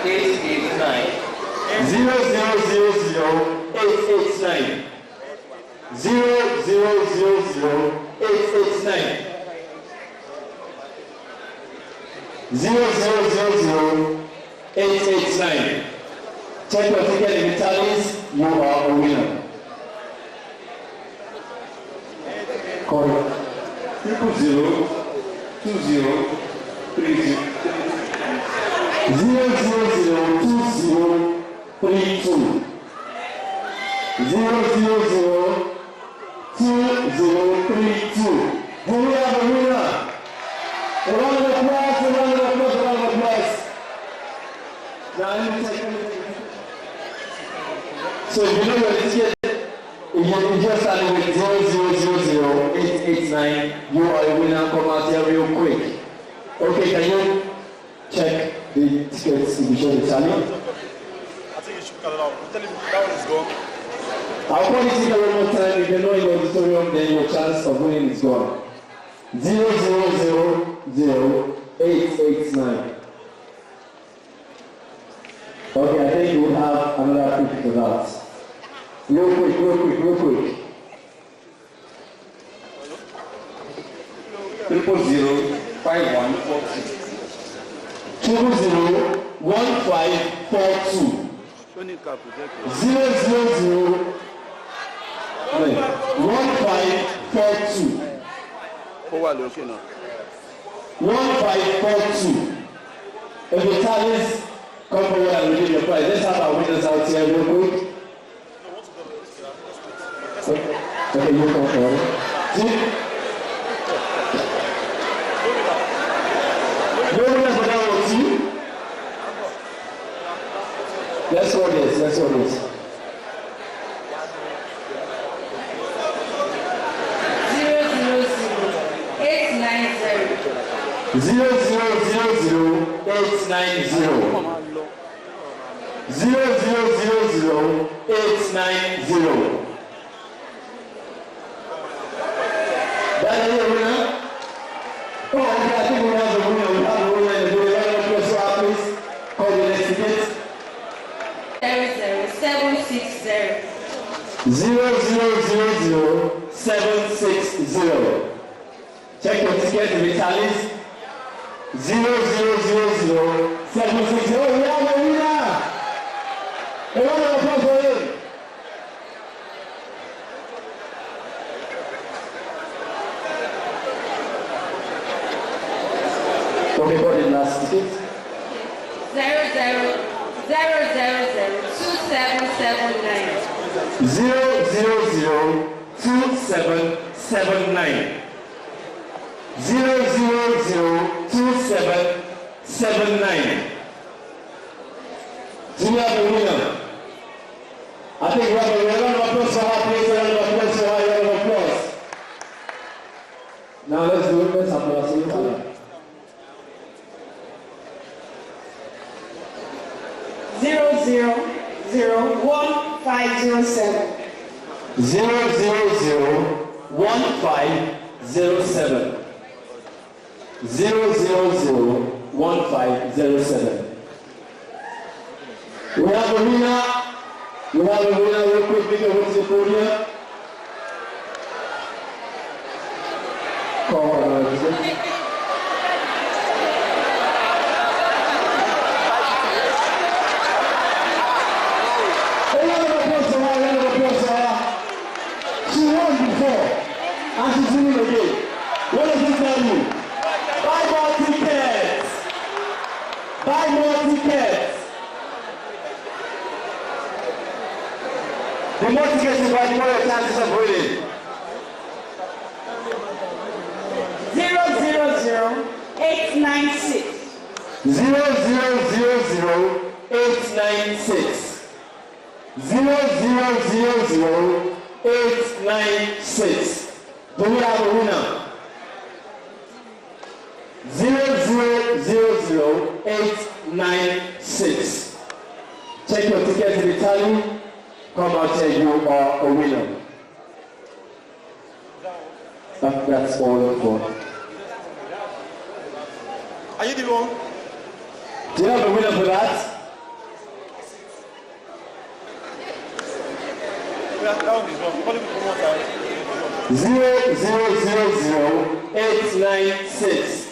889. 0000889. 0000889. 0000889. Check your ticket in the tallies, you are a winner. Call it. 0002032. 0002032. 0002032. Do we have a winner? A round of applause, a round of applause, a round of applause. Now let me take So if you know your ticket, if you just started with 0000889, you are a winner. Come out here real quick. Okay, can you check the tickets if you show the tally? I think you should cut it out. Tell him that one is gone. I'll call the ticket one more time. If you're not in the auditorium, then your chance of winning is gone. 0000889. Okay, I think we'll have another quick for that. Real quick. 0005142. 0001542. 0001542. 1542. If the tallies come forward and redeem your prize, let's have our winners out here real quick. Okay, you come forward. No winners for that one too? Let's hold this. 0000890. 0000890. That is the winner. Oh, okay, I think we have the winner. We have the winner in the video. Round of applause for her, please. Call the next ticket. 00760. 0000760. Check your ticket if it tallies. 0000760. Oh, we have the winner. A round of applause for him. Okay, what is the last ticket? 0002779. 0002779. 0002779. Do we have a winner? I think we have a round of applause for her, please. A round of applause for her, a round of applause. Now let's do it. Let's have a applause. 0001507. 0001507. 0001507. We have a winner. We have a winner. Real quick, make a way to the podium. Call her. She won before, and she's winning again. What does this tell you? Buy more tickets. Buy more tickets. The more tickets you buy, the more your chances of winning. 0000896. 0000896. 0000896. Do we have a winner? 0000896. Check your ticket to the tally. Come out here, you are a winner. That's all for. Are you the one? Do you have a winner for that? That one is wrong. Call it one more time. 0000896.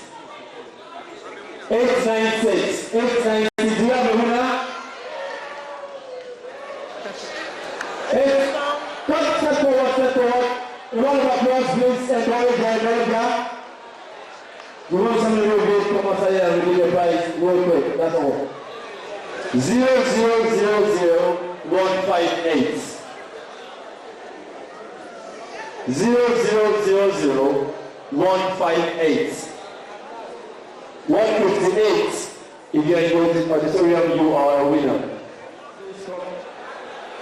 896. 896. Do you have a winner? Come step forward, step forward. A round of applause, please. Encourage her. We want somebody who will come outside here and give you a prize real quick. That's all. 0000158. 0000158. 158. If you are in the auditorium, you are a winner.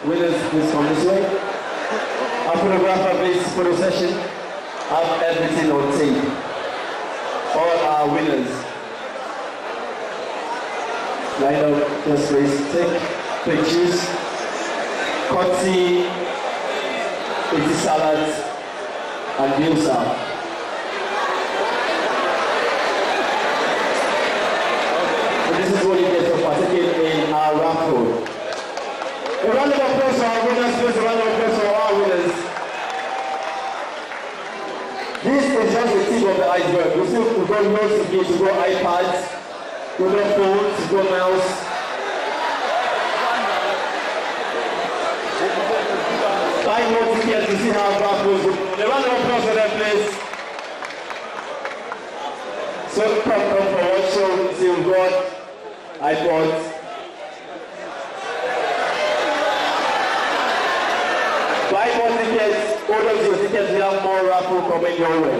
Winners, please come this way. Our photographer, please, photo session. Have everything on tape. All our winners. Line up, just please take pictures. Kotzi, Iti Salad, and Bilsa. So this is what you get for participating in our raffle. A round of applause for our winners, please. A round of applause for our winners. This is just the tip of the iceberg. We've got notes to give, we've got iPads, we've got phones, we've got mouse. Buy more tickets to see how far goes. A round of applause for them, please. So come forward, show, see we've got iPods. Buy more tickets, order your tickets, we have more raffle coming your way.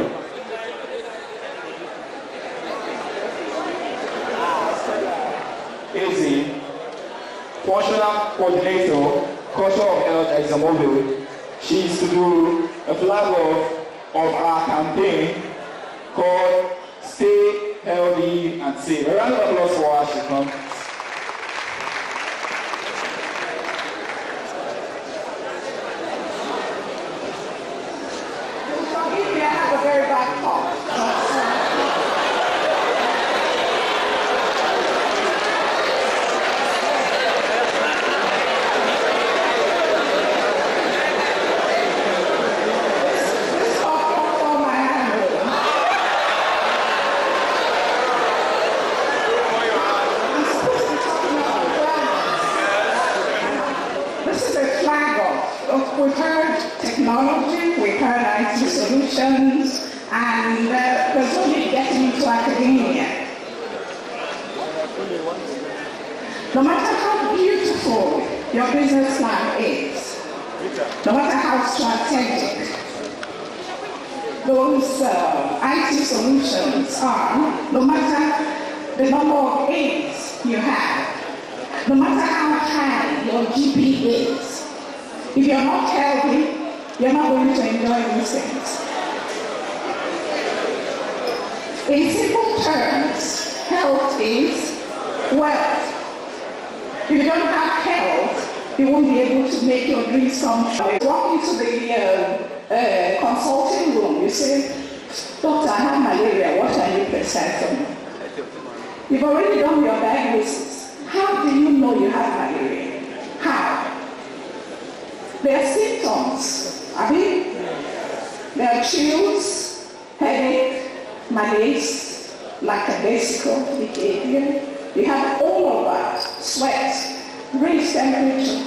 Easy. Functional coordinator, culture of health examobile. She is to do a flag of our campaign called Stay Healthy and Safe. A round of applause for her as she comes. I talk. We've heard technology, we've heard IT solutions, and there's only getting into academia. No matter how beautiful your business plan is, no matter how strategic those IT solutions are, no matter the number of A's you have, no matter how high your GP is, if you're not healthy, you're not going to enjoy these things. In simple terms, health is wealth. If you don't have health, you won't be able to make your dreams come true. Walk into the consulting room, you say, "Doctor, I have malaria, what can you prescribe for me?" You've already done your diagnosis. How do you know you have malaria? How? There are symptoms, there are chills, headache, malaise, lackadaisical behavior. You have all of that, sweat, raised temperature,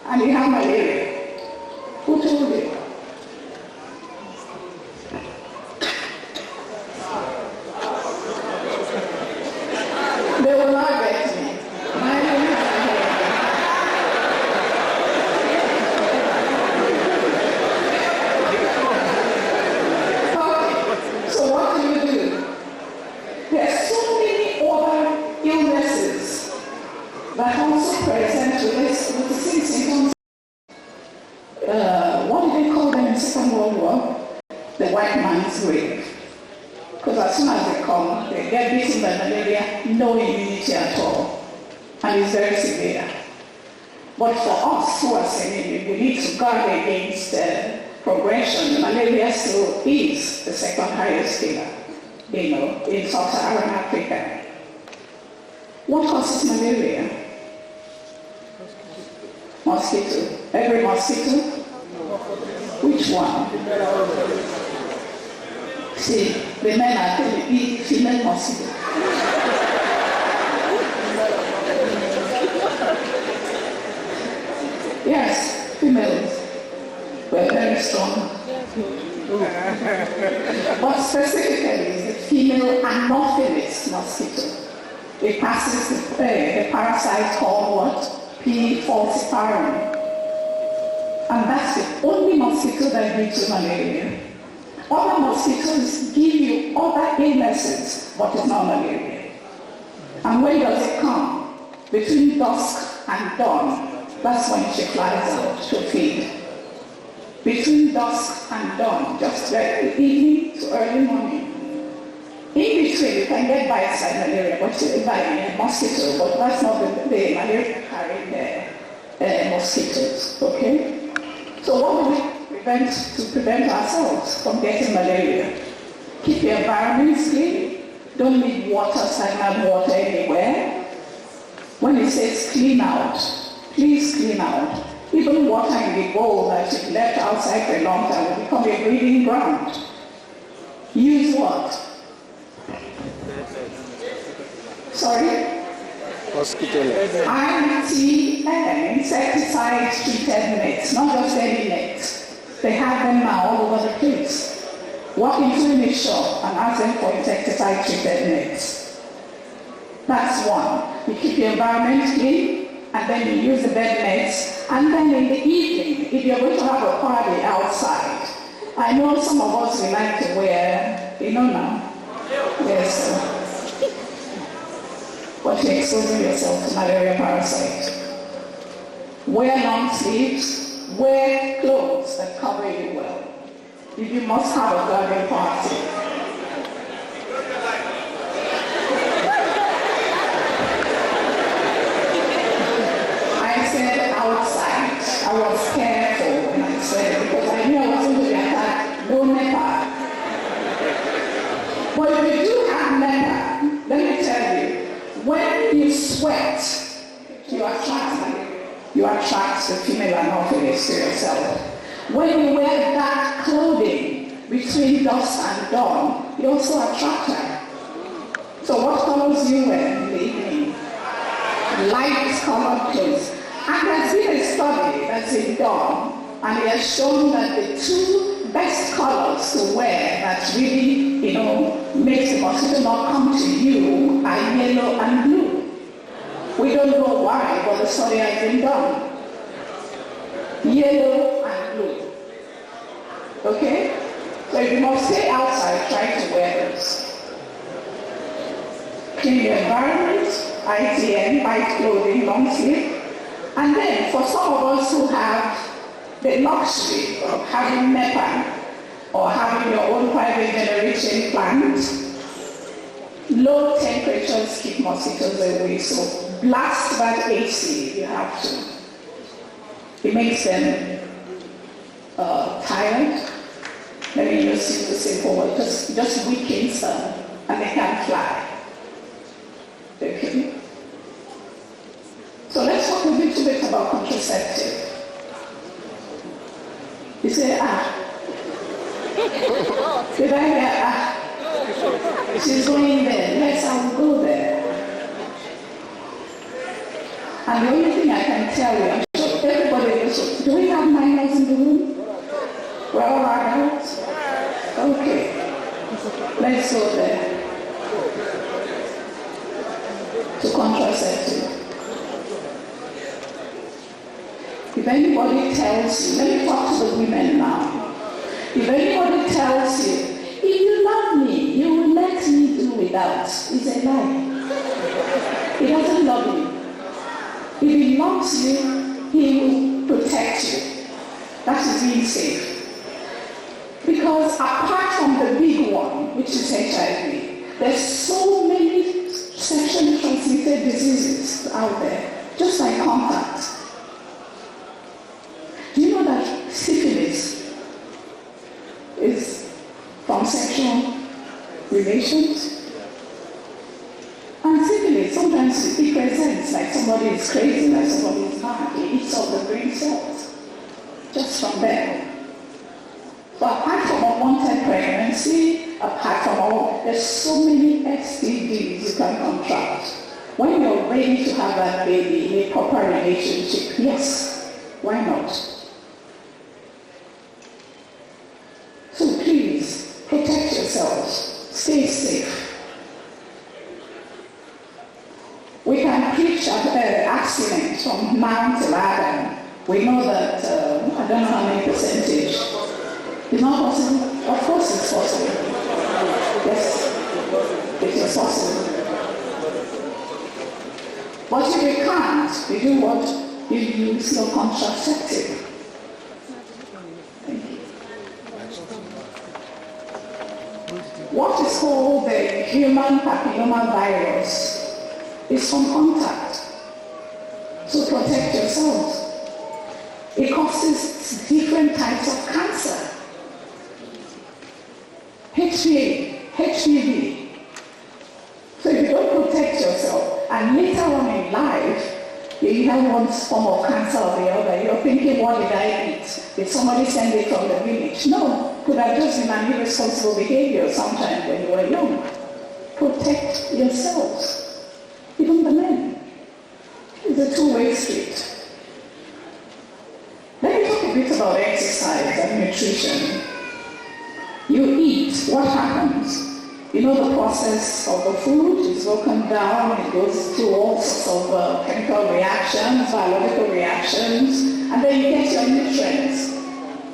and you have malaria. Who told you? They will not get me. But also present with the same symptoms. What did they call them in the Second World War? The white man's grave. Because as soon as they come, they get beaten by malaria, no immunity at all. And it's very severe. But for us who are senior, we need to guard against progression. Malaria still is the second highest killer, in sub-Saharan Africa. What causes malaria? Mosquito. Every mosquito? Which one? See, the men are telling me female mosquito. Yes, females. We're very strong. But specifically, the female Anopheles mosquito. It passes the parasite called what? P. falciparum. And that's the only mosquito that gives you malaria. Other mosquitoes give you other illnesses, but it's not malaria. And when does it come? Between dusk and dawn. That's when she flies out to feed. Between dusk and dawn, just like the evening to early morning. In between, you can get bites by malaria, by a mosquito, but that's not the malaria carrying mosquitoes, okay? So what do we prevent ourselves from getting malaria? Keep your environment clean. Don't leave water, stagnant water anywhere. When it says clean out, please clean out. Even water in the bowl that you've left outside for a long time will become a breeding ground. Use what? Sorry? Mosquito net. ITN, insecticide treated nets, not just any nets. They have them now all over the place. Walk into any shop and ask them for insecticide treated nets. That's one. You keep your environment clean, and then you use the bed nets, and then in the evening, if you're going to have a party outside, I know some of us we like to wear, now, yes. But you're exposing yourself to malaria parasite. Wear long sleeves, wear clothes that cover you well. If you must have a garden party. I said outside. I was careful when I said it because I knew I was going to be attacked wet, you attract the female anopheles to yourself. When you wear dark clothing between dusk and dawn, you also attract her. So what colors you wear in the evening? Light colored clothes. And there's been a study that's been done, and it has shown that the two best colors to wear that really, makes the mosquito not come to you are yellow and blue. We don't know why, but the study has been done. Yellow and blue. Okay? So if you must stay outside, try to wear those. Clean your environment, ITN, white clothing, long sleeve. And then for some of us who have the luxury of having NEPA or having your own private generation plant, low temperatures keep mosquitoes away. So blast that AC if you have to. It makes them tired. Let me just use the simple word. Just weakens them and they can't fly. Okay? So let's talk a little bit about contraceptive. You say, did I hear, she's going there, yes, I will go there. And the only thing I can tell you, I'm sure everybody knows, do we have minors in the room? We're all adults? Okay, let's go there. To contraceptive. If anybody tells you, let me talk to the women now. If anybody tells you, if you love me, you will let me do without, it's a lie. He doesn't love you. If he loves you, he will protect you. That is being safe. Because apart from the big one, which is HIV, there's so many sexually transmitted diseases out there, just like contact. Do you know that syphilis is from sexual relations? And syphilis, sometimes it presents like somebody is crazy, like somebody is mad. It eats up the brain cells, just from there. So apart from unwanted pregnancy, apart from all, there's so many STDs you can contract. When you're ready to have that baby in a proper relationship, yes, why not? So please, protect yourselves. Stay safe. We can preach abstinence from now till Adam. We know that, I don't know how many percentage. It's not possible? Of course it's possible. Yes, it is possible. But if you can't, you do what? You use your contraceptive. What is called the human papillomavirus is from contact. So protect yourselves. It causes different types of cancer. HPV. So if you don't protect yourself, and later on in life, you have one form of cancer or the other, you're thinking, what did I eat? Did somebody send it from the village? No, could have just been an irresponsible behavior sometime when you were young. Protect yourselves. Even the men. It's a two-way street. Let me talk a bit about exercise and nutrition. You eat, what happens? You know the process of the food is broken down, it goes through all sorts of chemical reactions, biological reactions, and then you get your nutrients.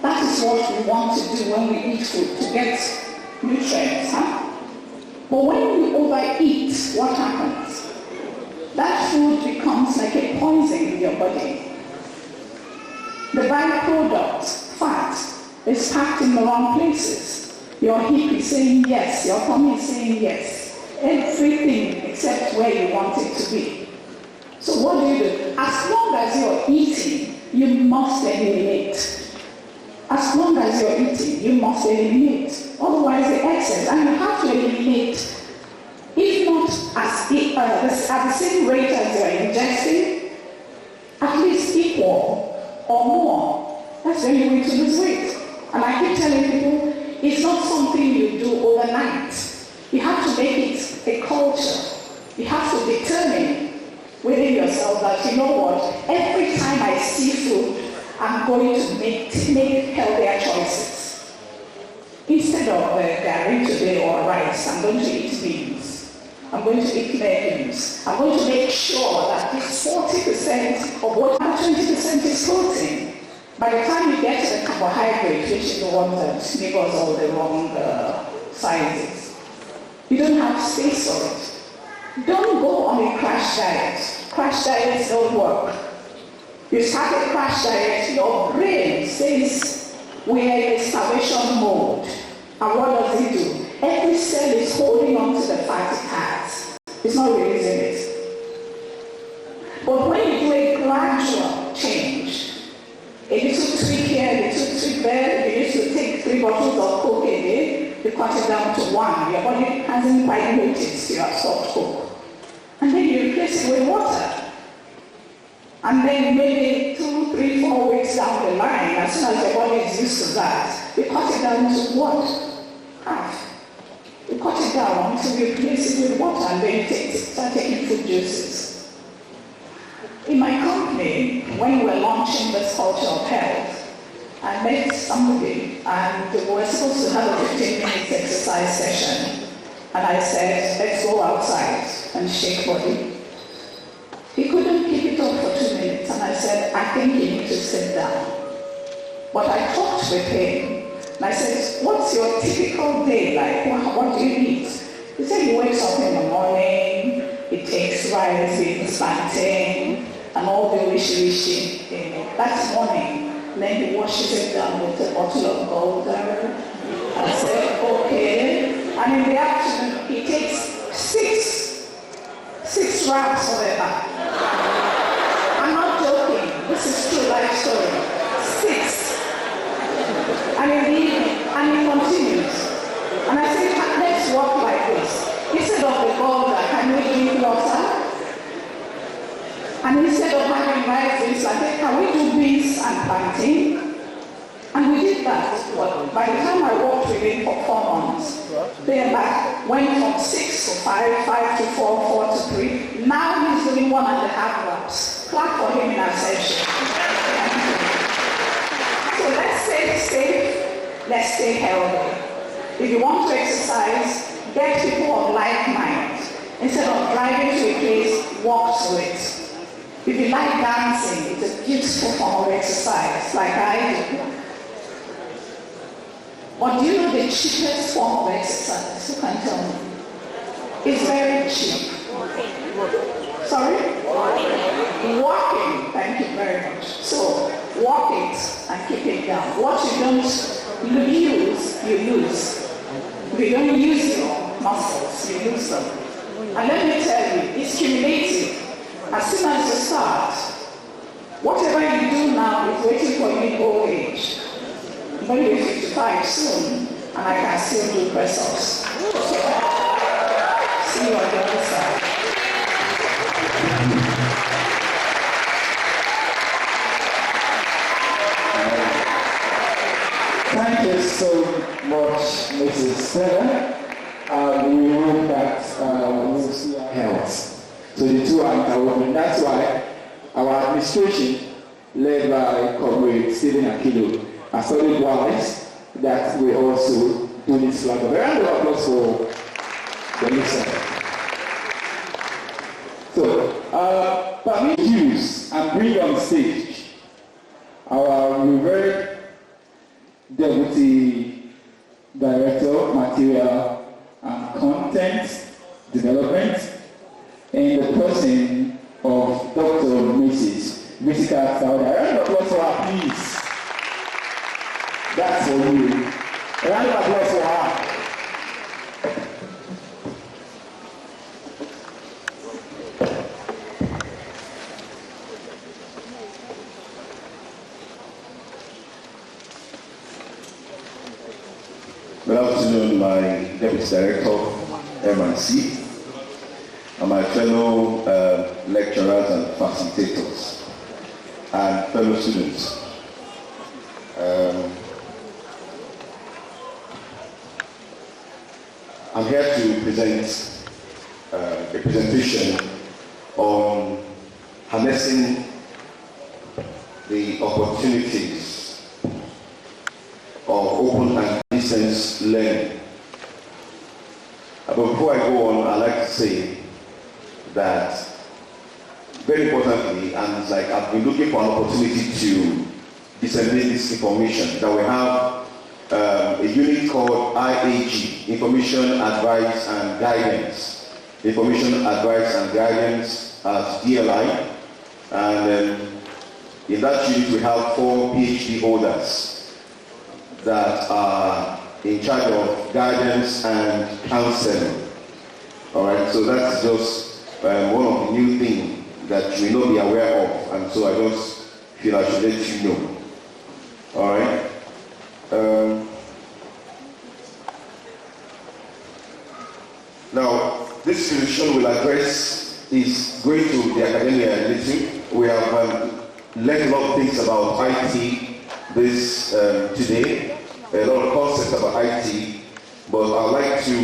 That is what we want to do when we eat food, to get nutrients. But when you overeat, what happens? That food becomes like a poison in your body. The byproduct, fat, is packed in the wrong places. Your hip is saying yes, your tummy is saying yes. Everything except where you want it to be. So what do? As long as you're eating, you must eliminate. As long as you're eating, you must eliminate. Otherwise the excess, and you have to eliminate. If not at the same rate as you're ingesting, at least equal or more. That's the only way to lose weight. And I keep telling people, it's not something you do overnight. You have to make it a culture. You have to determine within yourself that, you know what, every time I see food, I'm going to make healthier choices. Instead of gari today or rice, I'm going to eat beans. I'm going to eat legumes. I'm going to make sure that this 40% of what 20% is protein. By the time you get to the carbohydrate, which is the one that neighbors all the wrong sizes, you don't have space for it. Don't go on a crash diet. Crash diets don't work. You start a crash diet, your brain says we are in a starvation mode. And what does it do? Every cell is holding on to the fatty parts. It's not releasing it. But when you do a gradual change, a little tweak here, a little tweak there, you used to take 3 bottles of Coke a day, you cut it down to 1. Your body hasn't quite noticed you have stopped Coke. And then you replace it with water. And then maybe 2, 3, 4 weeks down the line, as soon as your body is used to that, you cut it down to what? Half. You cut it down until you replace it with water, and then you start taking fruit juices. In my company, when we were launching this culture of health, I met somebody, and we were supposed to have a 15-minute exercise session. And I said, let's go outside and shake body. He couldn't keep it up for 2 minutes, and I said, I think you need to sit down. But I talked with him, and I said, what's your typical day like? What do you eat? He said he wakes up in the morning, he takes rice, beans, plantain, and all the wishy-wishy. That's morning. And then he washes it down with a bottle of Golden. I said, okay. And in the afternoon, he takes six wraps or whatever. I'm not joking. This is true life story. 6. And in the evening, and he continues. And I said, let's walk like this. Instead of the Golden, can we drink water? And instead of having rice, I said, can we do beans and plantain? And we did that. Well, by the time I worked with him for 4 months, their back went from 6 to 5, 5 to 4, 4 to 3. Now he's doing 1.5 wraps. Clap for him in absentia. So let's stay safe, let's stay healthy. If you want to exercise, get people of like mind. Instead of driving to a place, walk to it. If you like dancing, it's a beautiful form of exercise, like I do. But do you know the cheapest form of exercise? Who can tell me? It's very cheap. Sorry? Walking. Thank you very much. So, walk it and keep it down. What you don't use, you lose. If you don't use your muscles, you lose them. And let me tell you, it's cumulative. As soon as you start, whatever you do now is waiting for you in old age. I'm going to be 55 soon, and I can still do press-ups. See you on the other side. Thank you so much, Mrs. Stella. We hope that we'll see our health. So the two are interwoven. That's why our administration, led by Comrade Stephen Akido, has studied wise that we also do this flag. A round of applause for the mixer. So, permit use and bring on stage our revered Deputy Director of Material and Content Development, in the person of Dr. Mrs. Jessica Sauda. A round of applause for her, please. That's for you. A round of applause for her. Good afternoon, my Deputy Director, M&C. my fellow lecturers and facilitators, and fellow students. I'm here to present a presentation on harnessing the opportunities of open and distance learning. But before I go on, I'd like to say that very importantly, and it's like I've been looking for an opportunity to disseminate this information, that we have a unit called IAG, Information Advice and Guidance. Information Advice and Guidance as DLI. And in that unit we have 4 PhD holders that are in charge of guidance and counseling. Alright, so that's just one of the new things that you may not be aware of, and so I just feel I should let you know. Alright. Now, this solution will address is going to the academia a little. We have learned a lot of things about IT this today, a lot of concepts about IT, but I'd like to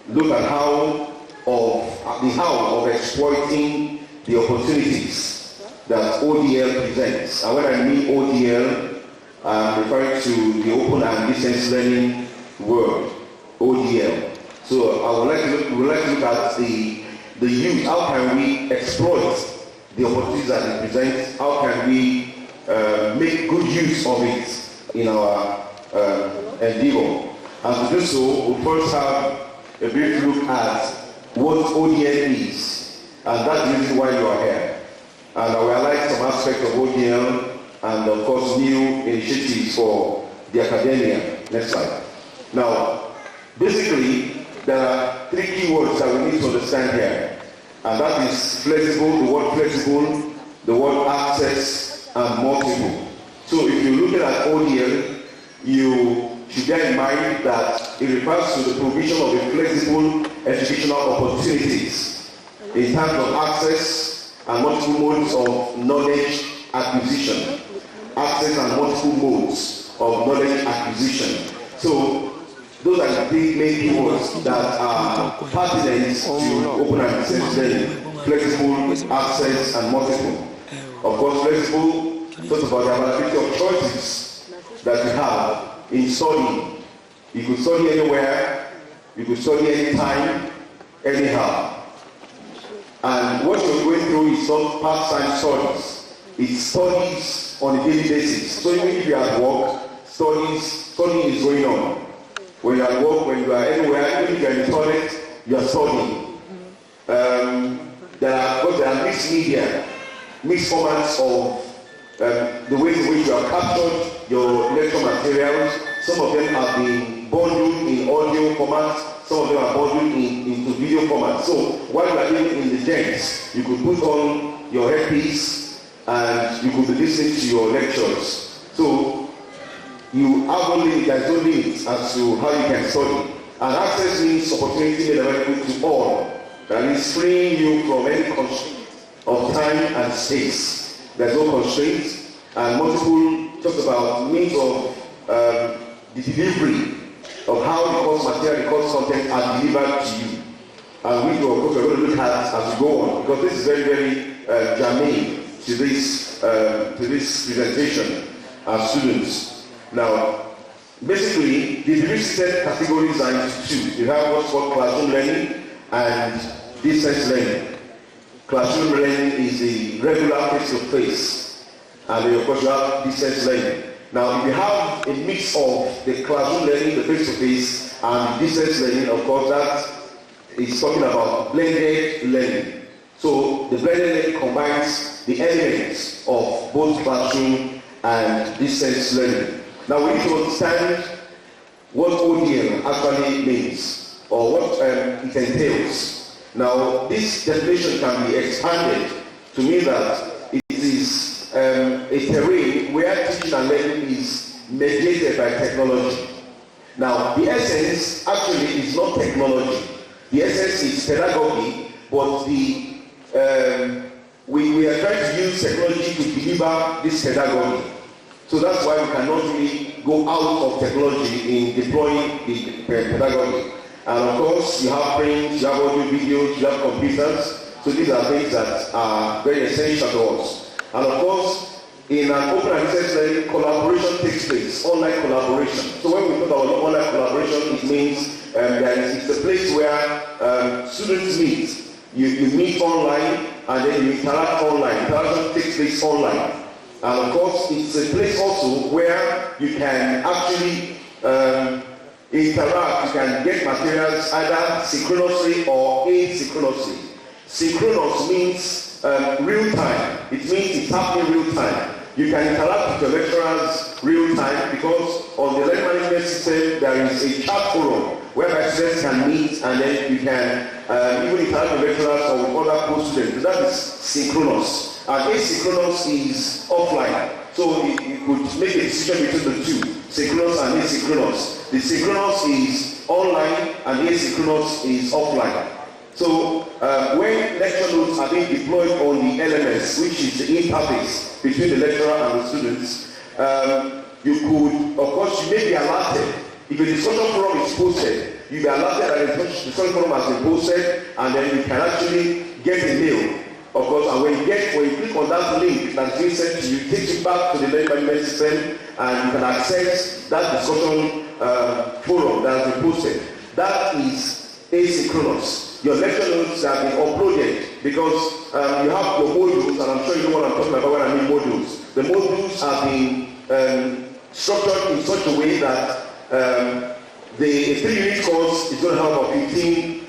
look at how of exploiting the opportunities that ODL presents. And when I mean ODL, I'm referring to the open and distance learning word, ODL. So I would like to look at the use. How can we exploit the opportunities that it presents? How can we make good use of it in our endeavor? And to do so, we'll first have a brief look at what ODL is, and that's the reason why you are here. And I will highlight some aspects of ODL and of course new initiatives for the academia. Next slide. Now, basically, there are 3 keywords that we need to understand here, and that is flexible, the word flexible, the word access, and multiple. So if you're looking at ODL, you should bear in mind that it refers to the provision of a flexible educational opportunities in terms of access and multiple modes of knowledge acquisition. Access and multiple modes of knowledge acquisition. So those are the 3 main keywords that are pertinent to open and distance learning: flexible, access, and multiple. Of course, flexible talks about the availability of choices that you have in studying. You could study anywhere, you could study anytime, anyhow. And what you're going through is not part-time studies. It's studies on a daily basis. So even if you're at work, studying is going on. When you're at work, when you are anywhere, even if you're in the toilet, you are studying. There are mixed media, mixed formats of the ways in which you have captured your lecture materials. Some of them are being bundled in audio format, some of them are bundled into video format. So while you are even in the dance, you could put on your headpiece and you could be listening to your lectures. So you have there's no limit as to how you can study. And access means opportunity made available to all. That is freeing you from any constraint of time and space. There's no constraints. And multiple talks about means of the delivery of how the course material, the course content are delivered to you. And we of course are going to look at as we go on, because this is very, very germane to this presentation as students. Now, basically, the delivery set categories are into 2. You have what's called classroom learning and distance learning. Classroom learning is the regular face-to-face, and then of course you have distance learning. Now, if you have a mix of the classroom learning, the face-to-face, and the distance learning, of course that is talking about blended learning. So the blended learning combines the elements of both classroom and distance learning. Now we need to understand what ODL actually means, or what it entails. Now, this definition can be expanded to mean that it is a terrain where teaching and learning is mediated by technology. Now, the essence actually is not technology. The essence is pedagogy, but we are trying to use technology to deliver this pedagogy. So that's why we cannot really go out of technology in deploying the pedagogy. And of course, you have print, you have audio, videos, you have computers. So these are things that are very essential to us. And of course, in an open access learning, collaboration takes place, online collaboration. So when we talk about online collaboration, it means it's a place where students meet. You meet online and then you interact online. Interaction takes place online. And of course, it's a place also where you can actually interact. You can get materials either synchronously or asynchronously. Synchronous means real time. It means it's happening real time. You can interact with your lecturers real time because on the learning management system there is a chat forum whereby students can meet and then you can even interact with lecturers or with other co-students. So that is synchronous. And asynchronous is offline. So you could make a decision between the two, synchronous and asynchronous. The synchronous is online and asynchronous is offline. So when lecture notes are being deployed on the LMS, which is the interface between the lecturer and the students, you could, of course, you may be alerted. If a discussion forum is posted, you'll be alerted that the discussion forum has been posted, and then you can actually get a mail, of course, and when you click on that link that's been sent to you, it takes you back to the learning management system, and you can access that discussion forum that has been posted. That is asynchronous. Your lecture notes have been uploaded because you have your modules, and I'm sure you know what I'm talking about when I mean modules. The modules have been structured in such a way that the 3-unit course is going to have about 15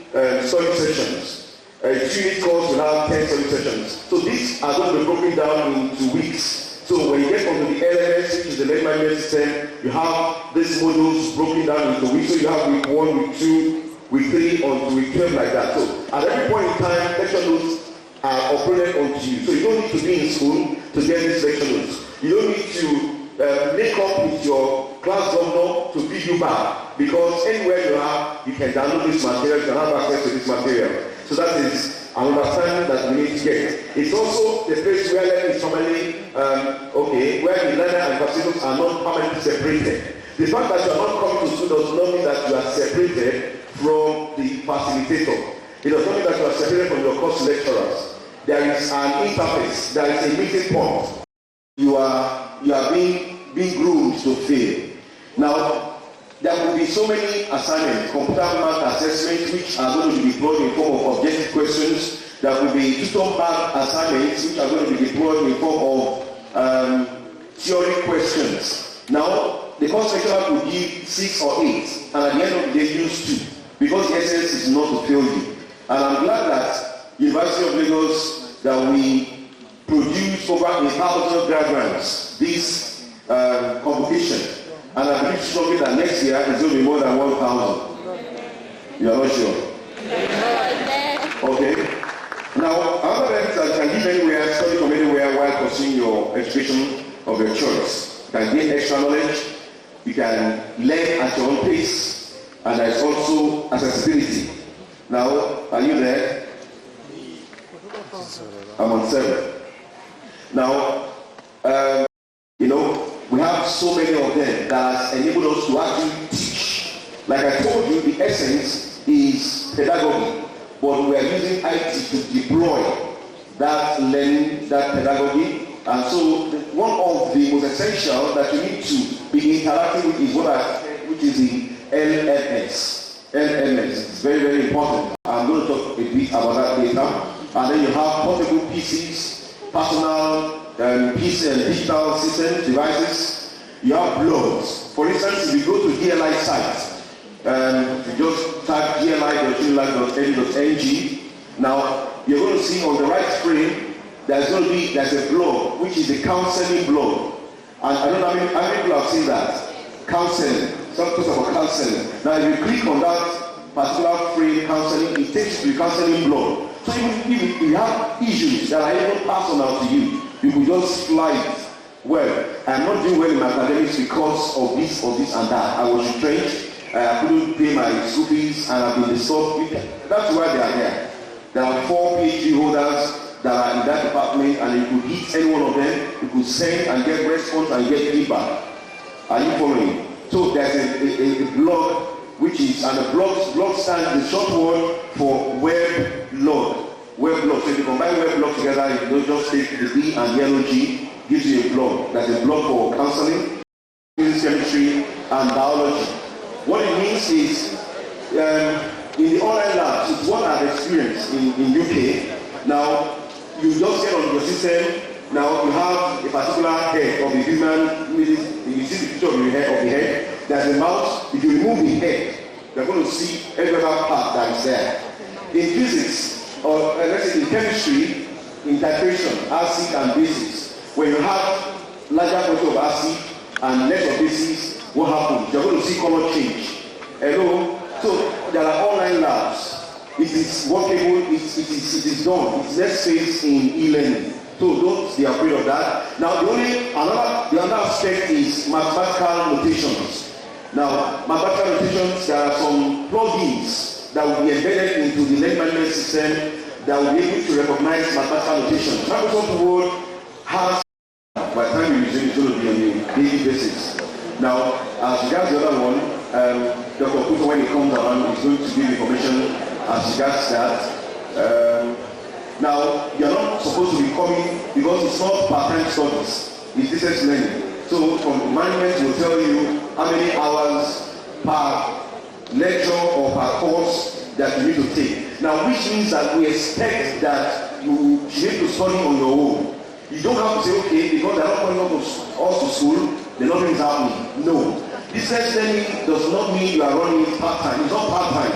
study sessions. A 2-unit course will have 10 study sessions. So these are going to be broken down into weeks. So when you get onto the LMS, which is the learning management system, you have these modules broken down into weeks. So you have week 1, week 2, week 3 on to week 12 like that. So at every point in time, lecture notes are uploaded onto you. So you don't need to be in school to get these lecture notes. You don't need to link up with your class governor to feed you back, because anywhere you are, you can download this material, you can have access to this material. So that is an understanding that we need to get. It's also the place where learning is formally where the learner and facilitators are not permanently separated. The fact that you are not coming to school does not mean that you are separated from the facilitator. It does not mean that you are separated from your course lecturers. There is an interface, there is a meeting point. You are being groomed to fail. Now, there will be so many assignments, computer math assessments, which are going to be deployed in form of objective questions. There will be tutor math assignments, which are going to be deployed in form of theory questions. Now, the course lecturer will give 6 or 8, and at the end of the day, use 2, because the essence is not to fail you. And I'm glad that University of Lagos, that we produce over 1,000 graduates this convocation. And I believe strongly that next year it's going to be more than 1,000. You are not sure? Okay. Now, other benefits that you can live anywhere, study from anywhere while pursuing your education of your choice. You can gain extra knowledge. You can learn at your own pace. And there is also accessibility. Now, are you there? I'm on 7. Now, we have so many of them that has enabled us to actually teach. Like I told you, the essence is pedagogy, but we are using IT to deploy that learning, that pedagogy. And so one of the most essential that you need to be interacting with is which is the LMS. LMS is very, very important. I'm going to talk a bit about that later. And then you have portable PCs, personal PC and digital systems, devices. You have blogs. For instance, if you go to DLI site, you just type DLI.unilag.edu.ng. Now, you're going to see on the right screen, there's a blog, which is a counseling blog. And I don't know how many people have seen that. Counseling. Some talk about counseling. Now, if you click on that particular free counseling, it takes you to the counseling blog. So even if you have issues that are even personal to you, you could just fly it. Well, I'm not doing well in my academics because of this, and that. I was retrenched, I couldn't pay my school fees and I've been disturbed. That's why they are there. There are 4 PhD holders that are in that department, and you could hit any one of them, you could send and get response and get feedback. Are you following? So there's a blog, which is, and the blog stands, the short word for weblog. Weblog. So if you combine weblog together, you don't just take the B and yellow G, gives you a blog. That's a blog for counseling, physics, chemistry, and biology. What it means is, in the online labs, it's what I've experienced in UK. Now, you just get on your system. Now you have a particular head of the human. You see the picture of the head. There's a mouse. If you remove the head, you're going to see every other part that is there. In physics, or let's say in chemistry, in titration, acid and bases, when you have larger quantity of acid and less of bases, what happens? You're going to see color change. Hello? So there are online labs. It is workable, it is done. It's next phase in e-learning. So don't be afraid of that. Now the other aspect is mathematical notations. Now mathematical notations, there are some plugins that will be embedded into the learning management system that will be able to recognize mathematical notation. Microsoft Word has, by the time you use it, it's going to be on a daily basis. Now, as regards the other one, Dr. Kuto, when he comes around, is going to give information as regards that. Now, you're not supposed to be coming because it's not part-time studies, it's distance learning. So, from management will tell you how many hours per lecture or per course that you need to take. Now, which means that we expect that you need to study on your own. You don't have to say, okay, because they're not coming up to us to school, then nothing is happening. No. Distance learning does not mean you are running it part-time. It's not part-time.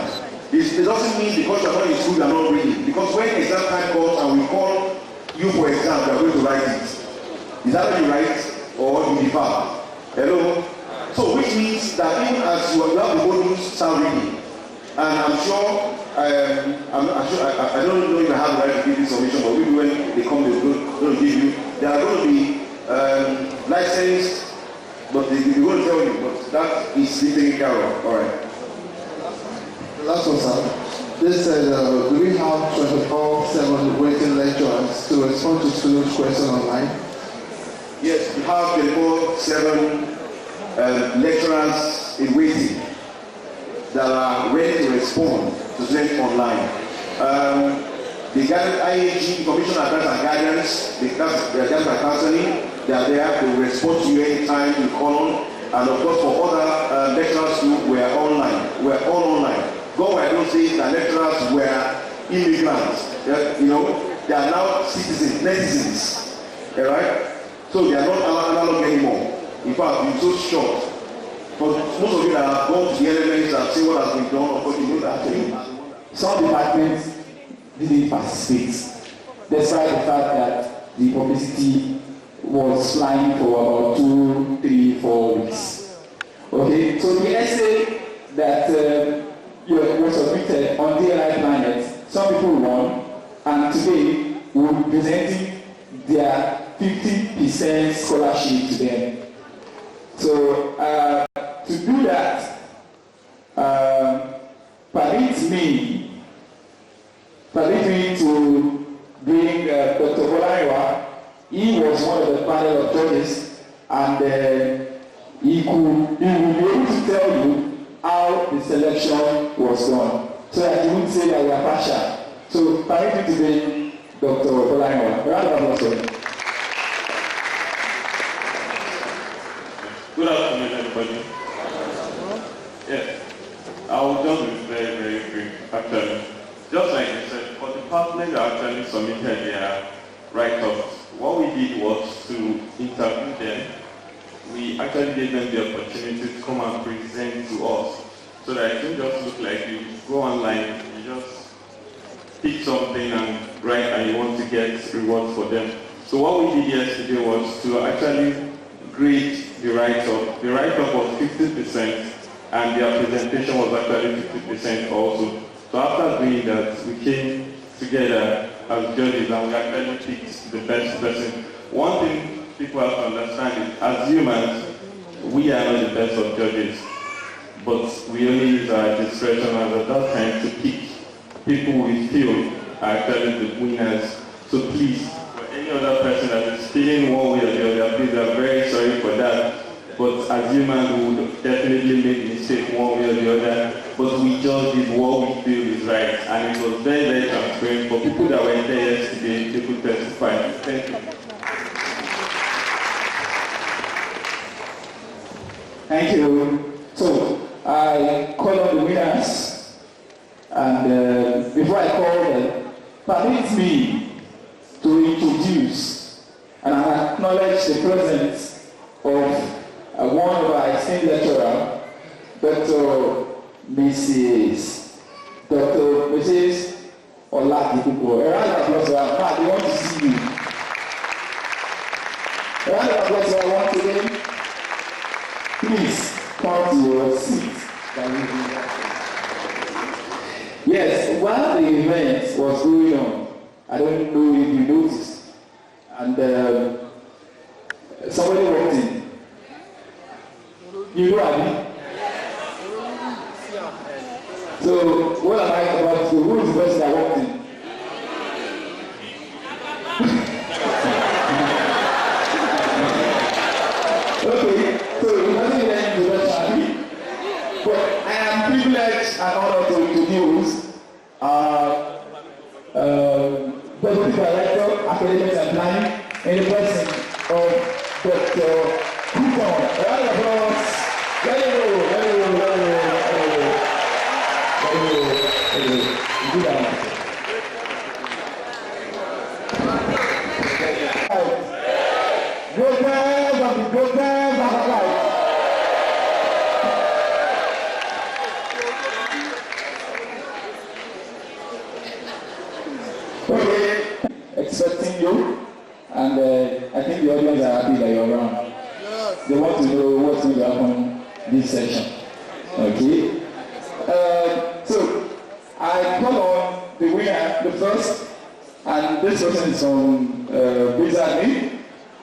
It doesn't mean because you are not in school, you are not reading. Because when exam time comes and we call you for exam, you are going to write it. Is that what you write or you defer? Hello? So which means that even as you have the modules, start reading. And I'm sure, I don't know if I have the right to give this information, but maybe when they come, they're going to give you. They are going to be licensed, but they won't tell you, but that is taken care of. All right. The last one, sir. This said, do we have 24/7 waiting lecturers to respond to students' questions online? Yes, we have 24/7 lecturers in waiting that are ready to respond to students online. The IAG, Commission on Advice and Guidance, they are just by counseling. They are there to respond to you anytime you call on. And of course, for other lecturers too, we are online. We are all online. God, I don't say that lecturers were immigrants. You know, they are now netizens. All right? So they are not analog anymore. In fact, it's so short. But most of you that have gone to the elements and see what has been done, of course, you know that. Some departments didn't participate, despite the fact that the publicity was flying for about 2, 3, 4 weeks. Okay, so the essay that was submitted on DLI Planet, some people won, and today we will be presenting their 50% scholarship to them. So to do that, permit me to bring Dr. Bolaiwa. He was one of the panel of judges, and he will be able to tell you how the selection was done, so that you won't say that we are partial. So permit me to bring Dr. Bolaiwa. Round of applause. Good afternoon, everybody. Yes, I will just be very, very brief, actually. Just like you said, for the department that actually submitted their write-ups, what we did was to interview them. We actually gave them the opportunity to come and present to us, so that it didn't just look like you go online, you just pick something and write and you want to get rewards for them. So what we did yesterday was to actually grade the write-up. The write-up was 50% and their presentation was actually 50% also. So after doing that, we came together as judges and we actually picked the best person. One thing people have to understand is, as humans, we are not the best of judges. but we only use our discretion at that time to pick people we feel are actually the winners. So please, for any other person that is feeling one way or the other, please, I'm very sorry for that. But as humans, we would definitely make mistake one way or the other. But we just did what we feel is right. And it was very, very transparent. For people that were there yesterday, they could testify. Thank you. Thank you. So, I call on the winners. And before I call them, permit me to introduce and acknowledge the presence of one of our esteemed lecturer, Dr. Mrs. Oladipupo. A round of applause for her. Mark, we want to see you. A round of applause for her once again. Please come to your seat. Yes, while the event was going on, I don't know if you noticed, and somebody walked in. You know Abby? So, what am I about to do? Who is the person that walked in? Okay, so it wasn't the introduction, but I am privileged and honored to introduce Deputy Director, Academics and Planning, in the person of Dr. Coupon. A round of applause. Okay, expecting you, and I think the audience are happy that you're around. They want to know what's going to happen this session. Okay? So, I call on the winner, the first, and this person is from Bizarre.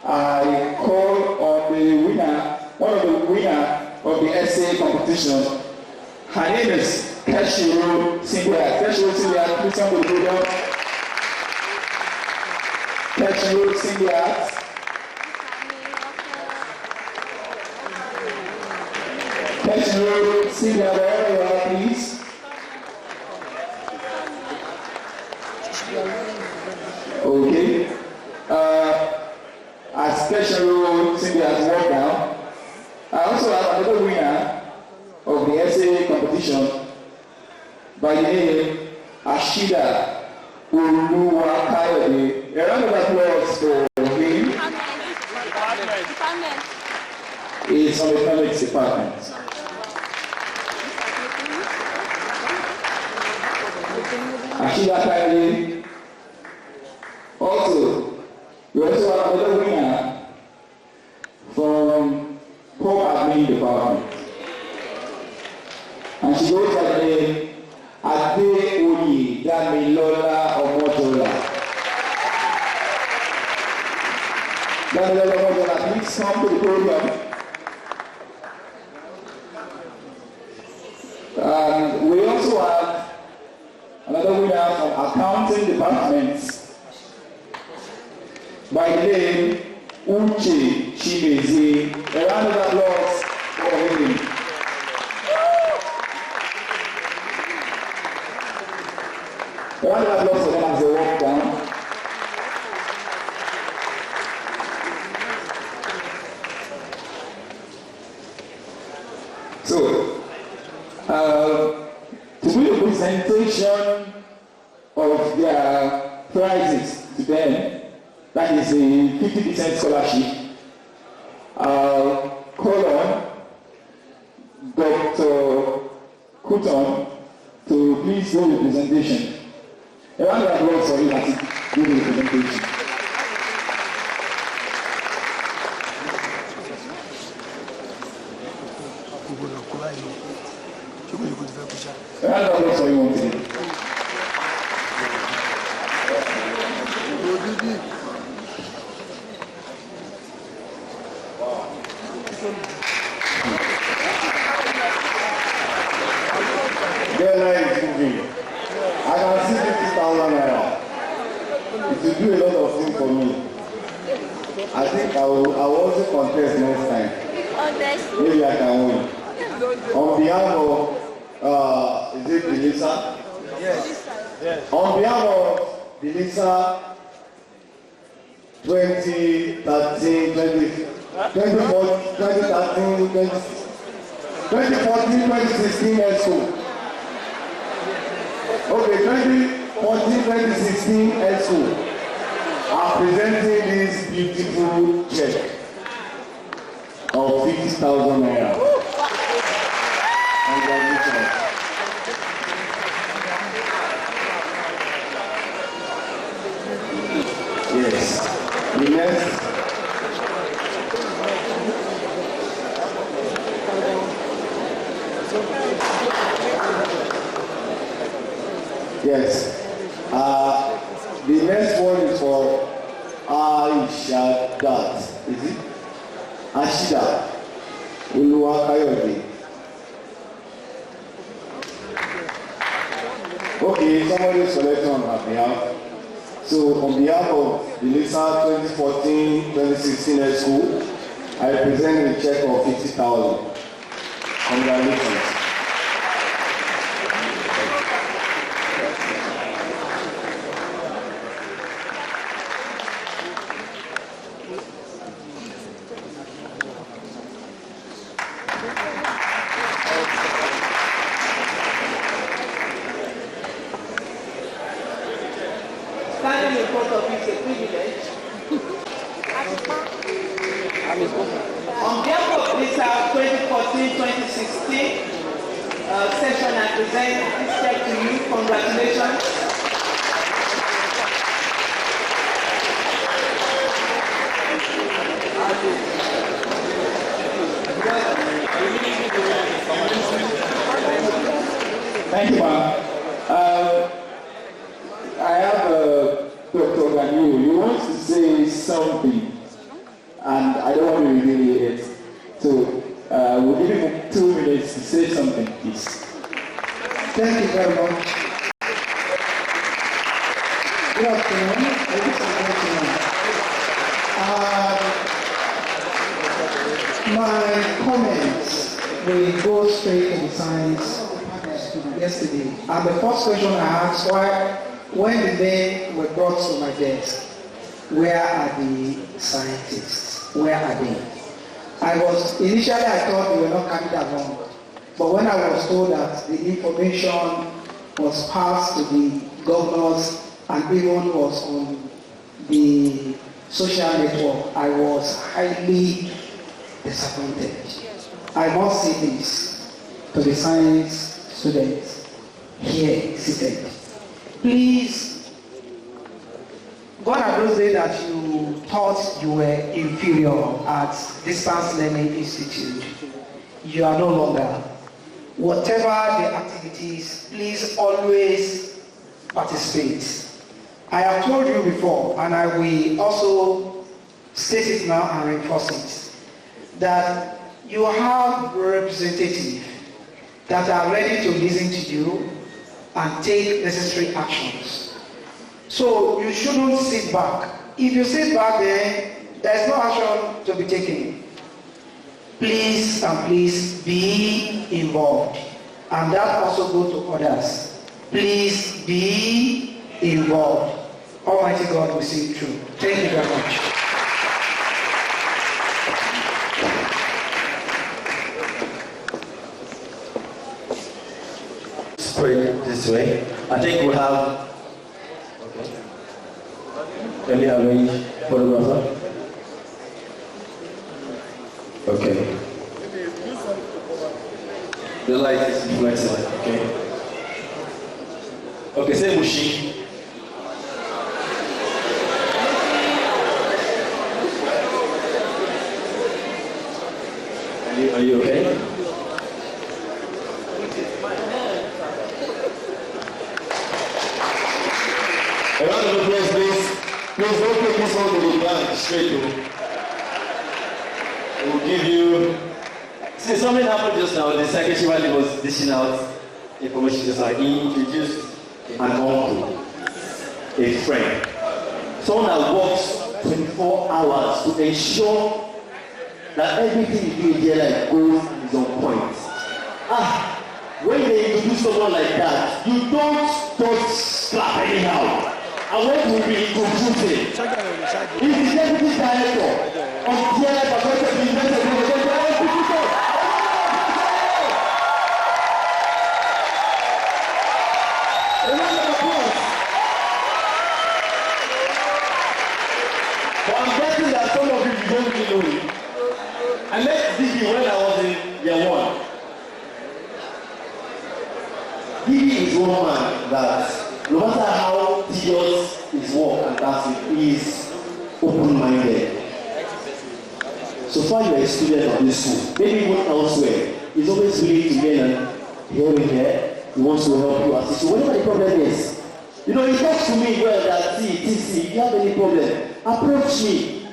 I call on the winner, one of the winner of the essay competition. Her name is Keshiro Singbia. Keshiro Singbia, please come to the podium. Keshiro Singbia. Keshiro Singbia, wherever you are, please. Okay. As Keshiro Singbia has walked down, I also have another winner of the essay competition by the name Ashida Uluwakayode. A round of applause for him. He's from the economics department. Ashida Kayode. Also, we also have another winner from Home Admin Department. And she goes by the name Adeoye Damilola Omotola. Damilola Omotola, please come to the podium. And we also have another winner from Accounting Department by the name Uche Chibezi. A round of applause for him. A round of applause for them as they walk down. So, to do a presentation of their prizes to them, that is a 50% scholarship. Call on Dr. Kuton to please do the presentation. A round of applause for him as he do the presentation. A round of applause for him once again. I think I will also contest next time. Maybe I can win. On behalf of, is it Delisa? Yes. Yes. On behalf of Delisa 2013, 2016 ESCO. Okay, 2014-2016 ESCO. I'm presenting this beautiful check of 50,000 naira. Congratulations. Yes. The next. Yes. The next one is for Aishadat. Is it? Ashida Uluwakayode. Okay, somebody is selecting on her behalf. So on behalf of the Lisa 2014-2016 school, I present a check of 50,000. Congratulations. Standing in front of you is a privilege. On behalf of Lisa 2014-2016 session, I present this check to you. Congratulations. Thank you, ma'am. I have Dr. Ganu. He wants to say something, and I don't want to reveal it. So we'll give him 2 minutes to say something, please. Thank you very much. Good afternoon, ladies and gentlemen. My comments will go straight to the science yesterday. And the first question I asked, when the men were brought to my desk, where are the scientists? Where are they? Initially I thought they were not coming along. But when I was told that the information was passed to the governors and even was on the social network, I was highly disappointed. I must say this to the science students here seated. Please, gone are those days that you thought you were inferior at Distance Learning Institute. You are no longer. Whatever the activities, please always participate. I have told you before, and I will also state it now and reinforce it, that you have representatives that are ready to listen to you and take necessary actions. So you shouldn't sit back. If you sit back, then there is no action to be taken. Please and please be involved. And that also goes to others. Please be involved. Almighty God will see it through. Thank you very much. Spread this way. I think we'll have. Okay. Can we arrange photographer? Okay. The light is reflecting. Okay. Okay, say Mushi. Are you okay? A round of applause, please. Please don't take this one to the back straight to. We'll give you. See, something happened just now. The secretary, while he was dishing out information, just like he introduced an uncle, a friend, someone that works 24 hours to ensure that everything you do in DLI goes is on point. When they introduce someone like that, you don't just clap anyhow. I want to be introducing. He's the deputy director of DLI Faculty of University. I'm betting that some of you don't really know him. I met Digi when I was in year 1. Digi is one man that, no matter how tedious his work and task, he is open-minded. So far you are a student of this school, maybe even elsewhere, he's always willing to learn and here and here. He wants to help you assist you, whatever the problem is. You know, he talks to me well that, see, if you have any problem, approach me.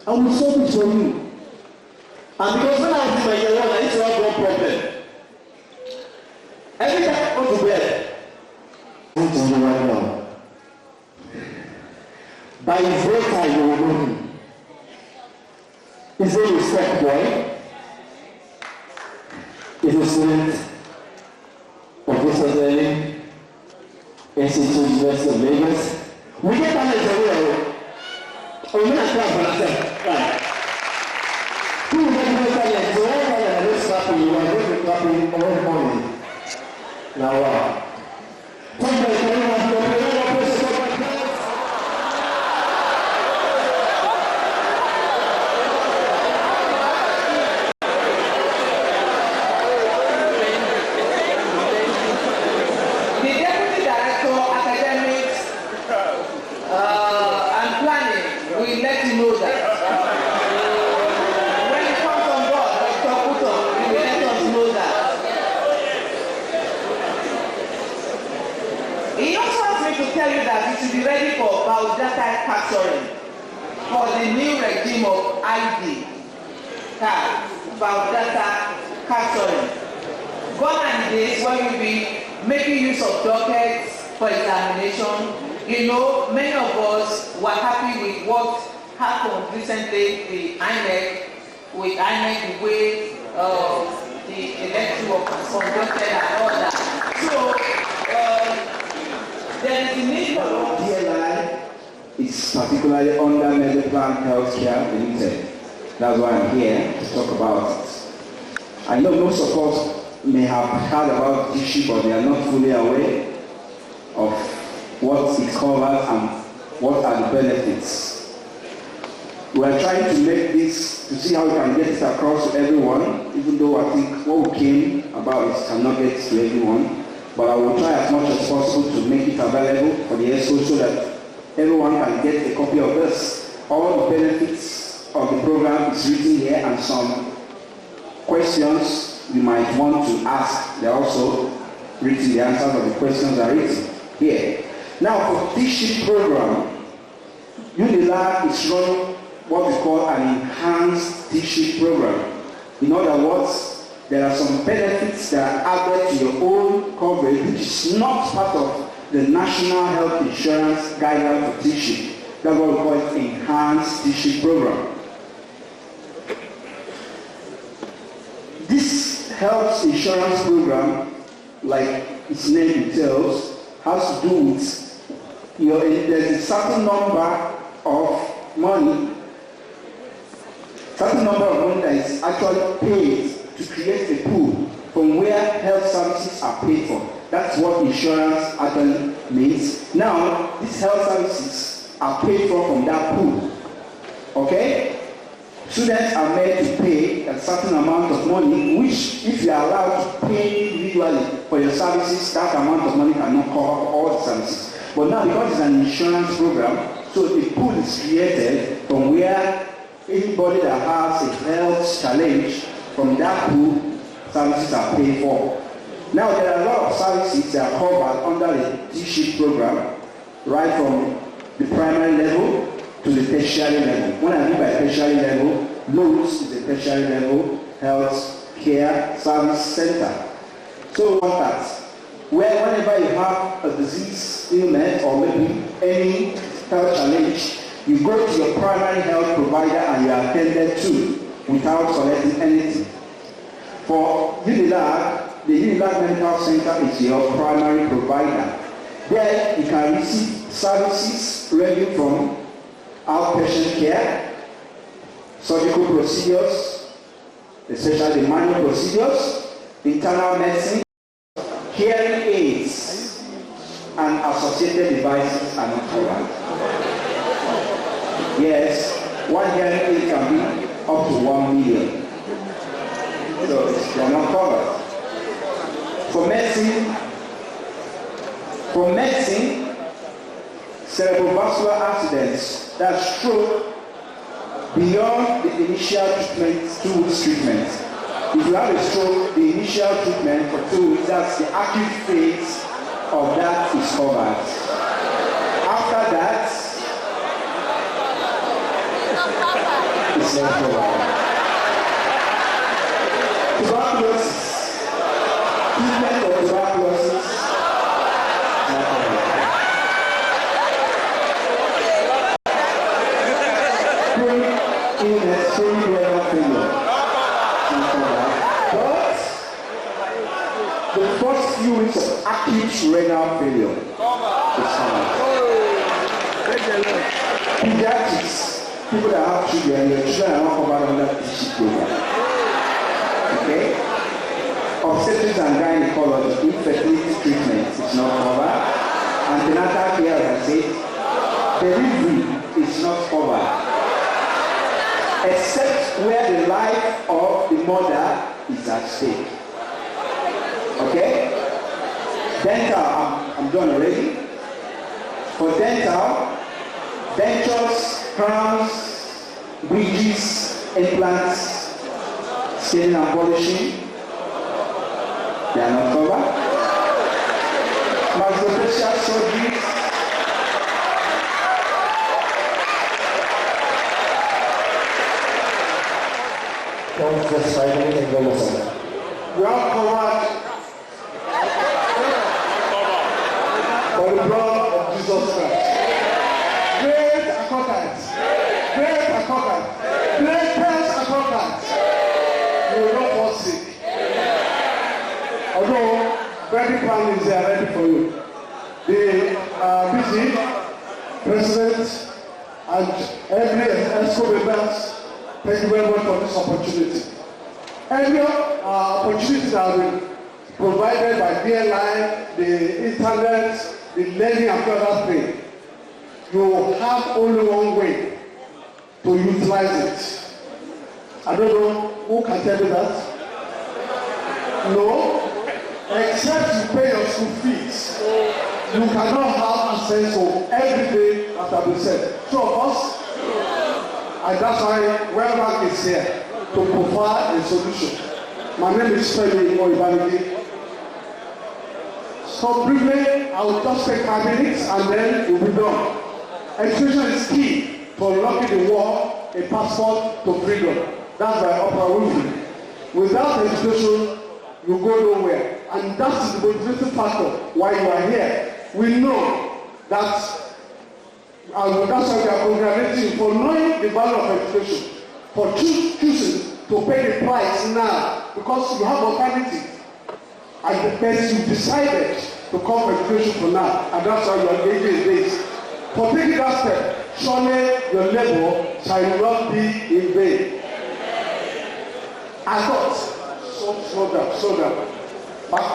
I will solve it for you. And because when I was in my year 1, I used to have one problem. Every time I go to bed, I want to know right now. By his bedside, you will know him. His name is Step Boy. He's a student of this Institute University of Lagos. We get talent everywhere. Oh, we not clap for ourselves. Right. Who is that talent? So all talent are just clapping. You are going to be clapping all morning. Now, wow. Thank you very much. For the new regime of ID card, about data capturing. Gone are the days when we'll be making use of dockets for examination. You know, many of us were happy with what happened recently, the INEC, the way the election was conducted and all that. So, there is a need for DLI is particularly under Mediplan Healthcare Limited. That's why I'm here to talk about it. I know most of us may have heard about this issue, but they are not fully aware of what it covers and what are the benefits. We are trying to make this, to see how we can get it across to everyone, even though I think what we came about is cannot get to everyone. But I will try as much as possible to make it available for the ESO so that everyone can get a copy of this. All the benefits of the program is written here, and some questions you might want to ask. They're also written, the answers of the questions are written here. Now, for teaching program, Unilag is running what we call an enhanced teaching program. In other words, there are some benefits that are added to your own coverage, which is not part of the National Health Insurance Guideline for Teaching. That's what we call it, enhanced teaching program. This health insurance program, like its name details, has to do with there's a certain number of money that is actually paid to create a pool from where health services are paid for. That's what insurance actually means. Now, these health services are paid for from that pool. Okay? Students are made to pay a certain amount of money, which if you are allowed to pay individually for your services, that amount of money cannot cover all the services. But now, because it's an insurance program, so a pool is created from where anybody that has a health challenge, from that pool, services are paid for. Now, there are a lot of services that are covered under the T-sheet program, right from the primary level to the tertiary level. When I mean by tertiary level, LOAS is the tertiary level health care service center. So that whenever you have a disease, illness, or maybe any health challenge, You go to your primary health provider and you are attended to without collecting anything. For Unilag, the Unilag Medical Center is your primary provider. There you can receive services ranging from outpatient care, surgical procedures, especially the manual procedures, internal medicine, hearing aids, and associated devices are not covered. Yes, one hearing aid can be up to 1 million. So they are not covered. For medicine, cerebrovascular accidents, that's stroke, beyond the initial treatment, 2 weeks treatment. If you have a stroke, the initial treatment for 2 weeks, that's the acute phase of that is covered. After that, it's not covered. Tuberculosis, treatment of tuberculosis, not covered. Illness, chronic renal failure, not covered. But the first few weeks of acute renal failure is covered. Pediatrics, people that have children, your children are not covered under the TC program. Okay? Obstetrics and gynecology, infertility treatment is not covered. Antenatal care, as I said, delivery is not covered. Except where the life of the mother is at stake. Okay? Dental, I'm done already. For dental, dentures, crowns, bridges, implants, scaling and polishing, they are not covered. Maxillofacial surgeries, we are covered by the blood of Jesus Christ. Great accountants, greatest accountants, you will not fall sick. Although very plan is there ready for you. The BG, President, and every ESCO members, thank you very much for this opportunity. Every opportunity that will be provided by DLI, the internet, the learning and other thing, you have only one way to utilize it. I don't know who can tell me that. No, except you pay your school fees, you cannot have access to everything that has been said. Two of us, and that's why Wellbank is here to provide a solution. My name is Femi Oibangi. So briefly, I will just take 5 minutes and then we'll be done. Education is key to unlocking the world a passport to freedom. That's by Oprah Winfrey. Without education, you go nowhere. And that's the motivating factor why you are here. We know that, and that's why we are congratulating you for knowing the value of education, for choosing to pay the price now, because you have alternative. And the best you decided to come for education for now, and that's why you are engaging in this. For taking that step, surely your labor shall not be in vain. I thought, slow down, back.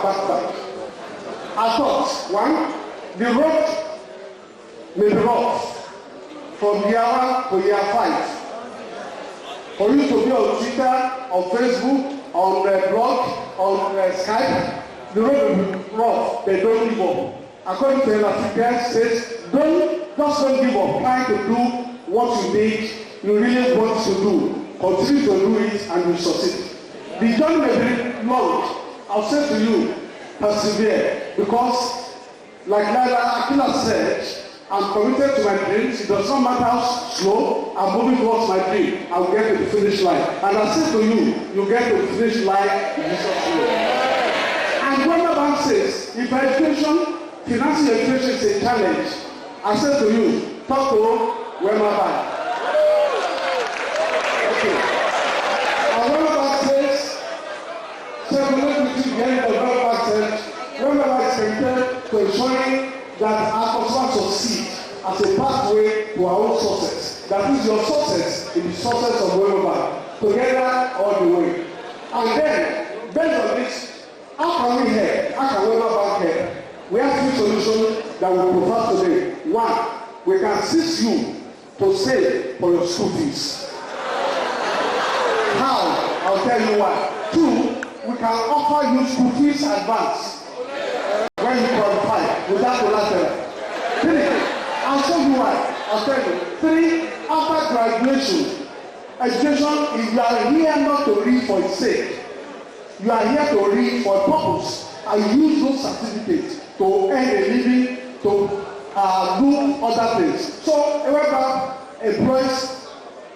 I thought, one, the road may be rough from year 1 to year 5. For you to be on Twitter, on Facebook, on blog, on Skype, the road will be rough, but don't give up. According to the African says, don't give up. Try to do what you need, you really want to do. Continue to do it and you succeed. The journey may be long. I'll say to you, persevere. Because, like Laila Akila said, I'm committed to my dreams. It does not matter how slow, I'm moving towards my dream. I'll get to the finish line. And I say to you, you get to the finish line in Jesus' name. And what the bank says, if education, financial education is a challenge, I say to you, talk to Wema Bank. Okay. And Wema Bank says, circulate between the end of Wema Bank says, Wema Bank is committed to ensuring that our customers succeed as a pathway to our own success. That is your success in the success of Wema Bank. Together all the way. And then, based on this, how can we help? How can Wema Bank help? We have three solutions that we propose today. One, we can assist you to save for your school fees. How? I'll tell you why. Two, we can offer you school fees advance when you qualify without collateral. Three, I'll show you why. I'll tell you. Three, after graduation, education, if you are here not to read for its sake, you are here to read for a purpose and use those certificates to earn a living, to do other things. So, Eweba employs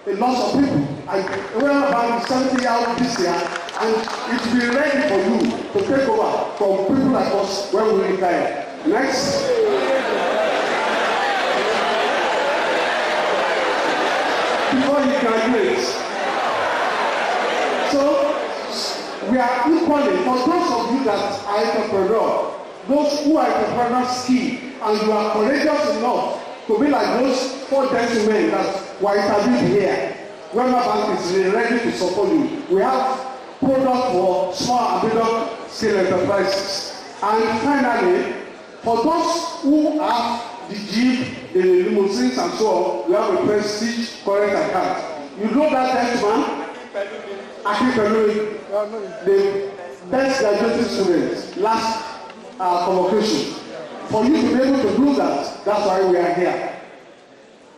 a lot of people. And Eweba Bank is 70 out this year, and it will be ready for you to take over from people like us when we retire. Next. Before you graduate. So, we are equally, for those of you that are entrepreneurs, those who are entrepreneurs skill, and you are courageous enough to be like those 4 gentlemen that were interviewed here, Wema Bank is really ready to support you. We have products for small and medium scale enterprises. And finally, for those who have the Jeep, the limousines and so on, we have a Prestige current account. You know that gentleman? The best graduating students, last convocation. For you to be able to do that, that's why we are here.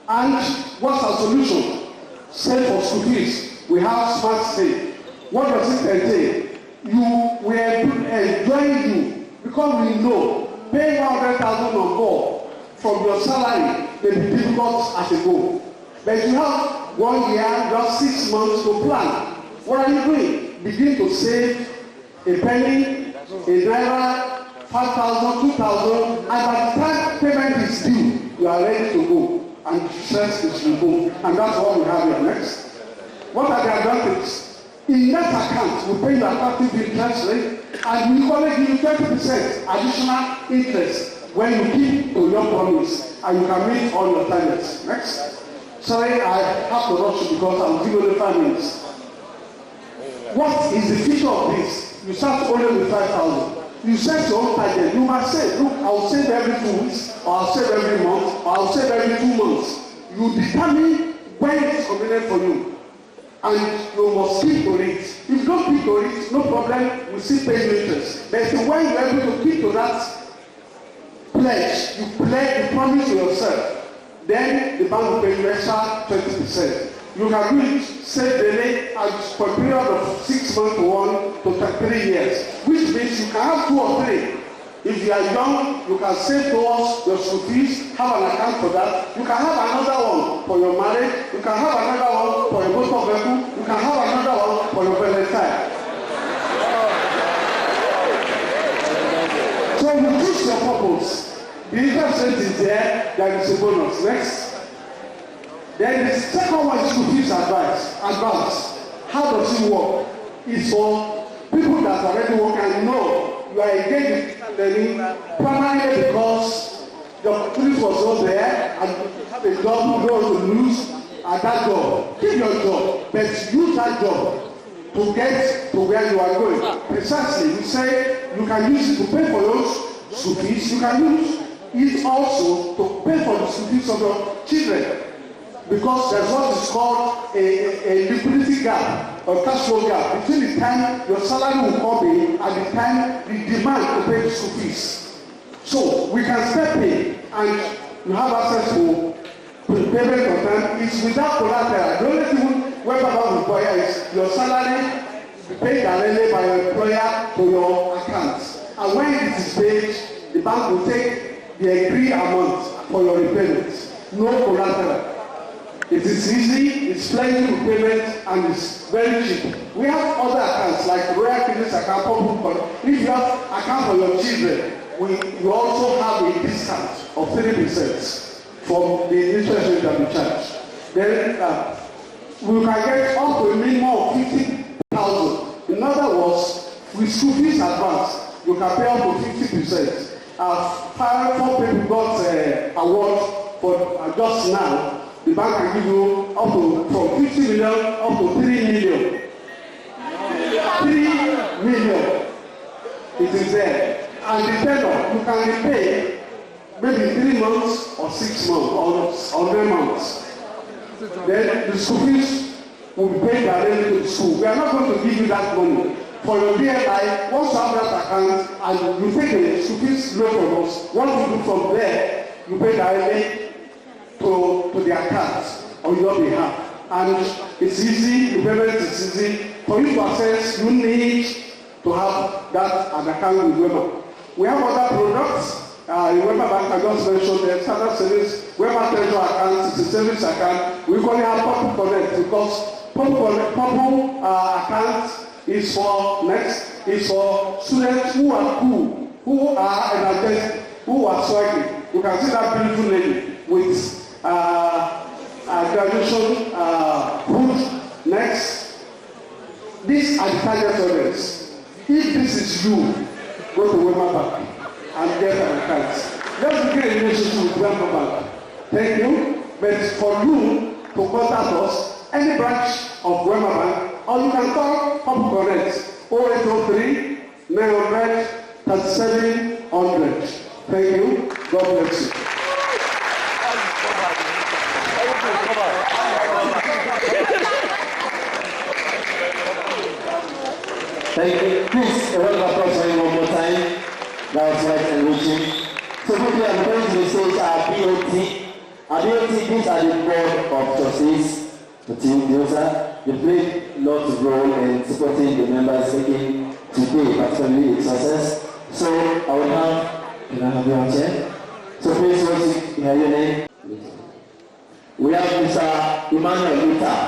And what's our solution? Save for school fees. We have smart save. What does it entail? We are enjoying you because we know paying 100,000 on board from your salary may be difficult as a goal. But you have 1 year, just 6 months to plan. What are you doing? Begin to save a penny, a naira, 5,000, 2,000, and by the time payment is due, you are ready to go, and stress is removed. And that's what we have here next. What are the advantages? In that account, we pay you attractive interest rate, and we only give you 20% additional interest when you keep to your promise, and you can meet all your targets. Next. Sorry, I have to rush because I'll give you the 5 minutes. What is the feature of this? You start only with 5,000. You set your own target. You must say, look, I'll save every 2 weeks, or I'll save every month, or I'll save every 2 months. You determine when it's convenient for you. And you must keep to it. If you don't keep to it, no problem, we still pay you interest. But when you're able to keep to that pledge, you promise to yourself, then the bank will pay you extra 20%. You can do it, save daily, and for a period of 6 months to 1 to 3 years, which means you can have 2 or 3. If you are young, you can save towards your school fees, have an account for that. You can have another one for your marriage, you can have another one for your motor vehicle, you can have another one for your Valentine. So you choose your purpose. The interest rate is there is a bonus. Next. Then the second one is school fees advance. How does it work? It's for people that are already working and know you are engaged in learning primarily because the opportunity was not there and you have a job you don't want to lose at that job. Keep your job, but use that job to get to where you are going. Precisely, you say you can use it to pay for your school fees. You can use it also to pay for the school fees of your children. Because there's what is called a liquidity gap or cash flow gap between the time your salary will come in and the time the demand to pay the school fees. So we can step in and you have access to payment on time. It's without collateral. The only thing Wema Bank require is your salary paid directly by your employer to your account. And when it is paid, the bank will take the agreed amount for your repayment. No collateral. It is easy, it's flexible payment, and it's very cheap. We have other accounts like Royal Kidneys account, public. If you have account for your children, we also have a discount of 3%. from the interest rate that we charge. Then we can get up to a minimum of 50,000. In other words, with school fees advance, you can pay up to 50%. 4 people got award for just now. The bank can give you up to from 50 million up to 3 million. 3 million. It is there. And the tenor, you can repay maybe 3 months or 6 months or 9 months. Then the school fees will be paid directly to the school. We are not going to give you that money. For your DLI, once you have that account and you take the school fees loan from us, what you do from there, you pay directly to the account on your behalf. And it's easy, the payment is easy. For you to access, you need to have that an account with Wema. We have other products. In Wema Bank, I just mentioned the standard service. Wema Treasure account is a service account. We only have Purple Connect because Purple account is for students who are cool, who are energetic, who are swagging. You can see that beautiful lady with graduation hood. Next, these are the target audience. If this is you, go to Wema Bank and get an account. Let's begin a relationship with Wema Bank. Thank you. But for you to contact us, any branch of Wema Bank, or you can call Purple Connect 0803 900 3700. Thank you. God bless you. Thank you. Please, a round of applause for him one more time. That was right and reaching. So quickly, I'm going to say our BOT. Our BOT, these are the board of trustees, the team, the officer. They play lots of role in supporting the members making today, particularly a success. So I will can I have your chair? So please, once you hear your name. We have Mr. Emmanuel Luther.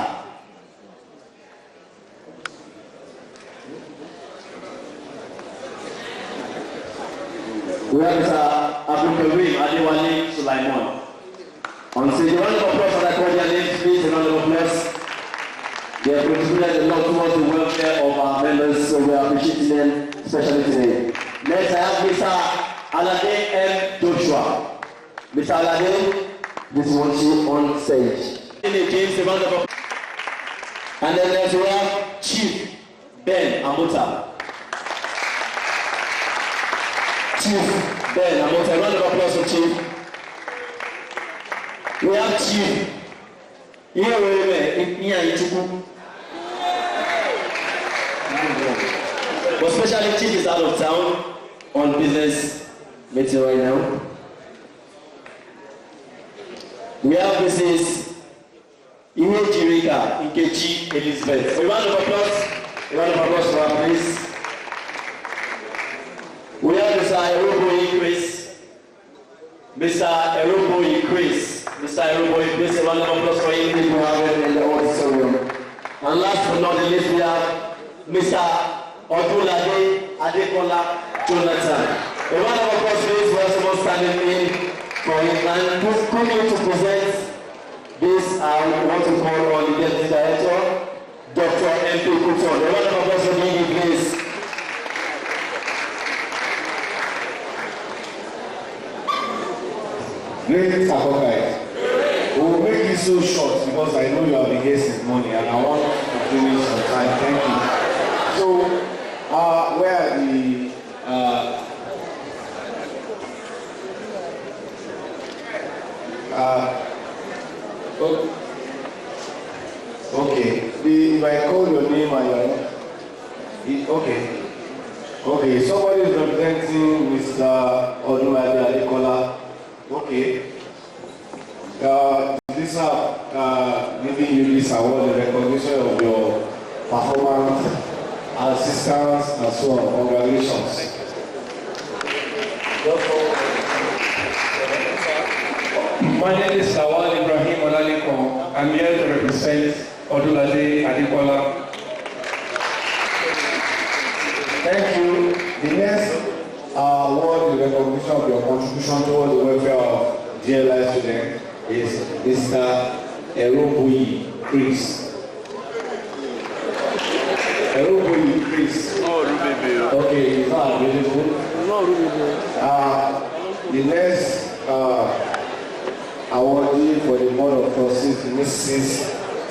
We have Mr. Abdulkarim Adewale Sulaiman. On stage, a round of applause for that call their names, please. A round of applause. They have contributed a lot towards the welfare of our members, so we are appreciating them, especially today. Next, I have Mr. Alade M. Joshua. Mr. Alade, this wants you on stage. James, a round of applause. And then we have Chief Ben Amota. Chief Ben Amota, a round of applause for Chief. We have Chief. But especially Chief is out of town on business meeting right now. We have Mrs. Iwe Jirika Nkechi Elizabeth. A round of applause. A round of applause for her, please. We have Mr. Erobo Increase. Mr. Erobo Increase. Mr. Erobo Increase. A round of applause for him. People have it in the auditorium. And last but not the least, we have Mr. Odulade Adekola Jonathan. A round of applause please for someone standing in for him. And coming to present this, I want to call on the Deputy Director, Dr. M.P. Kuton. A round of applause for him, please. Great Sakokai. We will make it so short because I know you have been here since morning and I want to finish on time. Thank you. So, where are the okay. If I call your name and okay. Somebody is representing Mr. Odulade Adekola. Okay. This giving you this award in recognition of your performance, assistance, and so on. Congratulations. My name is Lawal Ibrahim Olaliko. I'm here to represent Odulade Adekola. Thank you. The next award is recognition of your contribution towards the welfare of DLI students. is Mr. Eroboyi Chris. Eroboyi Chris. Okay, he's not available. The next awardee for the Board of Trustees, Mrs.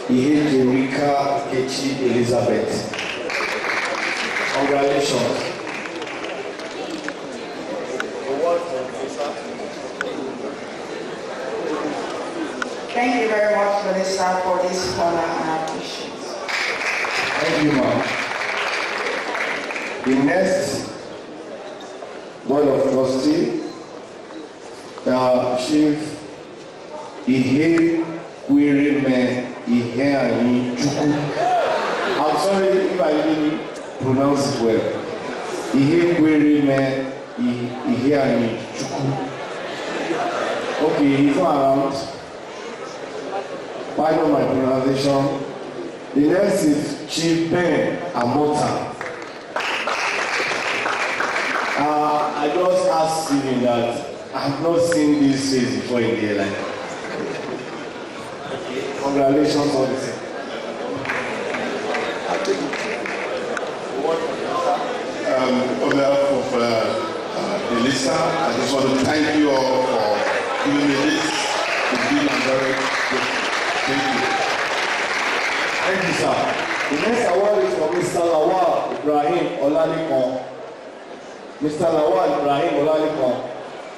Ihejirika Kechi Elizabeth. Congratulations. Thank you very much, Minister, for this honor and appreciation. Thank you, ma'am. The next Board of Trustees, Chief Ihewirime Iheanyi Chukwu. I'm sorry if I didn't pronounce it well. Ihewirime Iheanyi Chukwu. Okay, he's not around. Pardon my pronunciation. The next is Chief Ben Amota. I just asked Stephen that I have not seen this face before in DLI. Congratulations on this. On behalf of the listener, I just want to thank you all for giving me this. It's been very good. Thank you. Thank you, sir. The next award is for Mr. Lawal Ibrahim Olalikon. Mr. Lawal Ibrahim Olalikon,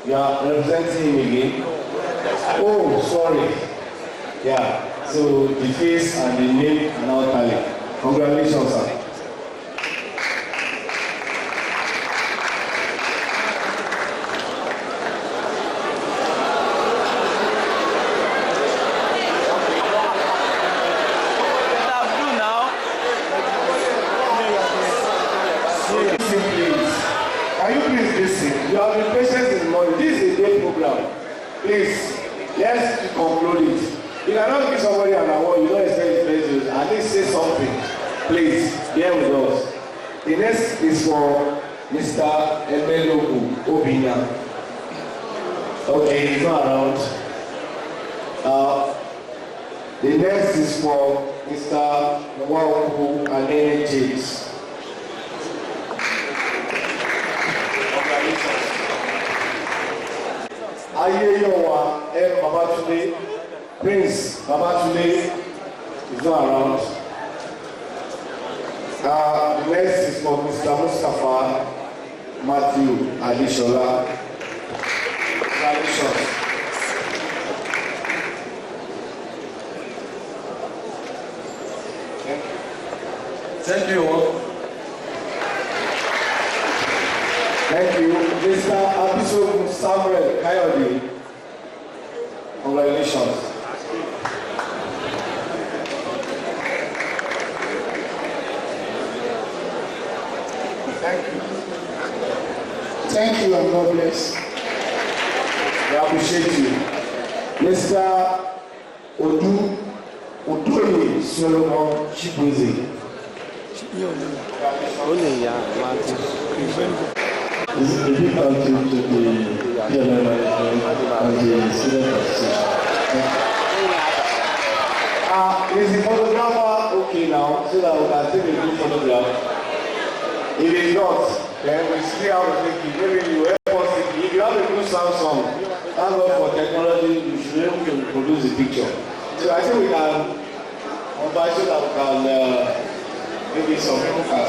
you are representing him again. Oh, sorry. Yeah, so the face and the name are now tally. Congratulations, sir. You have been patient in the morning. This is a day program. Please, let's conclude it. You cannot give somebody an award, you don't expect it to at least say something. Please, bear with us. The next is for Mr. Emeloku Obina. Okay, he's not around. The next is for Mr. Nwaoku Anene James. Ayeyowa M. Babatunde, Prince Babatunde is not around. The next is for Mr. Mustafa Matthew Adishola. Congratulations. Thank you all. Thank you, Mr. Abisogu Samuel Kayode. Congratulations. Thank you. Thank you and God bless. We appreciate you. Mr. Oduoye Solomon Chibuze. This is a big thank you to the DLI management and the student association. Is the photographer okay now so that we can take a good photograph? If it's not, then we still have to take it. Maybe you help us. If you have a good Samsung, thank God for technology, you should be able to produce a picture. So I think we can combine so that we can maybe some people can.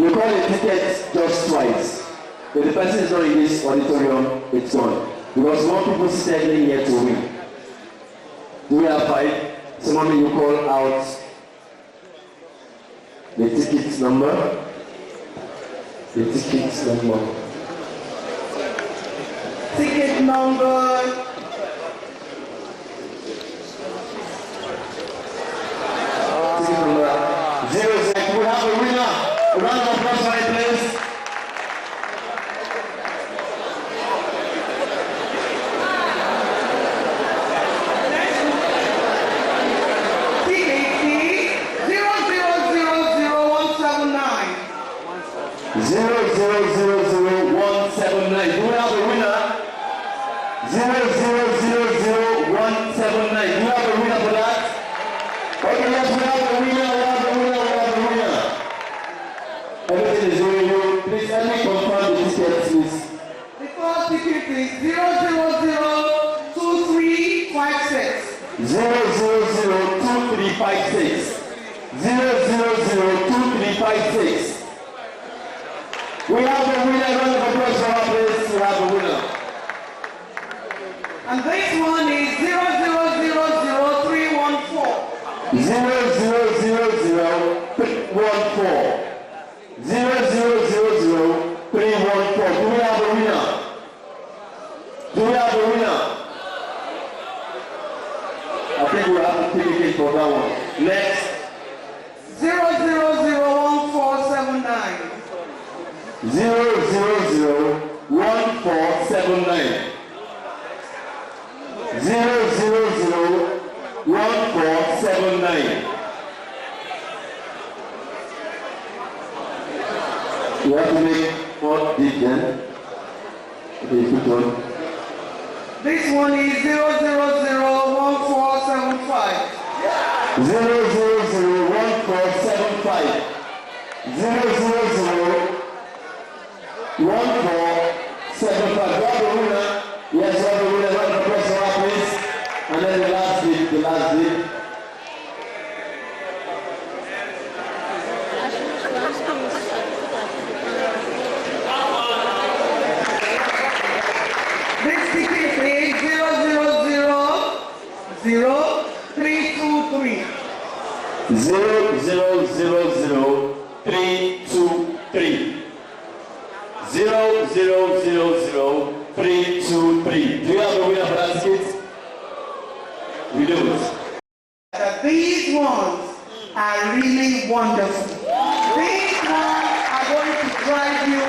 We call the ticket just twice. If the person is not in this auditorium, it's gone. Because more people steadily here to win. Do we have 5? Someone you call out the ticket number. The ticket number. Ticket number 0. We have a winner. A round of applause for it, please. TKT 001. 0000179. Do we have a winner? 0000179. Do you have a winner for that? Okay, yes, we have a winner, Everything is very good. Please let me confirm the tickets, please. The first ticket is 0002356. 0002356. 0002356. We have a winner. Round of applause for our place. We have a winner. And this one is 0000314. 0000314. 0000314. Do we have a winner? Do we have a winner? I think we have to take it for that one. Next. 0001479. 0001479. 0001479. You have to make 4 digits then. Okay, put one. This one is 0001475. 0001475. 0001475. You have a winner. Yes, you have a winner. Round of applause for our place. And then the last bit, This ticket is 0000323. 0000323. 0000323. Do you have a winner for that ticket? We do. These ones are really wonderful. These ones are going to drive you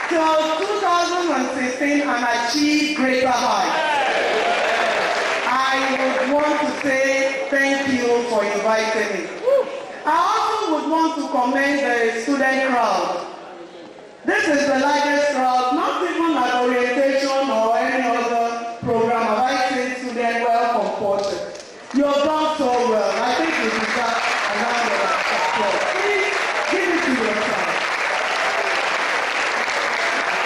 till 2016 and achieve greater heights. I would want to say thank you for inviting me. I also would want to commend the student crowd. This is the largest crowd, not even at orientation or any other program. Have I seen students well comported? You have done so well. I think you deserve a round of applause. Please give it to yourself.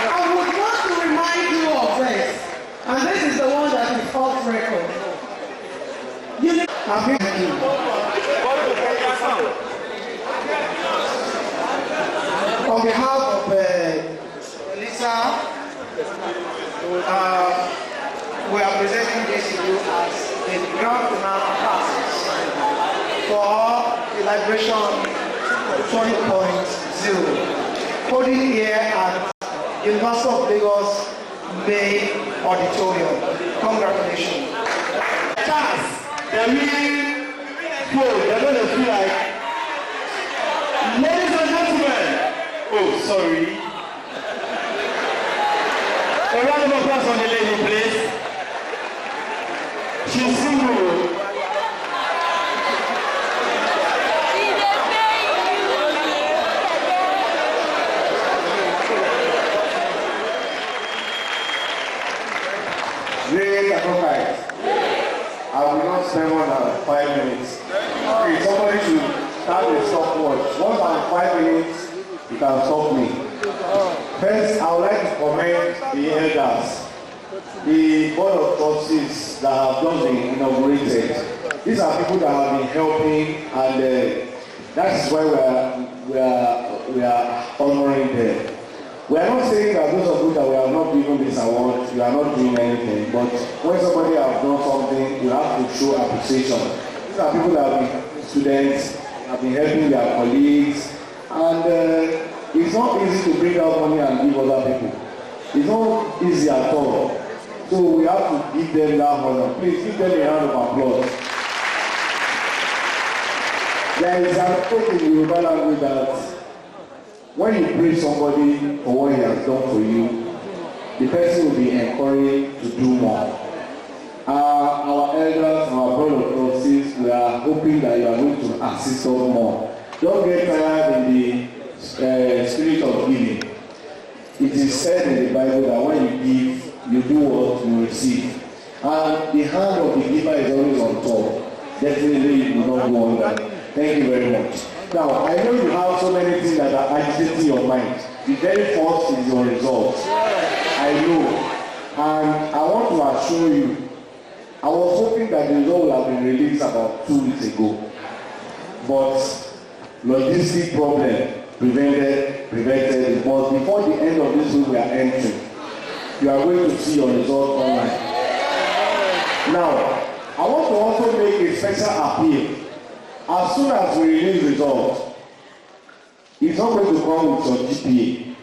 I would want to remind you of this, and this is the one that is off record. On behalf of Lisa, we are presenting this to you as the grand finale classes for the Liberation 20.0, holding here at University of Lagos Main Auditorium. Congratulations. Chance, they're really cool. They're going to feel like, ladies and gentlemen, oh, sorry. A round of applause on the lady, please. She's single. I will not spend more than 5 minutes. Okay, somebody should start a stopwatch. Once I'm 5 minutes, you can stop me. First, I would like to commend the elders, the board of trustees that have just been inaugurated. These are people that have been helping, and that's why we are honoring them. We are not saying that those of you that we have not given this award, you are not doing anything. But when somebody has done something, you have to show appreciation. These are people that have been students, have been helping their colleagues, and it's not easy to bring out money and give other people. It's not easy at all. So we have to give them that honor. Please give them a round of applause. There is an quote in Yoruba language that when you praise somebody for what he has done for you, the person will be encouraged to do more. Our elders, our board of trustees, we are hoping that you are going to assist us more. Don't get tired in the spirit of is said in the Bible that when you give, you do what you receive. And the hand of the giver is always on top. Definitely you will not go under. Thank you very much. Now, I know you have so many things that are agitating your mind. The very first is your results. I know. And I want to assure you, I was hoping that the result would have been released about 2 weeks ago. But logistic problem prevented it. But before the end of this week we are entering, you are going to see your result online. Now, I want to also make a special appeal. As soon as we release results, it's not going to come with your GPA.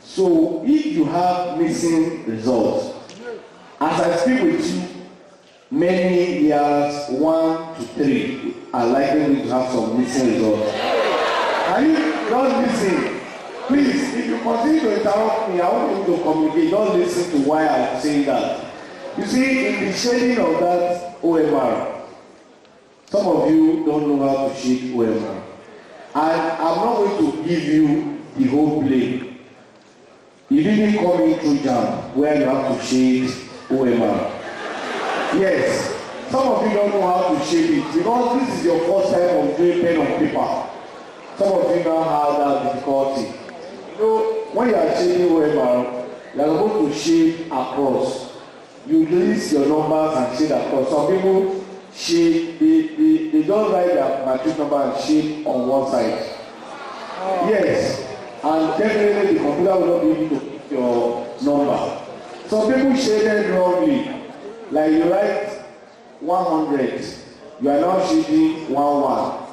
So if you have missing results, as I speak with you, many years 1 to 3 are likely to have some missing results. Are you not listening? Please, if you continue to interrupt me, I want you to communicate. Don't listen to why I'm saying that. You see, in the shading of that OMR, some of you don't know how to shade OMR. And I'm not going to give you the whole play. You didn't come in through jam where you have to shade OMR. Yes, some of you don't know how to shade it because this is your first time of doing pen on paper. Some of you now have that difficulty. You know, when you are shading OMR, you are going to shade across. You list your numbers and shade across. Some people shade, they don't write their matric number and shade on one side. Yes, and definitely the computer will not be able to pick your number. Some people shaded wrongly. Like you write 100, you are now shading 11.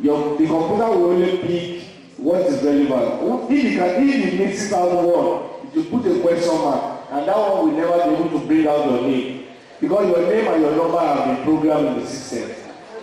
The computer will only pick what is relevant. If it mixes out one, if you put a question mark, and that one will never be able to bring out your name. Because your name and your number have been programmed in the system.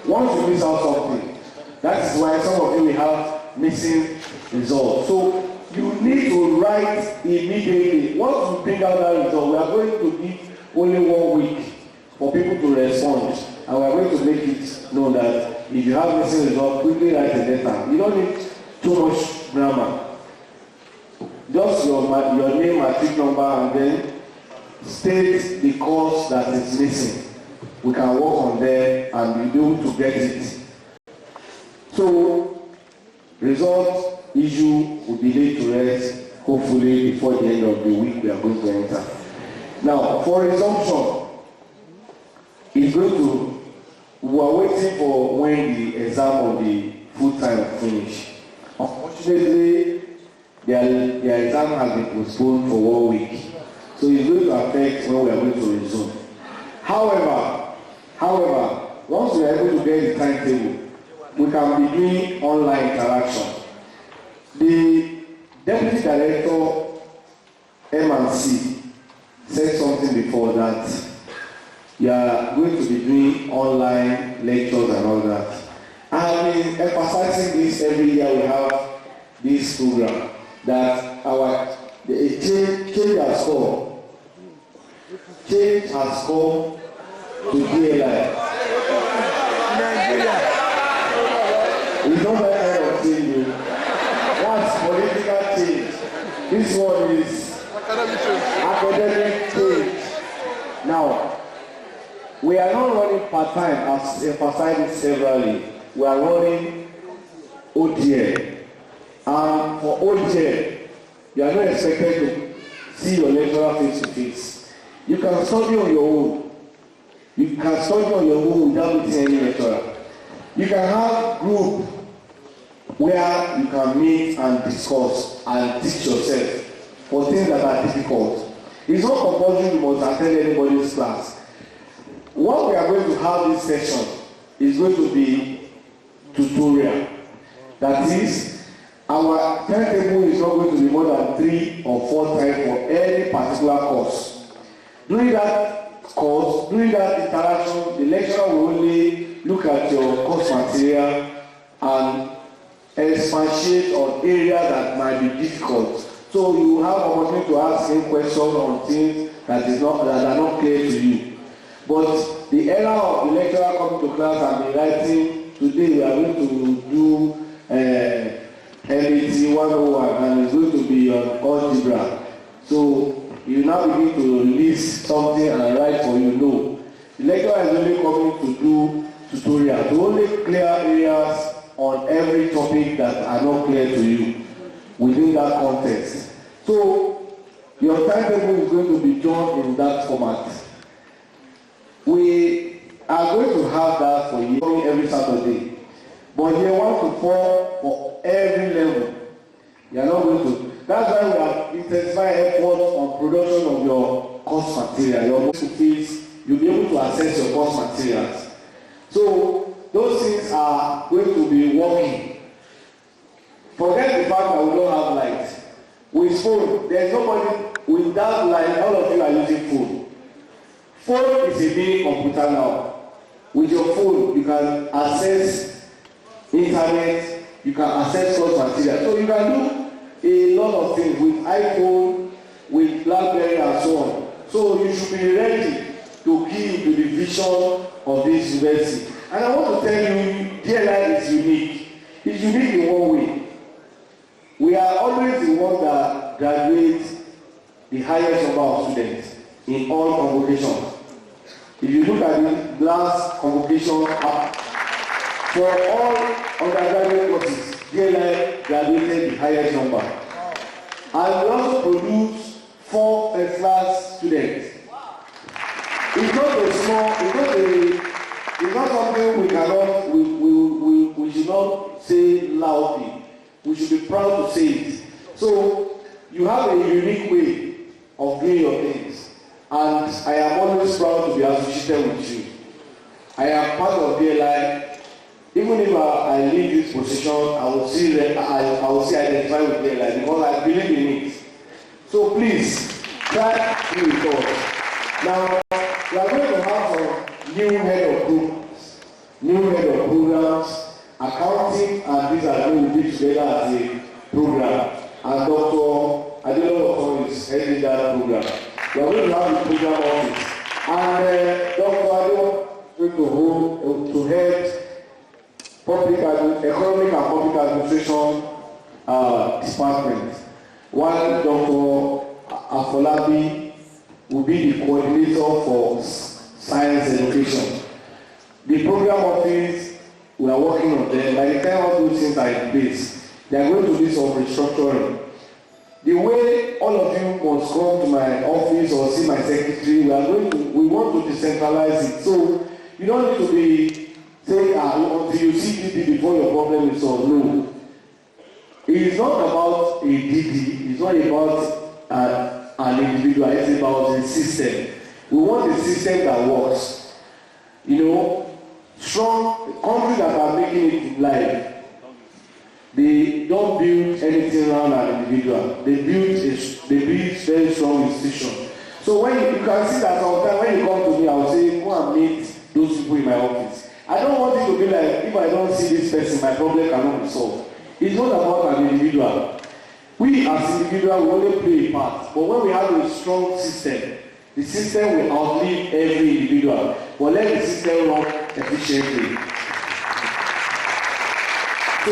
Once you miss out something, that is why some of you will have missing results. So you need to write immediately. Once you bring out that result, we are going to give only 1 week for people to respond. And we are going to make it known that if you have missing result, quickly write a letter. You don't need too much grammar. Just your name, matric number, and then state the course that is missing. We can work on there and be able to get it. So, result issue will be laid to rest, hopefully before the end of the week we are going to enter. Now, for resumption, it's going to, we are waiting for when the exam of the full-time finish. Unfortunately, their exam has been postponed for 1 week. So it's going to affect when we are going to resume. However, once we are able to get the timetable, we can be doing online interaction. The Deputy Director M&C said something before that you are going to be doing online lectures and all that. I have been emphasizing this every year we have this program that change has come. Change has come to DLI. It's not that kind of change. What's political change? This one is academic change. Now, we are not running part-time as emphasized severally. We are running ODL. And for ODL, you are not expected to see your lecturer face to face. You can study on your own. You can study on your own without meeting any lecturer. You can have group where you can meet and discuss and teach yourself for things that are difficult. It's not compulsory you must attend anybody's class. What we are going to have this session is going to be tutorial. That is, our timetable is not going to be more than 3 or 4 times for any particular course. During that course, during that interaction, the lecturer will only look at your course material and expatiate on areas that might be difficult. So you have opportunity to ask him questions on things that are not clear to you. But the era of the lecturer coming to class and be writing, today we are going to do LAT 101 and it's going to be on algebra. So you now begin to list something and write for you. No. The lecturer is only coming to do tutorial, to only clear areas on every topic that are not clear to you within that context. So your timetable is going to be done in that format. We are going to have that for you every Saturday. But you want to fall for every level. You are not going to. That's why we have intensified efforts on production of your course material. Your fees, you'll be able to access your course materials. So those things are going to be working. Forget the fact that we don't have light. With phone, there's nobody without light. All of you are using phone. Phone is a mini computer now. With your phone, you can access internet, you can access course material. So you can do a lot of things with iPhone, with BlackBerry and so on. So you should be ready to give to the vision of this university. And I want to tell you, DLI is unique. It's unique in one way. We are always the one that graduates the highest number of students in all convocations. If you look at the last convocation for all undergraduate courses, DLI graduated the highest number. And we also produce 4 first-class students. It's not a small, it's not something we cannot, we should not say loudly. We should be proud to say it. So you have a unique way of doing your things. And I am always proud to be associated with you. I am part of DLI. Even if I leave this position, I will see identify with DLI because I believe in it. So please, try to do it all. Now, we are going to have some new head of programs, accounting, and these are going to be together as a program. And Dr. Adelowo is heading that program. We are going to have the program office. And Dr. Adelowo is going to head economic and public administration department. While Dr. Afolabi will be the coordinator for science education. The program office, we are working on them. By the time all those things are in place, they are going to do some restructuring. The way all of you must come to my office or see my secretary, we want to decentralize it. So you don't need to be saying, until you see DD before your problem is solved. No. It is not about a DD, it's not about an individual, it's about a system. We want a system that works. You know, strong countries that are making it in life, they don't build anything around an individual. They build very strong institutions. So when you can see that sometimes when you come to me, I will say, go and meet those people in my office. I don't want it to be like, if I don't see this person, my problem cannot be solved. It's not about an individual. We as individuals will only play a part. But when we have a strong system, the system will outlive every individual. But let the system run efficiently. So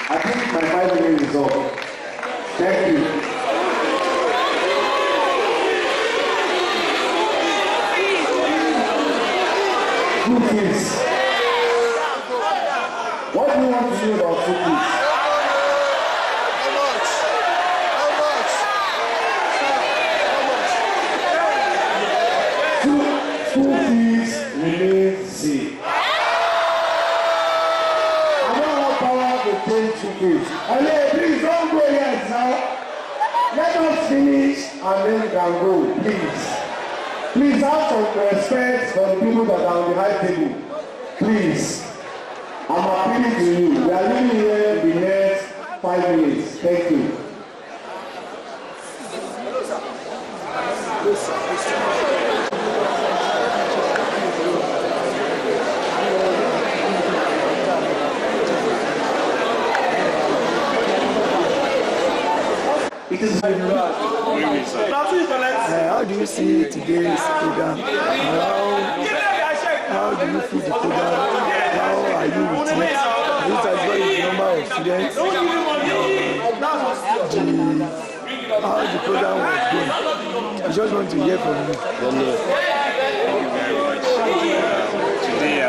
I think my 5 minutes is up. Thank you. Food fees. What do you want to do about food fees? School fees remain the same. I don't have power to change school fees. Please don't go yet now. Let us finish and then we can go, please. Please have some respect for the people that are on the high table. Please. I'm appealing to you. We are living here in the next 5 minutes. Thank you. It is very good. How do you see today's program? How do you feel the program? How are you with it? Are you satisfied with the number of students? how the program was going. I just want to hear from you. Thank you very much. Today,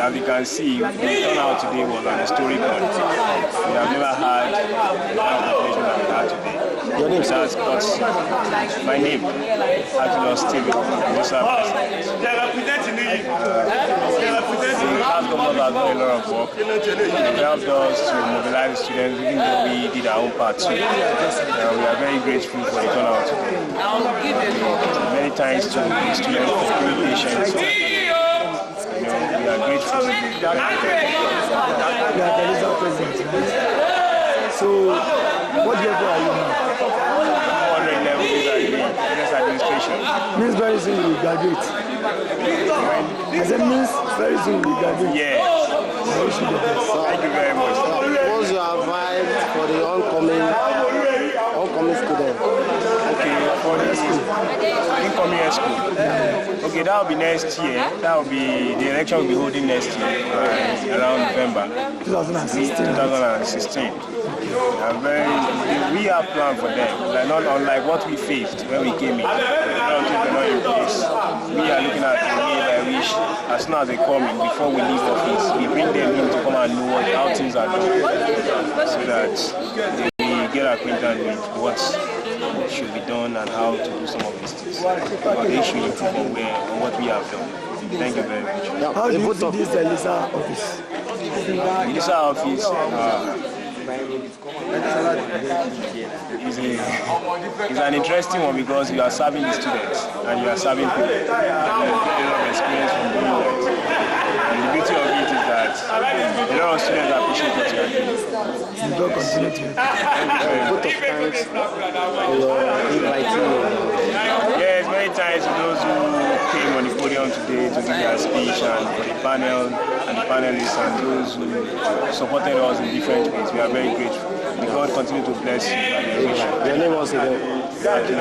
as you can see, the turnout today was an historic one. We have never had the population that we had today. Your name, sir? My name, Attilus Steven. The past government has done a lot of work. They helped us to mobilize the students, even though we did our own part too. We are very grateful for the turnout today. Many thanks to the students for being patient. We are grateful. You are the Elisa president. So, what level are you now? 100 level business administration. Means very soon you will graduate. As it means very soon you will graduate. Yes. Thank you very much. What's your advice for the oncoming students? Okay, for the incoming school. Okay, that will be next year. That will be, the election will be holding next year, around November 2016. We have planned for them, like not unlike what we faced when we came in. We are looking at the way by which, as soon as they come in, before we leave office, we bring them in to come and know how things are done, so that they get acquainted with what should be done and how to do some of these things. But they should improve on what we have done. Thank you very much. How do you see this Elisa office? Elisa office is an interesting one because you are serving the students and you are serving people. And you get a lot of experience from doing that. And the beauty of it is that a lot of students appreciate what you are doing. You don't continue to. Both of thanks for your inviting. Yes, many thanks to those who came on the podium today to give their speech, and for the panel and the panelists and those who supported us in different ways. We are very grateful. May God continue to bless you and your mission. Your name was again? Thank you.